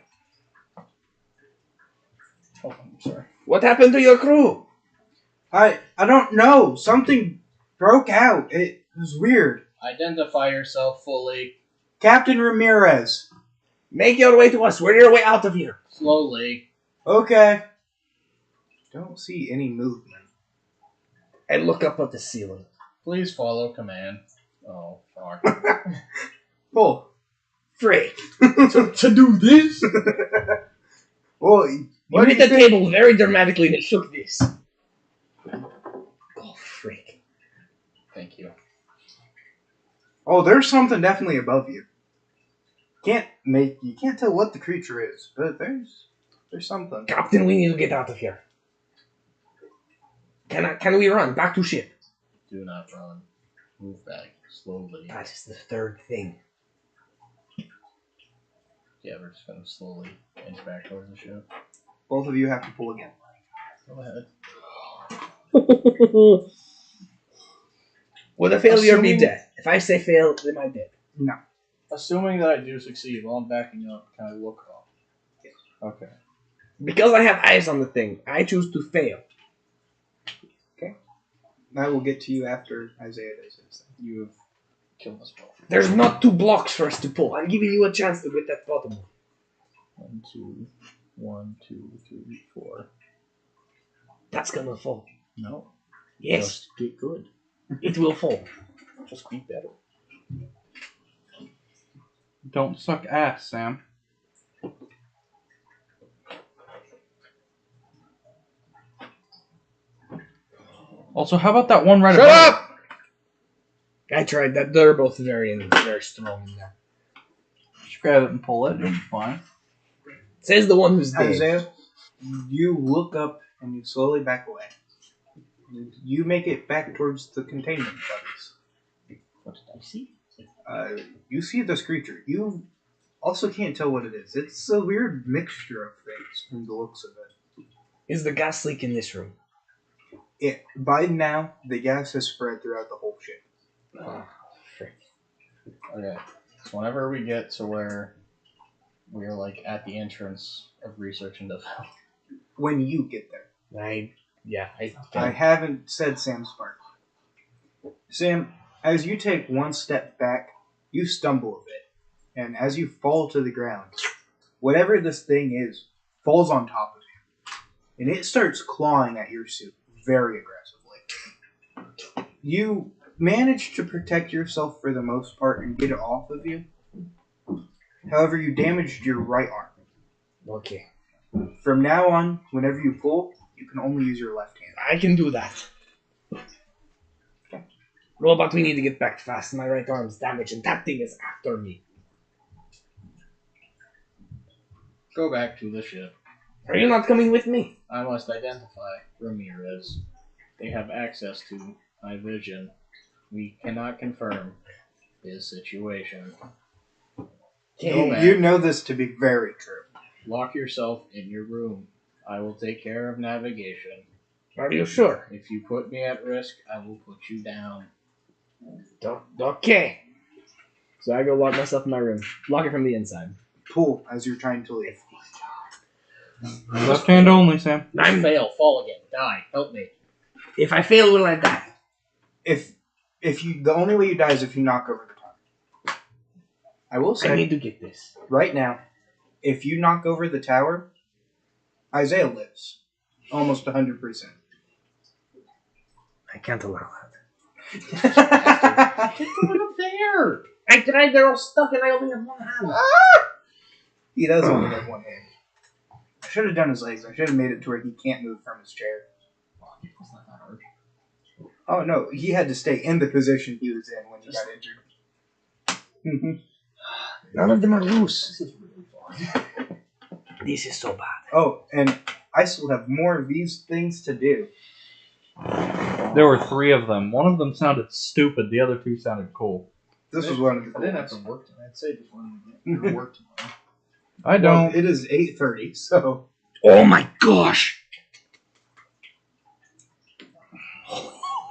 I'm sorry. What happened to your crew? I don't know. Something broke out. It was weird. Identify yourself fully. Captain Ramirez. Make your way to us. We're your way out of here. Slowly. Okay. Don't see any movement. And look up at the ceiling. Please follow command. Oh, fuck. Pull. Freak. to do this? Well, You what do hit you the think? table very dramatically and it shook this. Oh, freak. Thank you. Oh, there's something definitely above you. You can't tell what the creature is, but there's something. Captain, we need to get out of here. Can we run back to ship? Do not run. Move back slowly. That is the third thing. Yeah, we're just gonna slowly inch back towards the ship. Both of you have to pull again. Go ahead. Would a failure be Assuming- death? If I say fail, then I'm dead. No. Assuming that I do succeed while I'm backing up, can I look up? Yes. Okay. Because I have eyes on the thing, I choose to fail. I will get to you after Isaiah does his thing. You have killed us both. There's not 2 blocks for us to pull. I'm giving you a chance to get that bottom one. 1, 2, 1, 2, 3, 4. That's gonna fall. No. Yes, Just get good. it will fall. Just be better. Don't suck ass, Sam. Also, how about that one right Shut above? up! I tried that. They're both very strong in there. Just grab it and pull it. It'll be fine. Says the one who's dead. Isaiah, you look up and you slowly back away. You make it back towards the containment bodies. What did I see? You see this creature. You also can't tell what it is. It's a weird mixture of things from the looks of it. Is the gas leak in this room? By now, the gas has spread throughout the whole ship. Oh, frick. Okay. So whenever we get to where we're like at the entrance of research and development. When you get there. I haven't said Sam's part. Sam, as you take one step back, you stumble a bit. And as you fall to the ground, whatever this thing is falls on top of you. And it starts clawing at your suit very aggressively. You manage to protect yourself for the most part and get it off of you. However, you damaged your right arm. Okay. From now on, whenever you pull, you can only use your left hand. I can do that. Robot, we need to get back fast. My right arm's damaged and that thing is after me. Go back to the ship. Are you not coming with me? I must identify Ramirez. They have access to my vision. We cannot confirm his situation. Go back. You know this to be very true. Lock yourself in your room. I will take care of navigation. Are you sure? If you put me at risk, I will put you down. Okay. So I go lock myself in my room. Lock it from the inside. Pull as you're trying to leave. Left hand only, Sam. Fail, fall again, die. Help me. If I fail, will I die? If you, the only way you die is if you knock over the tower. I will I say need to get this. right now, if you knock over the tower, Isaiah lives almost 100%. I can't allow that. Get going up there! I tried, they're all stuck and I only have one hand. He does only have one hand. I should have done his legs. I should have made it to where he can't move from his chair. It's not that hard. Oh no, he had to stay in the position he was in when he got injured. None of them are loose. This is really fun. This is so bad. Oh, and I still have more of these things to do. There were 3 of them. One of them sounded stupid. The other 2 sounded cool. This was one of the I didn't have coolest. to work tonight. I'd say just wanted to get to work tomorrow. I don't. Well, it is 8:30, so... Oh my gosh!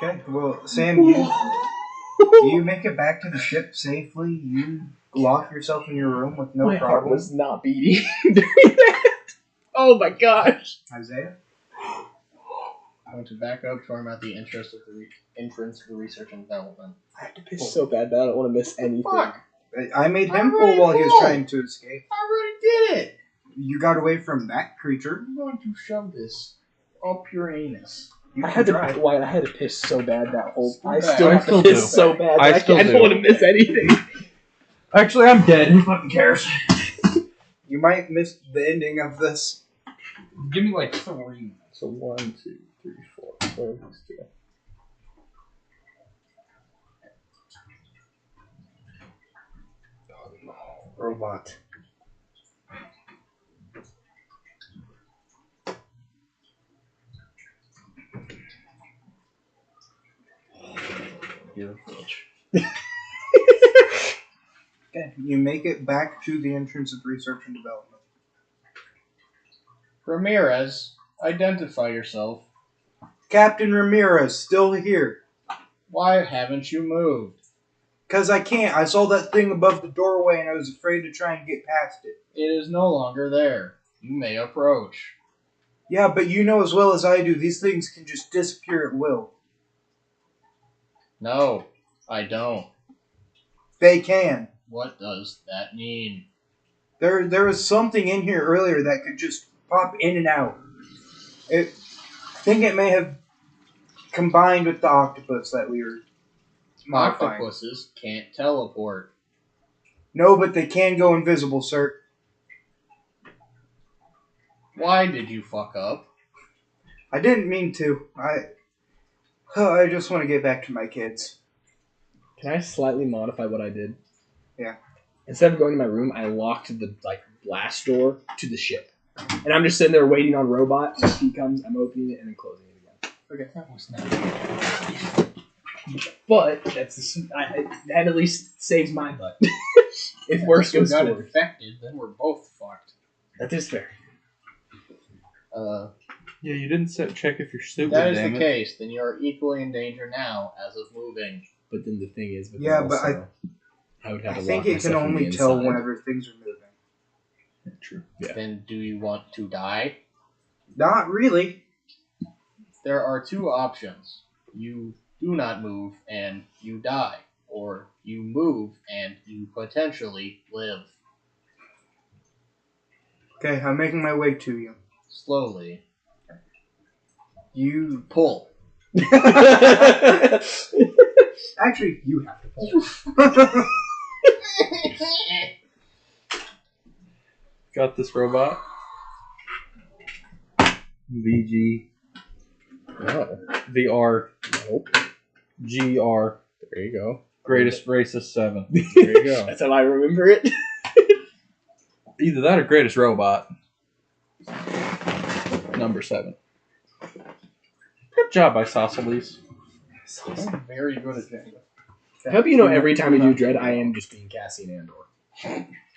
Okay, well, Sam, you make it back to the ship safely. You lock yourself in your room with no My heart problem. was not beating during that. Oh my gosh. Isaiah? I want to back up to where I'm at the entrance of the research and development. I have to piss so bad, but I don't want to miss anything. Fuck! I made him Already pull while he was full. trying to escape. I already did it! You got away from that creature. I'm going to shove this up your anus. You I can had to try. Wyatt, I had to piss so bad that whole. So I bad. still I have still to piss do. so bad. I still don't do. want to miss anything. Actually, I'm dead. Who fucking cares? You might miss the ending of this. Give me like 3. So 1, 2, 3, 4. Where are these 2? Robot. Okay. You make it back to the entrance of research and development. Ramirez, identify yourself. Captain Ramirez, still here. Why haven't you moved? Because I can't. I saw that thing above the doorway and I was afraid to try and get past it. It is no longer there. You may approach. Yeah, but you know as well as I do, these things can just disappear at will. No, I don't. They can. What does that mean? There was something in here earlier that could just pop in and out. I think it may have combined with the octopus that we were modifying. Octopuses can't teleport. No, but they can go invisible, sir. Why did you fuck up? I didn't mean to. I just want to get back to my kids. Can I slightly modify what I did? Yeah. Instead of going to my room, I locked the blast door to the ship, and I'm just sitting there waiting on Robot. And if he comes, I'm opening it and then closing it again. Okay. That was not. But that at least saves my butt. If worse you goes got to worse. infected, then we're both fucked. That is fair. Yeah, you didn't check if you're stupid. That is damn the it. case. Then you are equally in danger now as of moving. But then the thing is, Yeah, but I would have I to think lock it can myself from the only tell inside. whenever things are moving. True. Yeah. Then do you want to die? Not really. There are 2 options. You do not move and you die. Or you move and you potentially live. Okay, I'm making my way to you. Slowly. You Pull. actually, you have to pull. Got this robot. VG. No. VR. Nope. GR. There you go. Greatest Racist 7. There you go. That's how I remember it. Either that or Greatest Robot. Number 7. Good job, Isosceles. I'm very good at Jenga. I hope you know every time we do Dread, I am just being Cassian Andor.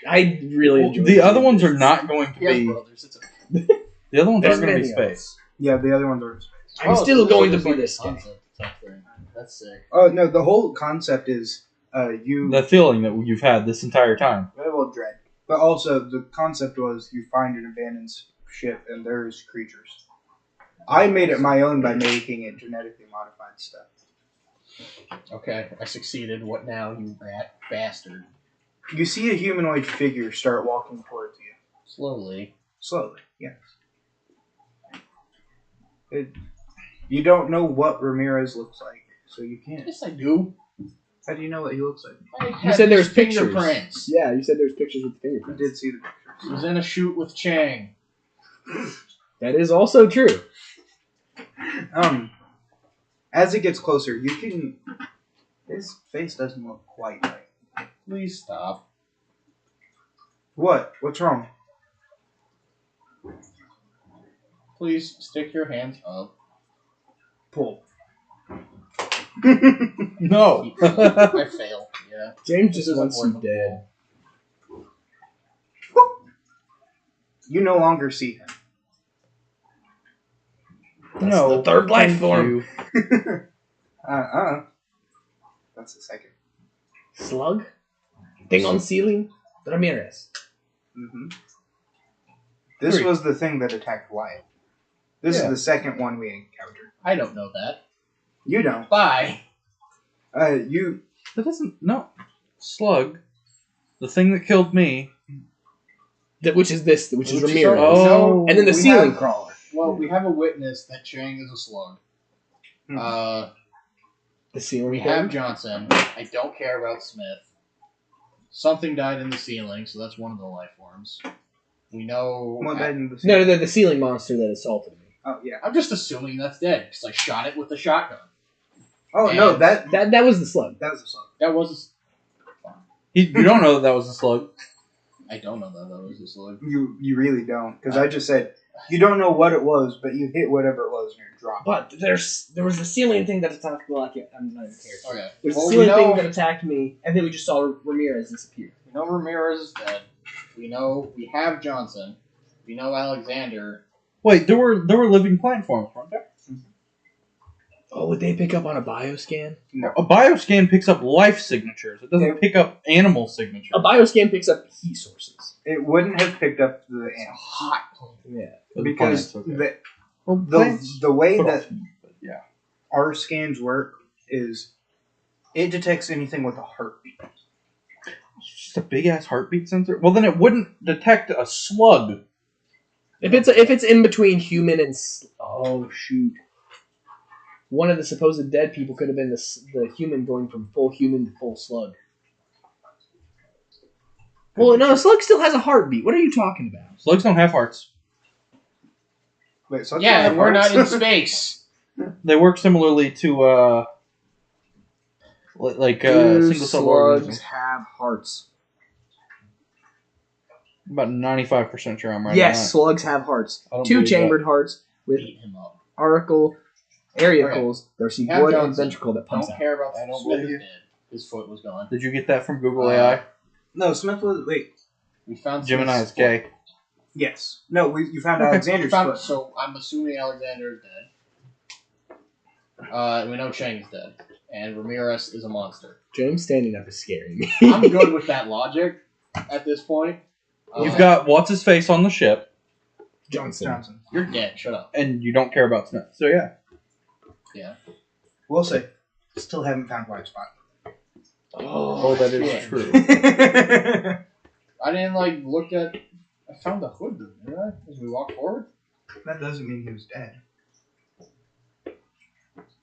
I really enjoy The doing other ones this. are not going to be. brothers. It's The other ones There's aren't going to be many space. Yeah, the other ones are in space. I'm still going to be this guy. That's sick. Oh no, the whole concept is you The feeling that you've had this entire time. well dread, but also the concept was you find an abandoned ship and there's creatures. I made it my own by making it genetically modified stuff. Okay, I succeeded. What now, you rat bastard? You see a humanoid figure start walking towards you. Slowly. Slowly, yes. You don't know what Ramirez looks like, so you can't. Yes, I do. How do you know what he looks like? You said there's pictures. fingerprints. Yeah, you said there's pictures with I fingerprints. did see the He pictures. was in a shoot with Chang. That is also true. As it gets closer, you can. His face doesn't look quite right. Please stop. What? What's wrong? Please stick your hands up. Pull. No. I fail. Yeah. James This just isn't wants you worth dead. You no longer see him. That's No, the third life thank form. you. That's the second. Slug? Thing on ceiling? Ramirez. Mm-hmm. This 3. was the thing that attacked Wyatt. This Yeah. is the second one we encountered. I don't know that. You don't. Bye. You. That doesn't. No. Slug. The thing that killed me. Which is this, which is Which is Ramirez. Oh. And then the we ceiling have- crawler. Well, we have a witness that Chang is a slug. Hmm. The ceiling We crawler. have Johnson. I don't care about Smith. Something died in the ceiling, so that's one of the life forms. We know. What died in the No, the ceiling monster that assaulted me. Oh yeah. I'm just assuming that's dead because I shot it with the shotgun. Oh no, And- That was the slug. that was a song. That was. You don't know that was a slug. I don't know that was a slug. You really don't, because I just said you don't know what it was, but you hit whatever it was and it dropped. But there was the ceiling thing that attacked me. I'm not even care. Okay. There's Well, the ceiling thing that attacked me, and then we just saw Ramirez disappear. We know Ramirez is dead. We know we have Johnson. We know Alexander. Wait, there were living plant forms, weren't there? Oh, would they pick up on a bioscan? A bioscan picks up life signatures. It doesn't Yeah. pick up animal signatures. A bioscan picks up heat sources. It wouldn't have picked up the animal Hot. Yeah. because Plants, okay. the, Well, plants the way put that off heat, but yeah. our scans work is it detects anything with a heartbeat. It's just a big ass heartbeat sensor. Well, then it wouldn't detect a slug. If it's in between human and oh shoot, one of the supposed dead people could have been the human going from full human to full slug. Well, no, a slug still has a heartbeat. What are you talking about? Slugs don't have hearts. Wait, so Yeah, and we're not in space. They work similarly to single cell organisms. have hearts. About 95% sure I'm right. Yes, on that. slugs have hearts. I don't 2 believe chambered hearts with Beat him up. auricles. There's some You have blood and Johnson. ventricle that pumps Don't out. care about I don't Smith believe is you. dead. His foot was gone. Did you get that from Google Uh, AI? No, Smith was wait. We found Gemini Smith's is gay. Yes. No, you found Okay. Alexander's foot. foot. So I'm assuming Alexander is dead. We know Chang is dead, and Ramirez is a monster. James standing up is scaring me. I'm good with that logic at this point. You've got what's his face on the ship, Johnson. You're dead. Shut up. and you don't care about Smith. So yeah. Yeah. We'll say. Still haven't found White Spot. Oh, that is shit. true. I didn't look at. I found the hood, didn't I? As we walk forward. That doesn't mean he was dead.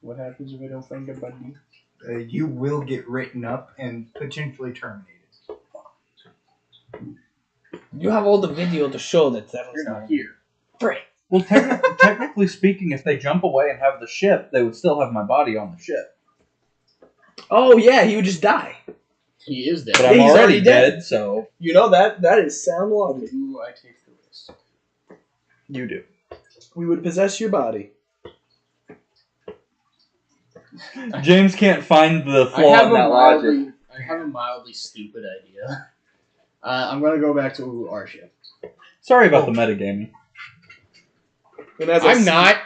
What happens if I don't find a body? You will get written up and potentially terminated. You have all the video to show that You're was not here. Frick. Well, technically speaking, if they jump away and have the ship, they would still have my body on the ship. Oh yeah, he would just die. He is dead. But I'm He's already already dead. dead, so You know that is sound logic. Do I take the risk? you do. We would possess your body. James can't find the flaw in that logic. I have a mildly stupid idea. I'm gonna go back to our ship. Sorry about the metagaming. And as I I'm see- not.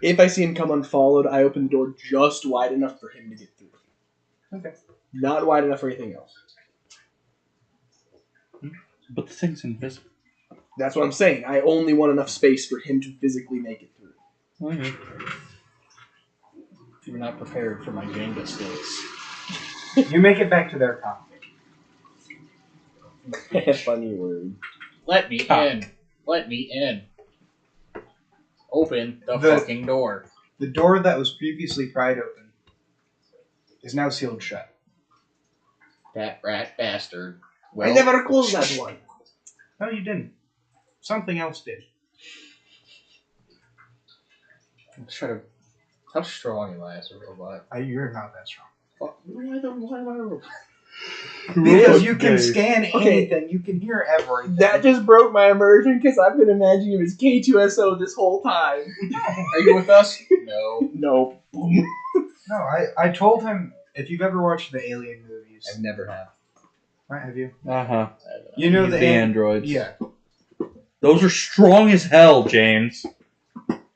If I see him come unfollowed, I open the door just wide enough for him to get through. Okay. Not wide enough for anything else. But the thing's invisible. That's what I'm saying. I only want enough space for him to physically make it through. You're not prepared for my Jenga skills. You make it back to their cockpit. Funny word. Let me Ah. in. Let me in. Open the The- fucking door. The door that was previously pried open is now sealed shut. That rat bastard. I Well, never closed that one. No, you didn't. Something else did. I'm trying to. How strong am I as a robot? You're not that strong. Why am I a robot? Because you can Okay. scan Okay. anything. You can hear everything. That just broke my immersion because I've been imagining him as K2SO this whole time. Are you with us? No. No. No, I told him, if you've ever watched the Alien movies. I've never have. Right, have you? Uh-huh. You know the the androids. Yeah. Those are strong as hell, James.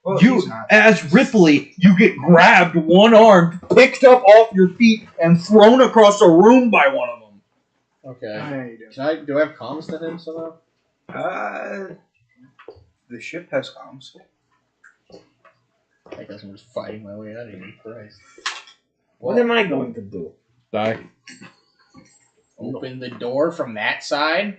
Well, You, he's not. as Ripley, you get grabbed one arm, picked up off your feet, and thrown across a room by one of them. Okay. How you doing? Do I have comms to him somehow? The ship has comms. I guess I'm just fighting my way out of here. Christ. What am I going to do? Die. Open the door from that side?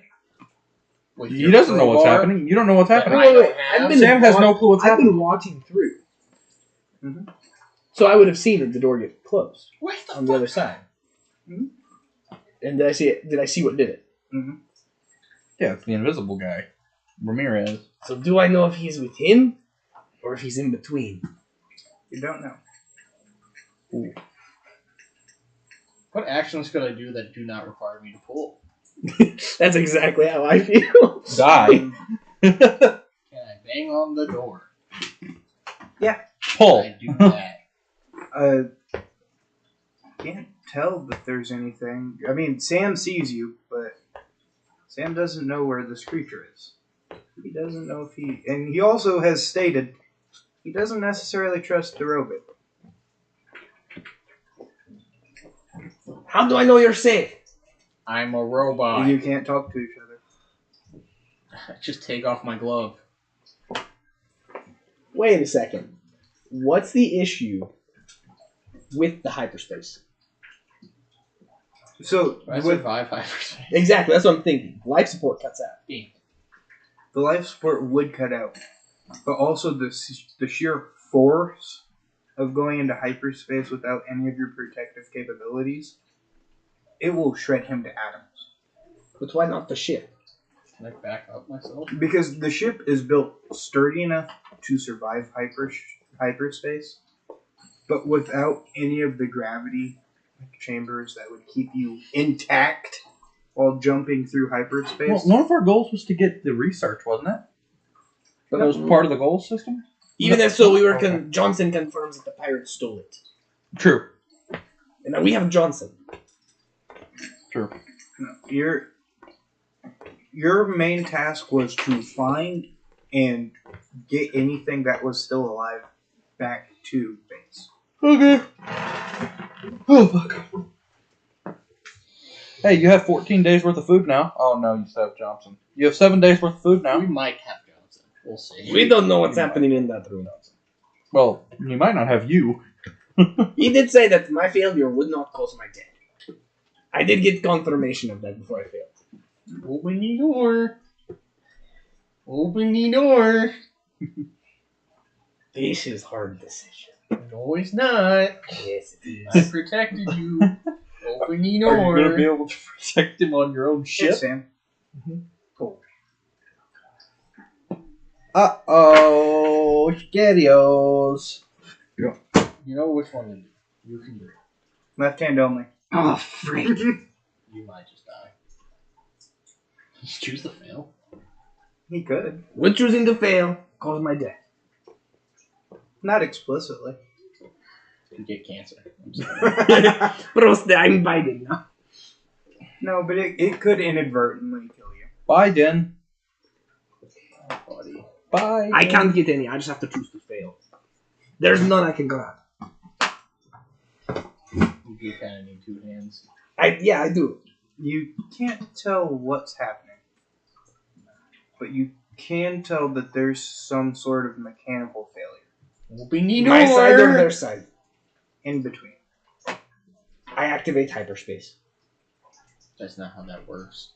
With He your doesn't know what's crowbar? happening. You don't know what's That happening. I don't have? Sam has no clue what's I've happening. been walking through. Mhm. So I would have seen the door get closed What the on the other side. Mhm. And did I see it? Did I see what did it? Yeah, it's the invisible guy. Ramirez. So do I know if he's with him or if he's in between? You don't know. What actions could I do that do not require me to pull? That's exactly how I feel. Die. Can I bang on the door? Pull. Can I do that? Can't tell that there's anything. I mean, Sam sees you, but Sam doesn't know where this creature is. He doesn't know if he. And he also has stated he doesn't necessarily trust the robot. How do I know you're safe? I'm a robot. You can't talk to each other. Just take off my glove. Wait a second. What's the issue with the hyperspace? So, Do I with survive hyperspace? Exactly, that's what I'm thinking. Life support cuts out. the life support would cut out, but also the sheer force of going into hyperspace without any of your protective capabilities, it will shred him to atoms. But why not the ship? Can I back up myself? Because the ship is built sturdy enough to survive hyperspace, but without any of the gravity chambers that would keep you intact while jumping through hyperspace. Well, one of our goals was to get the research, wasn't it? That was part of the goal system? Even if so, we were Johnson confirms that the pirates stole it. True. And now we have Johnson. True. No, your main task was to find and get anything that was still alive back to base. Okay. Oh, fuck. Hey, you have 14 days worth of food now. Oh, no, you still have Johnson. You have 7 days worth of food now. We might have Johnson. We'll see. We don't know what's happening in that room. Well, he might not have you. He did say that my failure would not cause my death. I did get confirmation of that before I failed. Open the door. Open the door. This is hard decision. No, it's not. Yes, it I is. protected you. Open the Are you going to be door. able to protect him on your own Hey, ship? Sam. Uh-oh. Spaghettios. You know which one you can do. Left hand only. Oh, frick. You might just die. Just choose to fail. He could. Would choosing to fail cause my death? Not explicitly. You get cancer. I'm sorry. Prost, I'm Biden now. No, but it could inadvertently kill you. Biden. Oh, buddy. Bye. I can't get any. I just have to choose to fail. There's none I can grab. You do kind of need two hands. I do. You can't tell what's happening, but you can tell that there's some sort of mechanical failure Open the door. My side or their side? in between. I activate hyperspace. That's not how that works.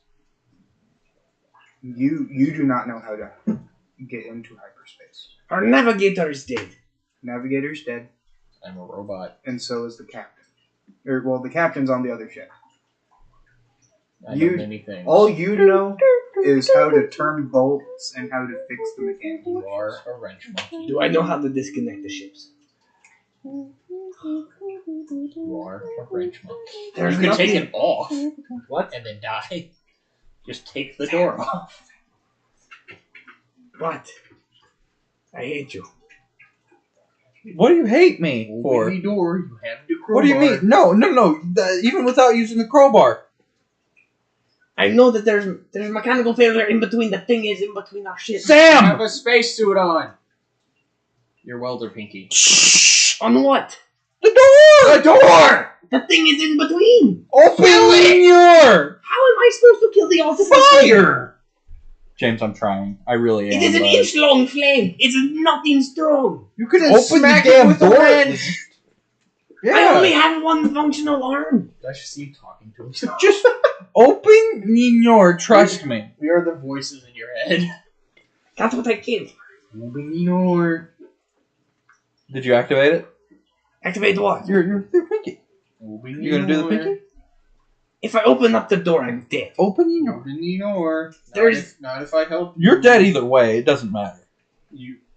You do not know how to get into hyperspace. Our navigator is dead. Navigator's dead, I'm a robot. and so is the captain. Well, the captain's on the other ship. I know You- many things. All you know is how to turn bolts and how to fix the mechanical You are issues. a wrench monkey. Do I know how to disconnect the ships? You are a French monkey. There's You can nothing- take it off. What? And then die. Just take the door off. What? I hate you. What do you hate me for? Open the door. You have the crowbar. What do you mean? No. Even without using the crowbar. I know that there's mechanical failure in between. The thing is in between our shit. You Sam! have a spacesuit on. Your welder pinky. Shh! On what? The door! The door! The thing is in between. Open your How am I supposed to kill the octopus? fire! James, I'm trying. I really am. It is an but- inch long flame. It's nothing strong. You could Open the smack damn it with door. a wrench. I only have one functional arm. I should see you talking to himself. Just open your. Trust me. We are the voices in your head. That's what I give. Open the door. Did you activate it? Activate what? Your pinky. Open You gonna do the pinky? If I open up the door, I'm dead. Open your. Open the door. There's- Not if I help. You're dead either way. It doesn't matter.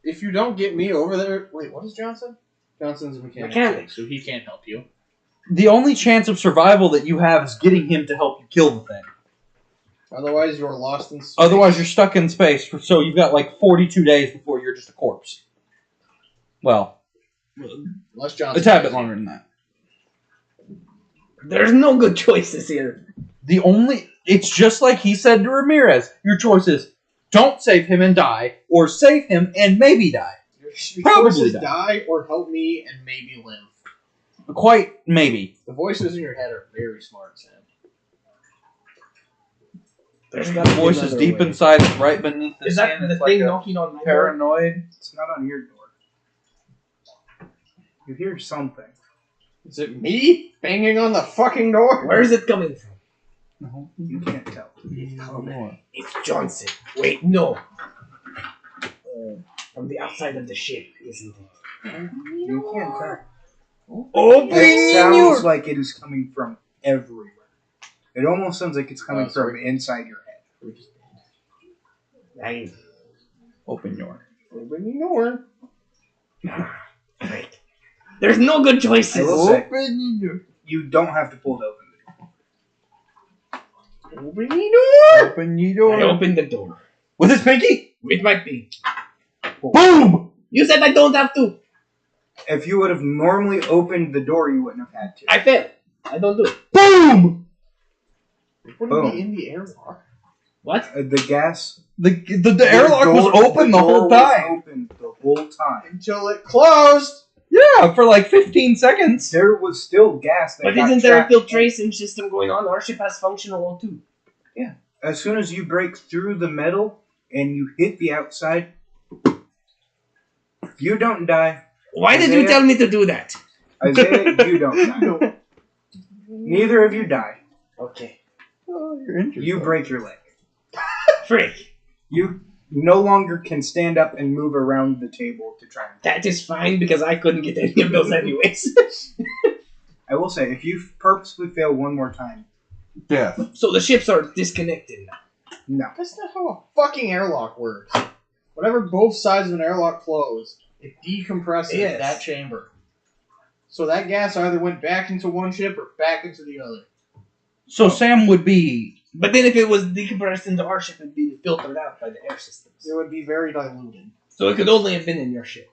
If you don't get me over there. Wait, what is Johnson? Johnson's a mechanic, so he can't help you. The only chance of survival that you have is getting him to help you kill the thing. Otherwise, you're lost in space. Otherwise, you're stuck in space. So you've got like 42 days before you're just a corpse. Well, Unless Johnson. a tad bit longer than that. There's no good choices here. It's just like he said to Ramirez. Your choice is don't save him and die, or save him and maybe die. Your Probably choices die. die or help me and maybe live. Quite maybe. The voices in your head are very smart, Sam. There's The gotta be voice is another deep way. inside, it's right beneath the Is skin. that the It's thing like a knocking on my door? paranoid. It's not on your door. You hear something. Is it me banging on the fucking door? Where is it coming from? No. You can't tell. It's Johnson. Wait, no. From the outside of the ship, isn't it? You can't tell. Open It sounds your... like it is coming from everywhere. It almost sounds like it's coming Oh, from sorry. inside your head. I... Open your. Open the door. Wait. There's no good I choices. will say, Open your. you don't have to pull it open. Open the door. Open your I door. opened the door. With his pinky. With my feet. Boom! You said I don't have to. If you would have normally opened the door, you wouldn't have had to. I failed. I don't do it. Boom! Putting Boom. me in the airlock. What? The gas. The airlock was open the whole time. Open the whole time. Until it closed. Yeah, for like 15 seconds. There was still gas. That But got isn't there a trapped. filtration system going on? Our ship has functional O2. As soon as you break through the metal and you hit the outside, you don't die. Why did you Isaiah? tell me to do that? Isaiah, you don't die. Neither of you die. Okay. Oh, you're injured. You break your leg. Frick. You no longer can stand up and move around the table to try and... That is fine because I couldn't get any of those anyways. I will say, if you purposely fail one more time, Death. So the ships are disconnected now. no. That's not how a fucking airlock works. Whenever both sides of an airlock close, it decompresses Yes. that chamber. So that gas either went back into one ship or back into the other. So Sam would be. But then if it was decompressed into our ship, it'd be filtered out by the air systems. It would be very diluted. So it could only have been in your ship.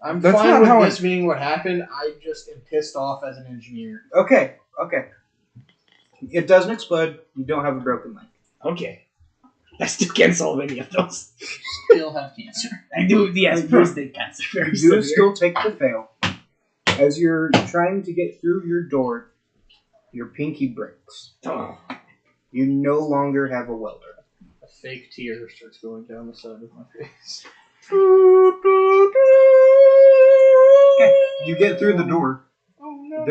I'm That's fine not with how this being what happened. I just am pissed off as an engineer. Okay. It doesn't explode. You don't have a broken leg. Okay. I still can't solve any of those. Still have cancer. I do, yes, You- prostate cancer. Very You severe. still take the fail. As you're trying to get through your door, your pinky breaks. Oh. You no longer have a welder. A fake tear starts going down the side of my face. Okay. You get through the door. Oh no.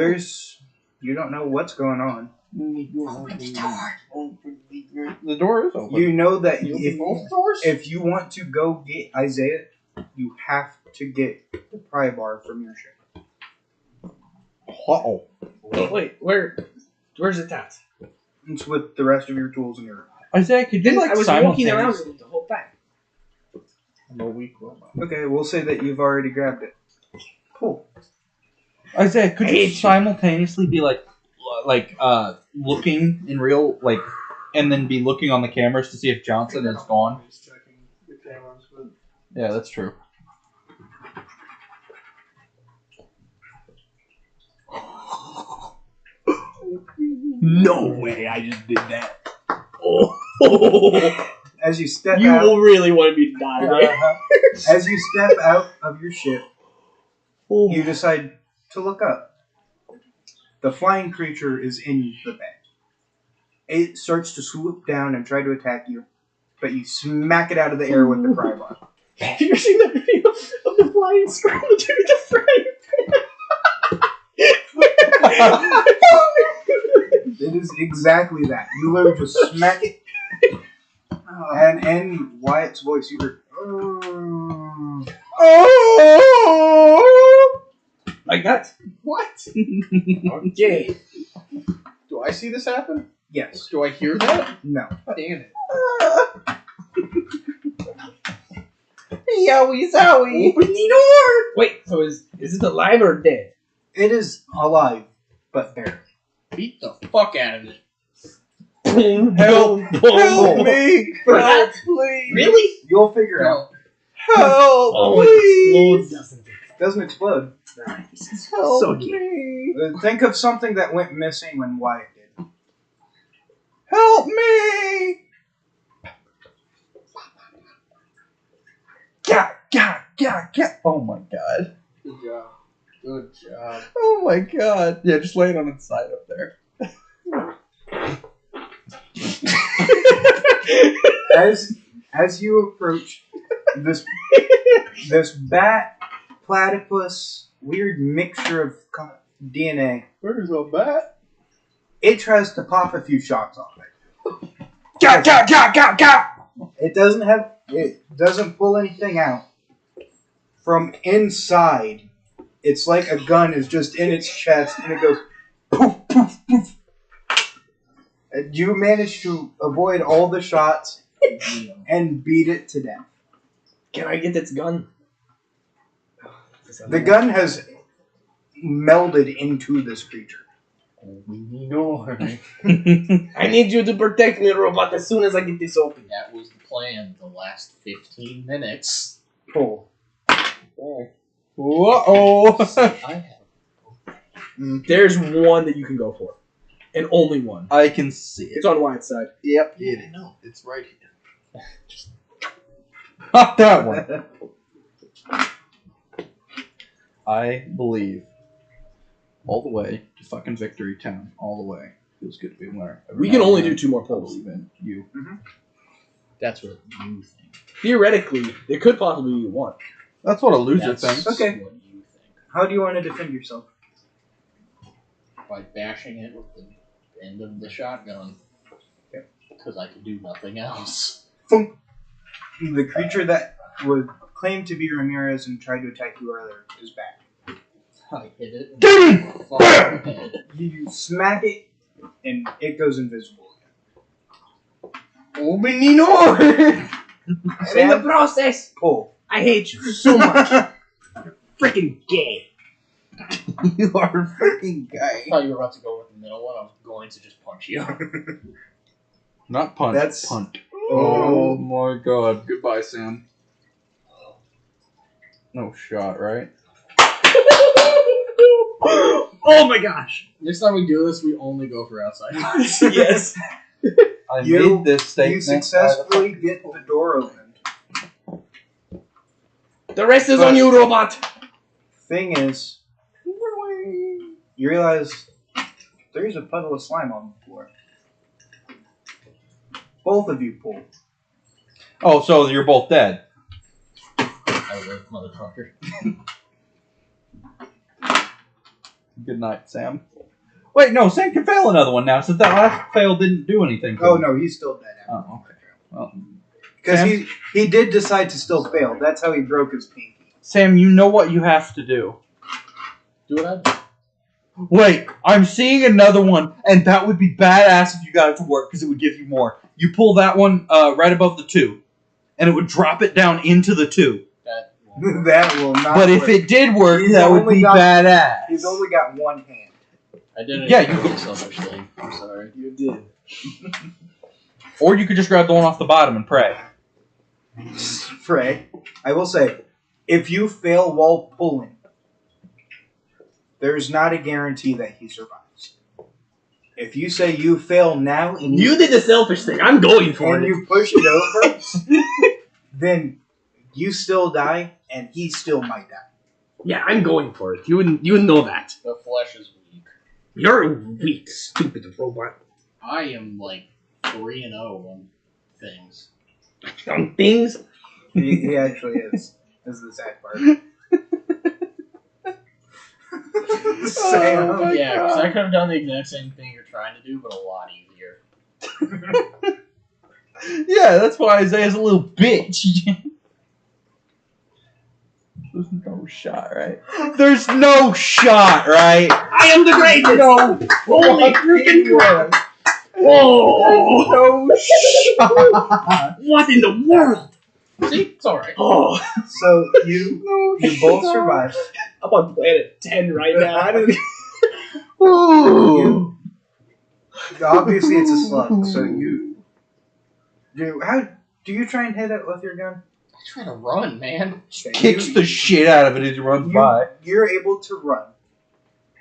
You don't know what's going on. Open the door. The door is open. You know that You open both doors? if you want to go get Isaiah, you have to get the pry bar from your ship. Uh-oh. Wait, where's it at? It's with the rest of your tools in your room. Isaiah, could you Then like I was walking around simultaneously- with it the whole time. I'm a weak robot. Okay, we'll say that you've already grabbed it. Cool. Isaiah, could you simultaneously be looking in real and then be looking on the cameras to see if Johnson is gone? He's checking the cameras, but Yeah, that's true. No way! I just did that. Oh. as you step You out, really wanted me to die, right? as you step out of your ship, Oh. you decide to look up. The flying creature is in the bank. It starts to swoop down and try to attack you, but you smack it out of the air with the pry bar. Have you ever seen that video of the flying squirrel with the frying It is exactly that. You literally just smack it, and in Wyatt's voice, you hear, Oh! Like that? What? Okay. Do I see this happen? yes, Do I hear that? no. Damn it. Yowie zowie! Open the door! Wait, so is it alive or dead? It is alive, but barely. Beat the fuck out of it. Help! Help me! Help, please! Really? You'll figure out. Help! Oh, it explodes, doesn't it? It doesn't explode. Nice. Help So cute. Think of something that went missing when Wyatt did. Help me! Yeah. Oh my god. Good job. Good job. Oh my god. Yeah, just lay it on its side up there. As you approach this bat, platypus, weird mixture of DNA, Where's a bat? it tries to pop a few shots off it. Gah! It doesn't pull anything out. From inside, it's like a gun is just in its chest, and it goes poof, poof, poof. And you manage to avoid all the shots and beat it to death. Can I get its gun? The gun has melded into this creature. I need you to protect me, robot, as soon as I get this open. That was the plan the last 15 minutes. Pull. Whoa! I have. There's one that you can go for. And only one. I can see it. It's on Wyatt's side. Yep. Yeah, no, it's right here. Just Not that one. I believe all the way to fucking Victory Town. All the way. Feels good to be a winner. We can only do 2 more polls. I believe in you. that's what you think. Theoretically, it could possibly be 1. That's what a loser That's thinks. Okay. what you think. How do you want to defend yourself? By bashing it with the end of the shotgun. Because I can do nothing else. The creature that would claim to be Ramirez and tried to attack you earlier is back. I hit it. And Get him! fucking head. You smack it, and it goes invisible Open the door! again. I'm in the process! Pull. I hate you so much. You're freaking gay. You are freaking I gay. thought you were about to go with the middle one. I was going to just punch you. Not punch. That's- punt. Oh my god. Goodbye, Sam. No shot, right? Oh my gosh. Next time we do this, we only go for outside. Yes. I You- made this statement. You successfully get the door opened. The rest is on you, robot. Thing is, you realize there's a puddle of slime on the floor. Both of you pull. Oh, so you're both dead. I live, motherfucker. Good night, Sam. Wait, no, Sam can fail another one now, since that last fail didn't do anything. Oh no, he's still dead. Oh, okay. Well, Because Sam? he did decide to still fail. That's how he broke his pinky. Sam, you know what you have to do. Do what I do. Wait, I'm seeing another one, and that would be badass if you got it to work, because it would give you more. You pull that one right above the 2, and it would drop it down into the 2. That won't That will not But if work. it did work, He's that would only be got- badass. He's only got one hand. I didn't. Yeah, do you- it selfishly. I'm sorry. You did. Or you could just grab the one off the bottom and pray. Frey, I will say, if you fail while pulling, there's not a guarantee that he survives. If you say you fail now and You did the selfish thing. I'm going for and it. you push it over, then you still die and he still might die. Yeah, I'm going for it. You know that. The flesh is weak. You're weak, stupid robot. I am like 3-0 on things. On things. He actually is the sad part. Sam. my Yeah, because God. I could have done the exact same thing you're trying to do, but a lot easier. Yeah, that's why Isaiah's a little bitch. There's no shot, right? There's no shot, right? I am the greatest. No. Holy freaking crap! Whoa! No shot. What in the world? See, it's alright. Oh, So you both survive. I'm on planet 10 right now. I don't. Ooh. Obviously, it's a slug. So you do you try and hit it with your gun? I try to run, man. Kicks the shit out of it as he runs by. You're able to run,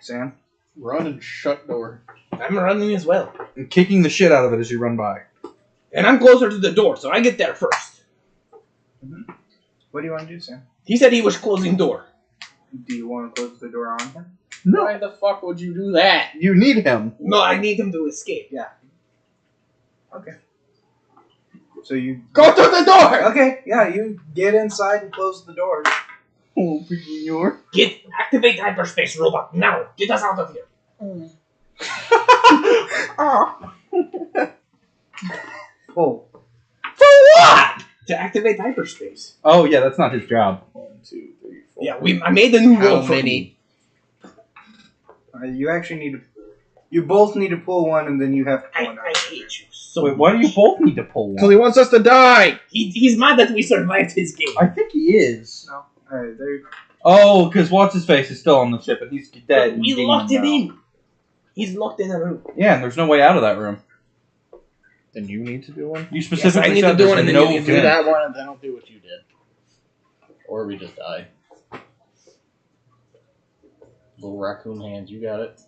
Sam. Run and shut door. I'm running as well, And kicking the shit out of it as you run by. and I'm closer to the door, so I get there first. What do you want to do, Sam? He said he was closing door. Do you want to close the door on him? Why the fuck would you do that? You need him. No, I need him to escape. Yeah. So you Go through the door. Okay, yeah, you get inside and close the door. Oh, Senor. Activate hyperspace robot now. Get us out of here. Pull. For what? To activate hyperspace. Oh, yeah, that's not his job. 1, 2, 3, 4. Yeah, I made the new How roll for many? You actually need to. You both need to pull one, and then you have to pull I another. hate you so Wait, why do you both need to pull Because one? he wants us to die! He's mad that we survived his game. I think he is. No. Alright, there. Oh, because what's-his-face is still on the ship and he's dead. We and locked him now. in. He's locked in a room. Yeah, and there's no way out of that room. Then you need to do one? You specifically I need to said do there's one and then no you need to Do vent. that one and then I'll do what you did. Or we just die. Little raccoon hands, you got it.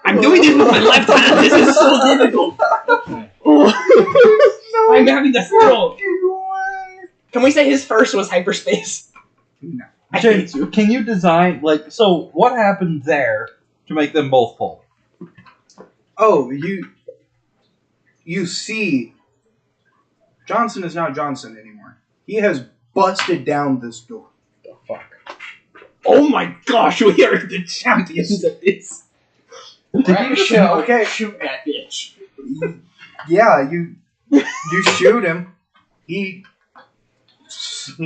I'm doing this with my left hand. This is so difficult. Oh. I'm having a stroke. Can we say his first was hyperspace? No. I James, hate you. can you design, like, so what happened there to make them both pull? Oh, you see, Johnson is not Johnson anymore. He has busted down this door. The fuck? Oh my gosh, we are the champions at this. Okay. Shoot that bitch. Yeah, you shoot him. He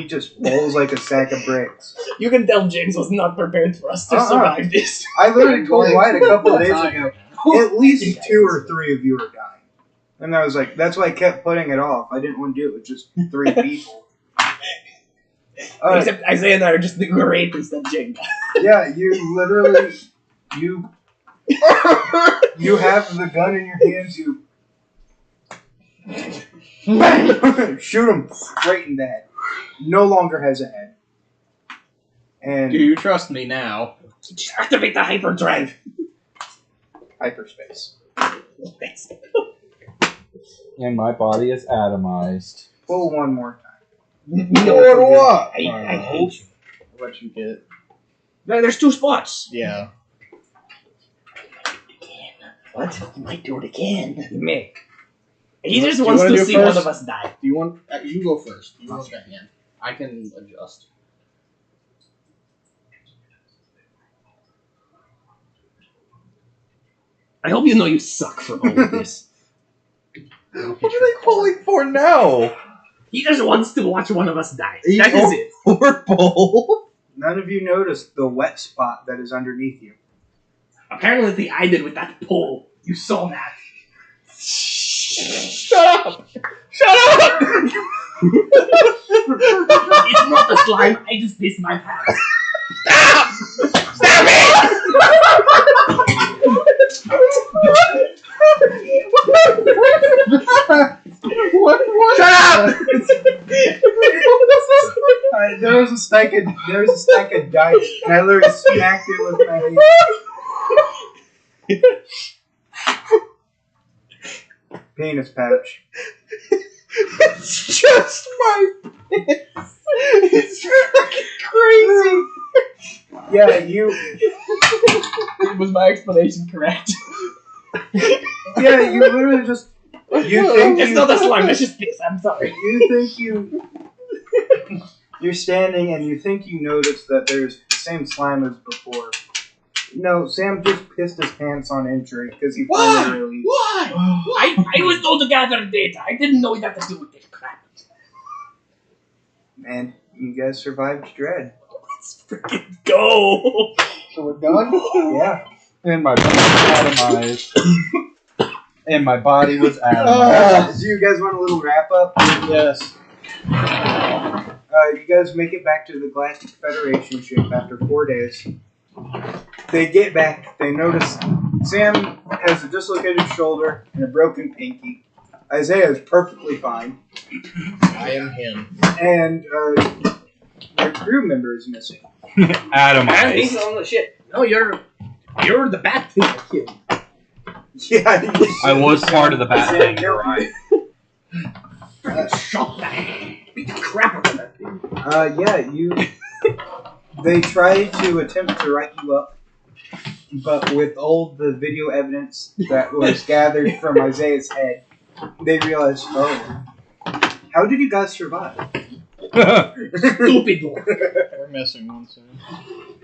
just falls like a sack of bricks. You can tell James was not prepared for us to Uh-uh. survive this. I literally told Wyatt a couple of days Time. ago. At least 2 or 3 of you are dying. And I was like, that's why I kept putting it off. I didn't want to do it with just 3 people. Except Isaiah and I are just the rapists at Jenga. Yeah, you literally, you have the gun in your hands, you bang! Shoot him straight in the head. No longer has a head. And Do you trust me now? Just activate the hyperdrive. hyperspace. And my body is atomized. Pull one more time. Or what? I hate you. What you get? There's 2 spots. Yeah. What? You might do it again. You may. He Do just you wants wanna to do see first? one of us die. Do you want... you go first. You want that hand. I can adjust. I hope you know you suck for all of this. What are they pulling for now? He just wants to watch one of us die. He- That is it. Or pull? None of you noticed the wet spot that is underneath you. Apparently I did with that pole. You saw that. Shut up! Shut up! It's not the slime. I just pissed my pants. Stop! Stop it! What? Shut up! There was a stack of dice, and I literally smacked it with my hand. Penis pouch. It's just my piss. It's fucking crazy. Yeah, you. Was my explanation correct? Yeah, you literally just. You think It's not the slime. That's just piss. I'm sorry. You think you're standing and you think you notice that there's the same slime as before. No, Sam just pissed his pants on entry because he finally released. Why? I was told to gather data. I didn't know it had to do with this crap. Man, you guys survived Dread. Let's freaking go. So we're done? Yeah. And my brain was atomized. And my body was atomized. Do you guys want a little wrap up? Yes. You guys make it back to the Galactic Federation ship after 4 days. They get back. They notice Sam has a dislocated shoulder and a broken pinky. Isaiah is perfectly fine. I am him. And their crew member is missing. Atomized. on the shit. No, you're the bad thing. Yeah, I was part of the bad thing, you're right. Shot that. Beat the crap out of that thing. They try to attempt to write you up, but with all the video evidence that was gathered from Isaiah's head, they realized, oh, how did you guys survive? Stupid one. We're missing one soon.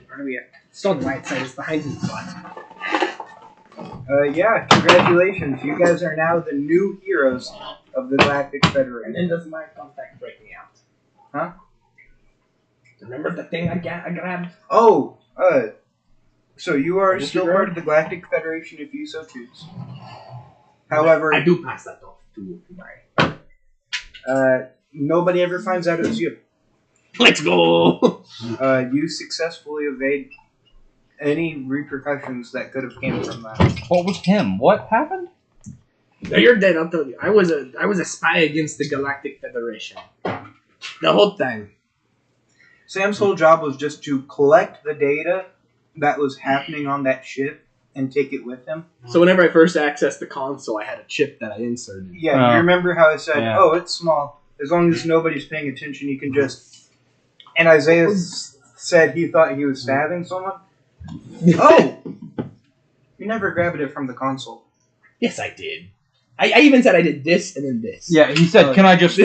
Where do we have? It's on the right side. It's behind his butt. Yeah, congratulations. You guys are now the new heroes of the Galactic And Federation. then does my contact break me out? Huh? Remember the thing I grabbed? Oh, so you are What still you part of the Galactic Federation if you so choose. However, I do pass that off to my. nobody ever finds out it was you. Let's go. You successfully evade any repercussions that could have came from that. What was him? What happened? No, you're dead. I'll tell you. I was a spy against the Galactic Federation. The whole time. Sam's whole job was just to collect the data that was happening on that ship and take it with him. So whenever I first accessed the console, I had a chip that I inserted. Yeah, you remember how I said, Yeah. oh, it's small. As long as nobody's paying attention, you can just... And Isaiah said he thought he was stabbing someone. Oh! You never grabbed it from the console. Yes, I did. I even said I did this and then this. Yeah, he said, can I just...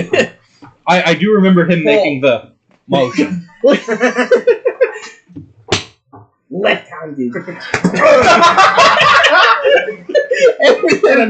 I do remember him making the motion. Left-handed. Everything